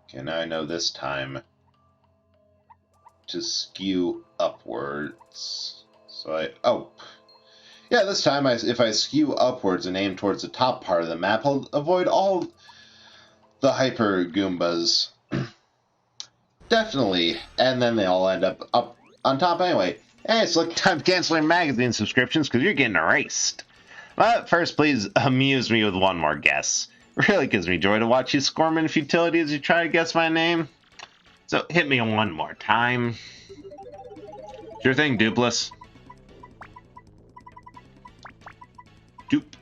S2: Okay, now I know this time to skew upwards. So yeah, this time if I skew upwards and aim towards the top part of the map, I'll avoid all the Hyper Goombas. Definitely. And then they all end up on top anyway. Hey, it's look time to cancel your magazine subscriptions because you're getting erased. But first, please amuse me with one more guess. Really gives me joy to watch you squirm in futility as you try to guess my name. So hit me one more time. Sure thing, Dupless. Dupe.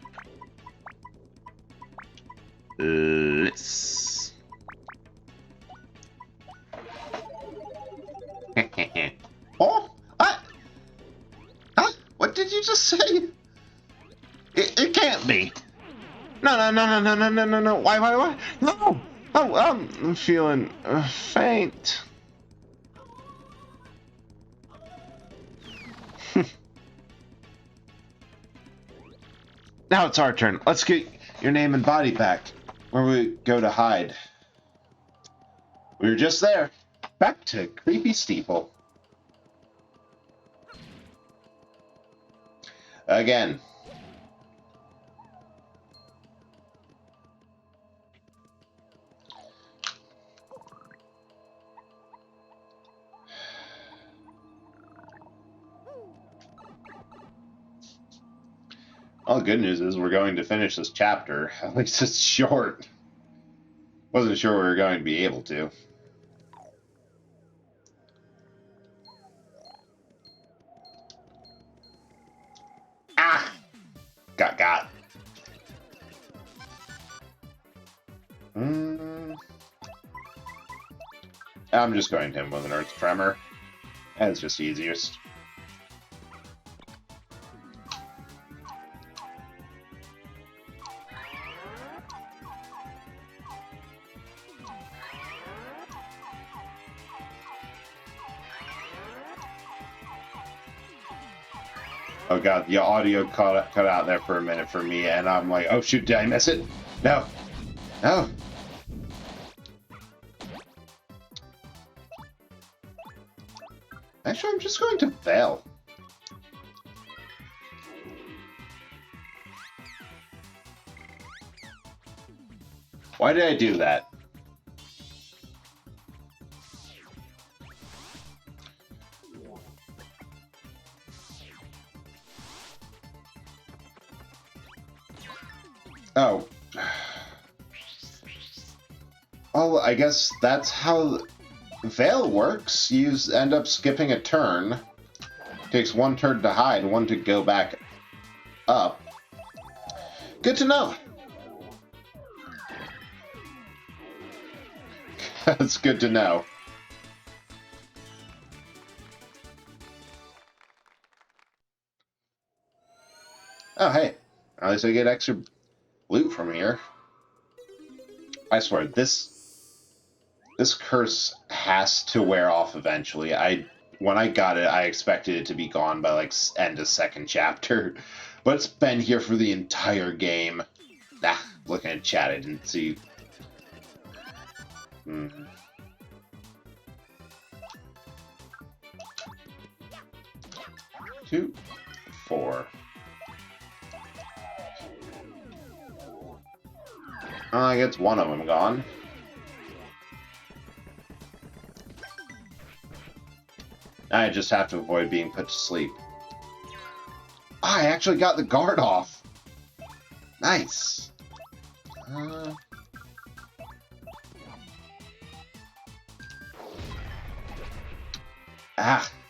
S2: Liss. Oh? Huh? What did you just say? It can't be. No. Why? No. Oh, I'm feeling faint. Now it's our turn. Let's get your name and body back. Where we go to hide. We were just there. Back to Creepy Steeple. Again. Well, the good news is we're going to finish this chapter. At least it's short. Wasn't sure we were going to be able to. Ah! Got. I'm just going to hit him with an Earth Tremor. That's just easiest. Oh god, the audio cut out there for a minute for me, and I'm like, oh shoot, did I miss it? No. No. Actually, I'm just going to fail. Why did I do that? Oh. Well, I guess that's how Veil works. You end up skipping a turn. Takes one turn to hide, one to go back up. Good to know. That's good to know. Oh, hey. At least I get extra loot from here. I swear, this curse has to wear off eventually. When I got it, I expected it to be gone by like end of second chapter, but it's been here for the entire game. Looking at chat, I didn't see. 2, 4. I guess one of them gone. I just have to avoid being put to sleep. I actually got the guard off. Nice.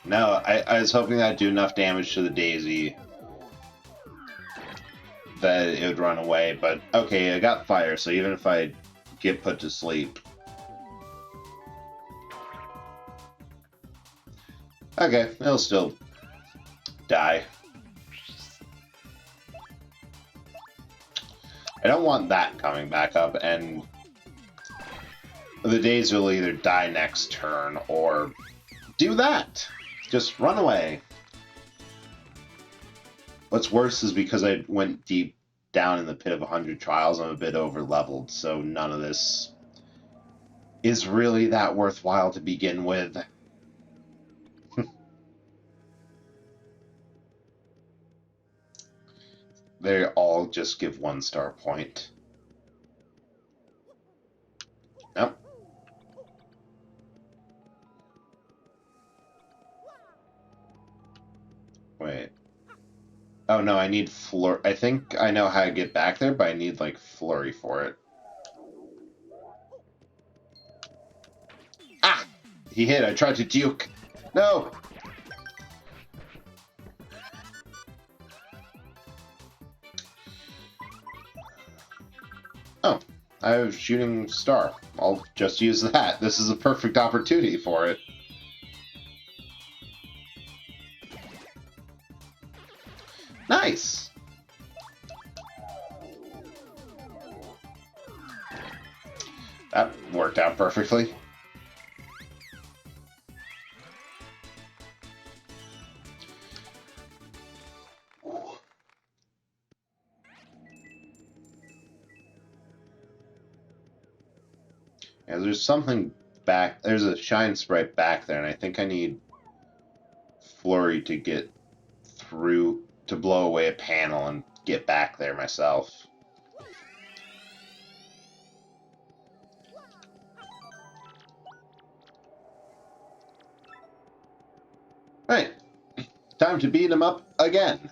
S2: No, I was hoping that'd do enough damage to the Daisy that it would run away, but okay, I got fire, so even if I get put to sleep... Okay, it'll still die. I don't want that coming back up, and the Daisy will either die next turn or do that. Just run away. What's worse is because I went deep down in the pit of 100 trials, I'm a bit over-leveled, so none of this is really that worthwhile to begin with. They all just give 1 star point. Nope. Wait. Oh no, I need flurry. I think I know how to get back there, but I need like flurry for it. Ah! He hit. I tried to juke. No! Oh, I have shooting star. I'll just use that. This is a perfect opportunity for it. Nice! That worked out perfectly. Yeah, there's something back. There's a shine sprite back there, and I think I need flurry to get through, to blow away a panel and get back there myself. Right. Time to beat him up again.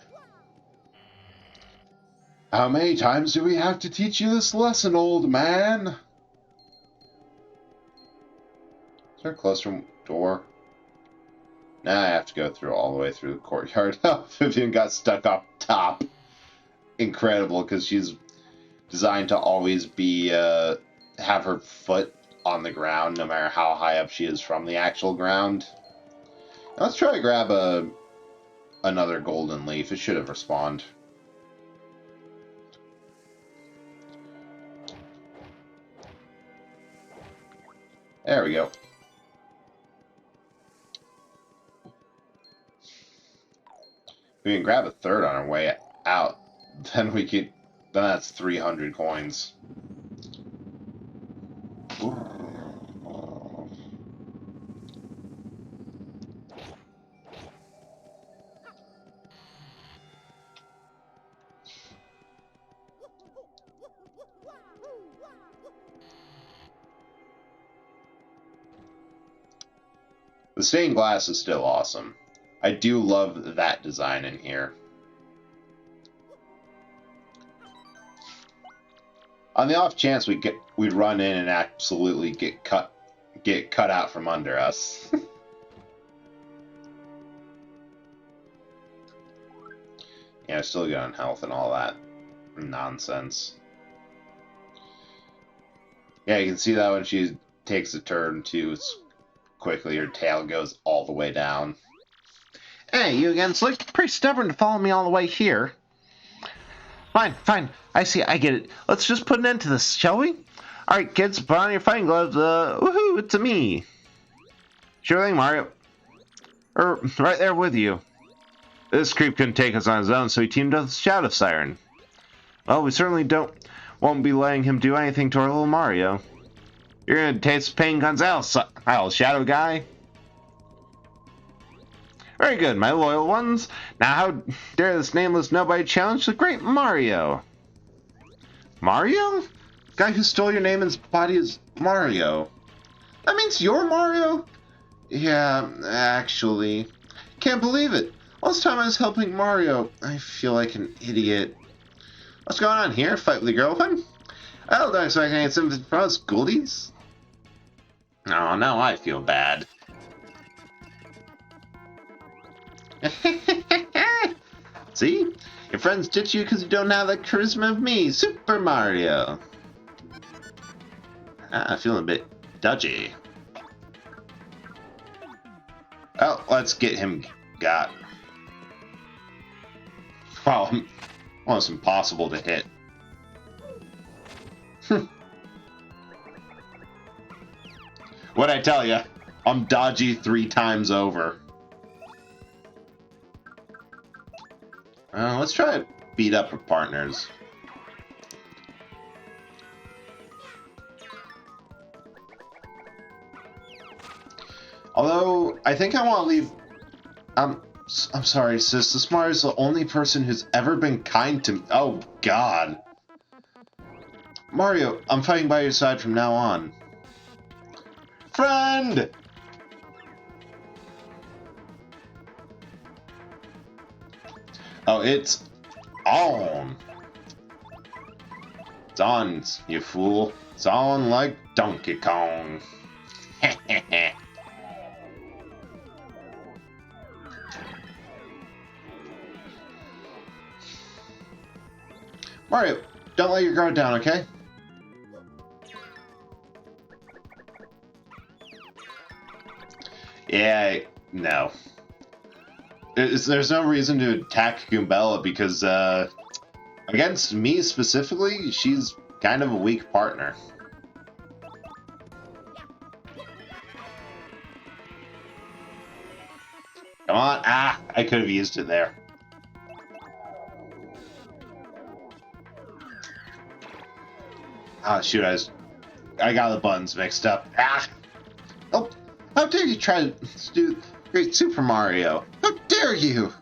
S2: How many times do we have to teach you this lesson, old man? Is there a closer door? Now I have to go through all the way through the courtyard. Oh, Vivian got stuck up top. Incredible, because she's designed to always be, have her foot on the ground, no matter how high up she is from the actual ground. Now let's try to grab another golden leaf. It should have respawned. There we go. We can grab a third on our way out. Then we could. Then that's 300 coins. The stained glass is still awesome. I do love that design in here. On the off chance we'd run in and absolutely get cut out from under us. Yeah, still good on health and all that nonsense. Yeah, you can see that when she takes a turn too, quickly her tail goes all the way down.
S1: Hey, you again, Slick? Pretty stubborn to follow me all the way here. Fine, fine. I see, I get it. Let's just put an end to this, shall we? Alright, kids, put on your fighting gloves. Woohoo, it's me. Sure thing, Mario. Right there with you. This creep couldn't take us on his own, so he teamed up with Shadow Siren. Well, we certainly won't be letting him do anything to our little Mario. You're gonna taste pain, Gonzales, Shadow Guy. Very good, my loyal ones. Now how dare this nameless nobody challenge the great Mario? Mario? The guy who stole your name and body is Mario. That means you're Mario? Yeah, actually. Can't believe it. Last time I was helping Mario, I feel like an idiot. What's going on here? Fight with your girlfriend? I don't expect any sympathy from us, Gouldies. Oh, now I feel bad. See? Your friends ditch you because you don't have the charisma of me, Super Mario. I'm feeling a bit dodgy. Oh, let's get him got. Wow, almost impossible to hit. What'd I tell you? I'm dodgy 3 times over. Let's try to beat up our partners. Although, I think I want to leave... I'm sorry, sis. This Mario's the only person who's ever been kind to me. Oh, God. Mario, I'm fighting by your side from now on. Friend! Oh, it's on. It's on, you fool. It's on like Donkey Kong. Mario, don't let your guard down, okay? Yeah, no. There's no reason to attack Goombella because, against me specifically, she's kind of a weak partner. Come on. Ah, I could have used it there. Ah, shoot, I got the buttons mixed up. Ah! Oh, how dare you try to do Great Super Mario? How dare you!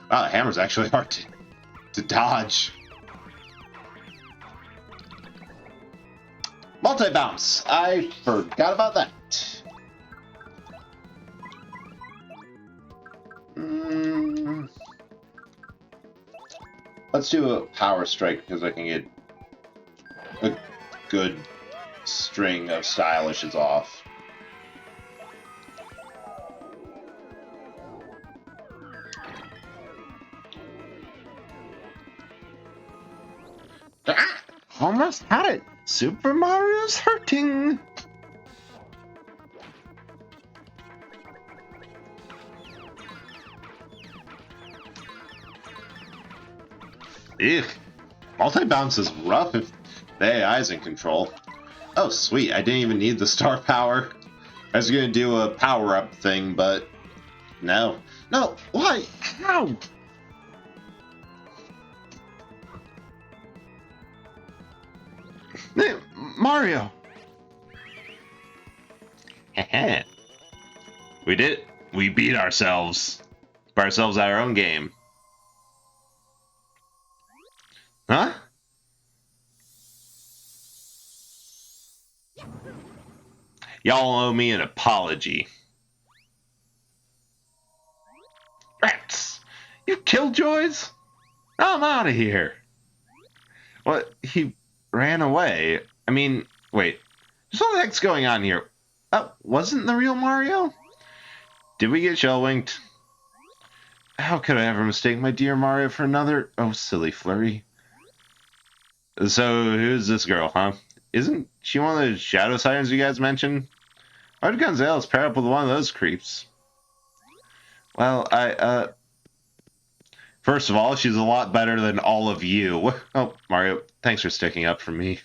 S1: Wow, the hammer's actually hard to dodge. Multi-bounce! I forgot about that. Let's do a power strike because I can get a good string of stylishes off. Ah! Almost had it! Super Mario's hurting! Ew. Multi-bounce is rough if the AI's in control. Oh, sweet. I didn't even need the star power. I was gonna do a power-up thing, but... No. No! Why? How? Mario! Heh. We did it. We beat ourselves. By ourselves at our own game. Huh? Y'all owe me an apology. Rats! You killjoys? I'm out of here. What? He ran away. I mean, wait. What the heck's going on here? Oh, wasn't the real Mario? Did we get shell-winked? How could I ever mistake my dear Mario for another? Oh, silly flurry. So, who's this girl, huh? Isn't she one of those shadow sirens you guys mentioned? Why did Gonzales pair up with one of those creeps? Well, first of all, she's a lot better than all of you. Oh, Mario, thanks for sticking up for me.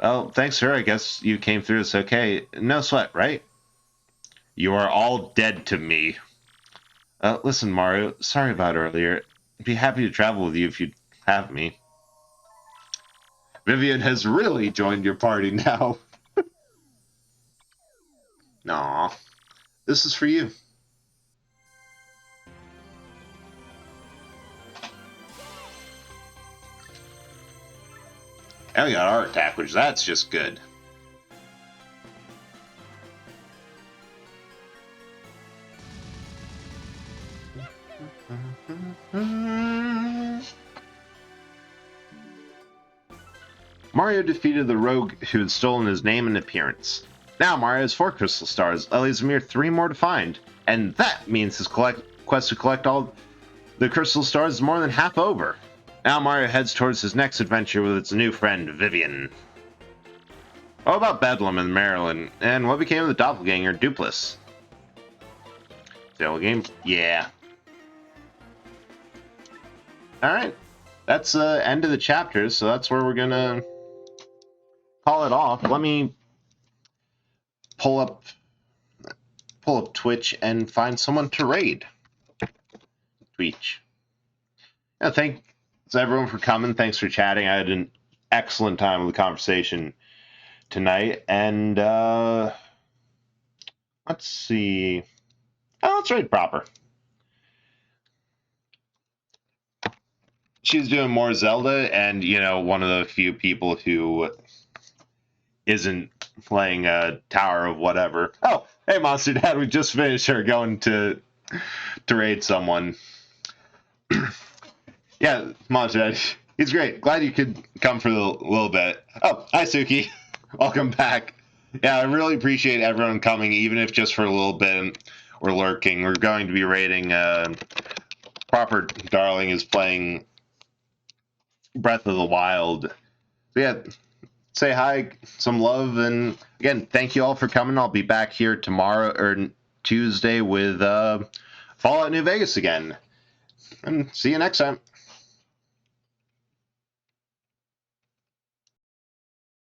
S1: Well, thanks, sir. I guess you came through this okay. No sweat, right? You are all dead to me. Listen, Mario, sorry about earlier. I'd be happy to travel with you if you'd have me. Vivian has really joined your party now. Aw.
S2: this is for you.
S1: And we got our attack, which that's just good. Mario defeated the rogue who had stolen his name and appearance. Now Mario has 4 crystal stars. That leaves a mere 3 more to find. And that means his quest to collect all the crystal stars is more than half over. Now Mario heads towards his next adventure with its new friend, Vivian. What about Bedlam in Maryland? And what became of the doppelganger, Dupless? Fail game? Yeah. Alright. That's the end of the chapter, so that's where we're gonna call it off. Let me pull up Twitch and find someone to raid. Twitch. Yeah, thanks everyone for coming. Thanks for chatting. I had an excellent time with the conversation tonight. And let's see. Oh, let's raid Proper. She's doing more Zelda, and you know, one of the few people who isn't playing Tower of whatever. Oh, hey Monster Dad, we just finished her going to raid someone. Yeah, Monster Dad, he's great. Glad you could come for a little bit. Oh, hi Suki. Welcome back. Yeah, I really appreciate everyone coming, even if just for a little bit or lurking. We're going to be raiding Proper Darling is playing Breath of the Wild. So yeah, say hi, some love, and again, thank you all for coming. I'll be back here tomorrow or Tuesday with Fallout New Vegas again. And see you next time.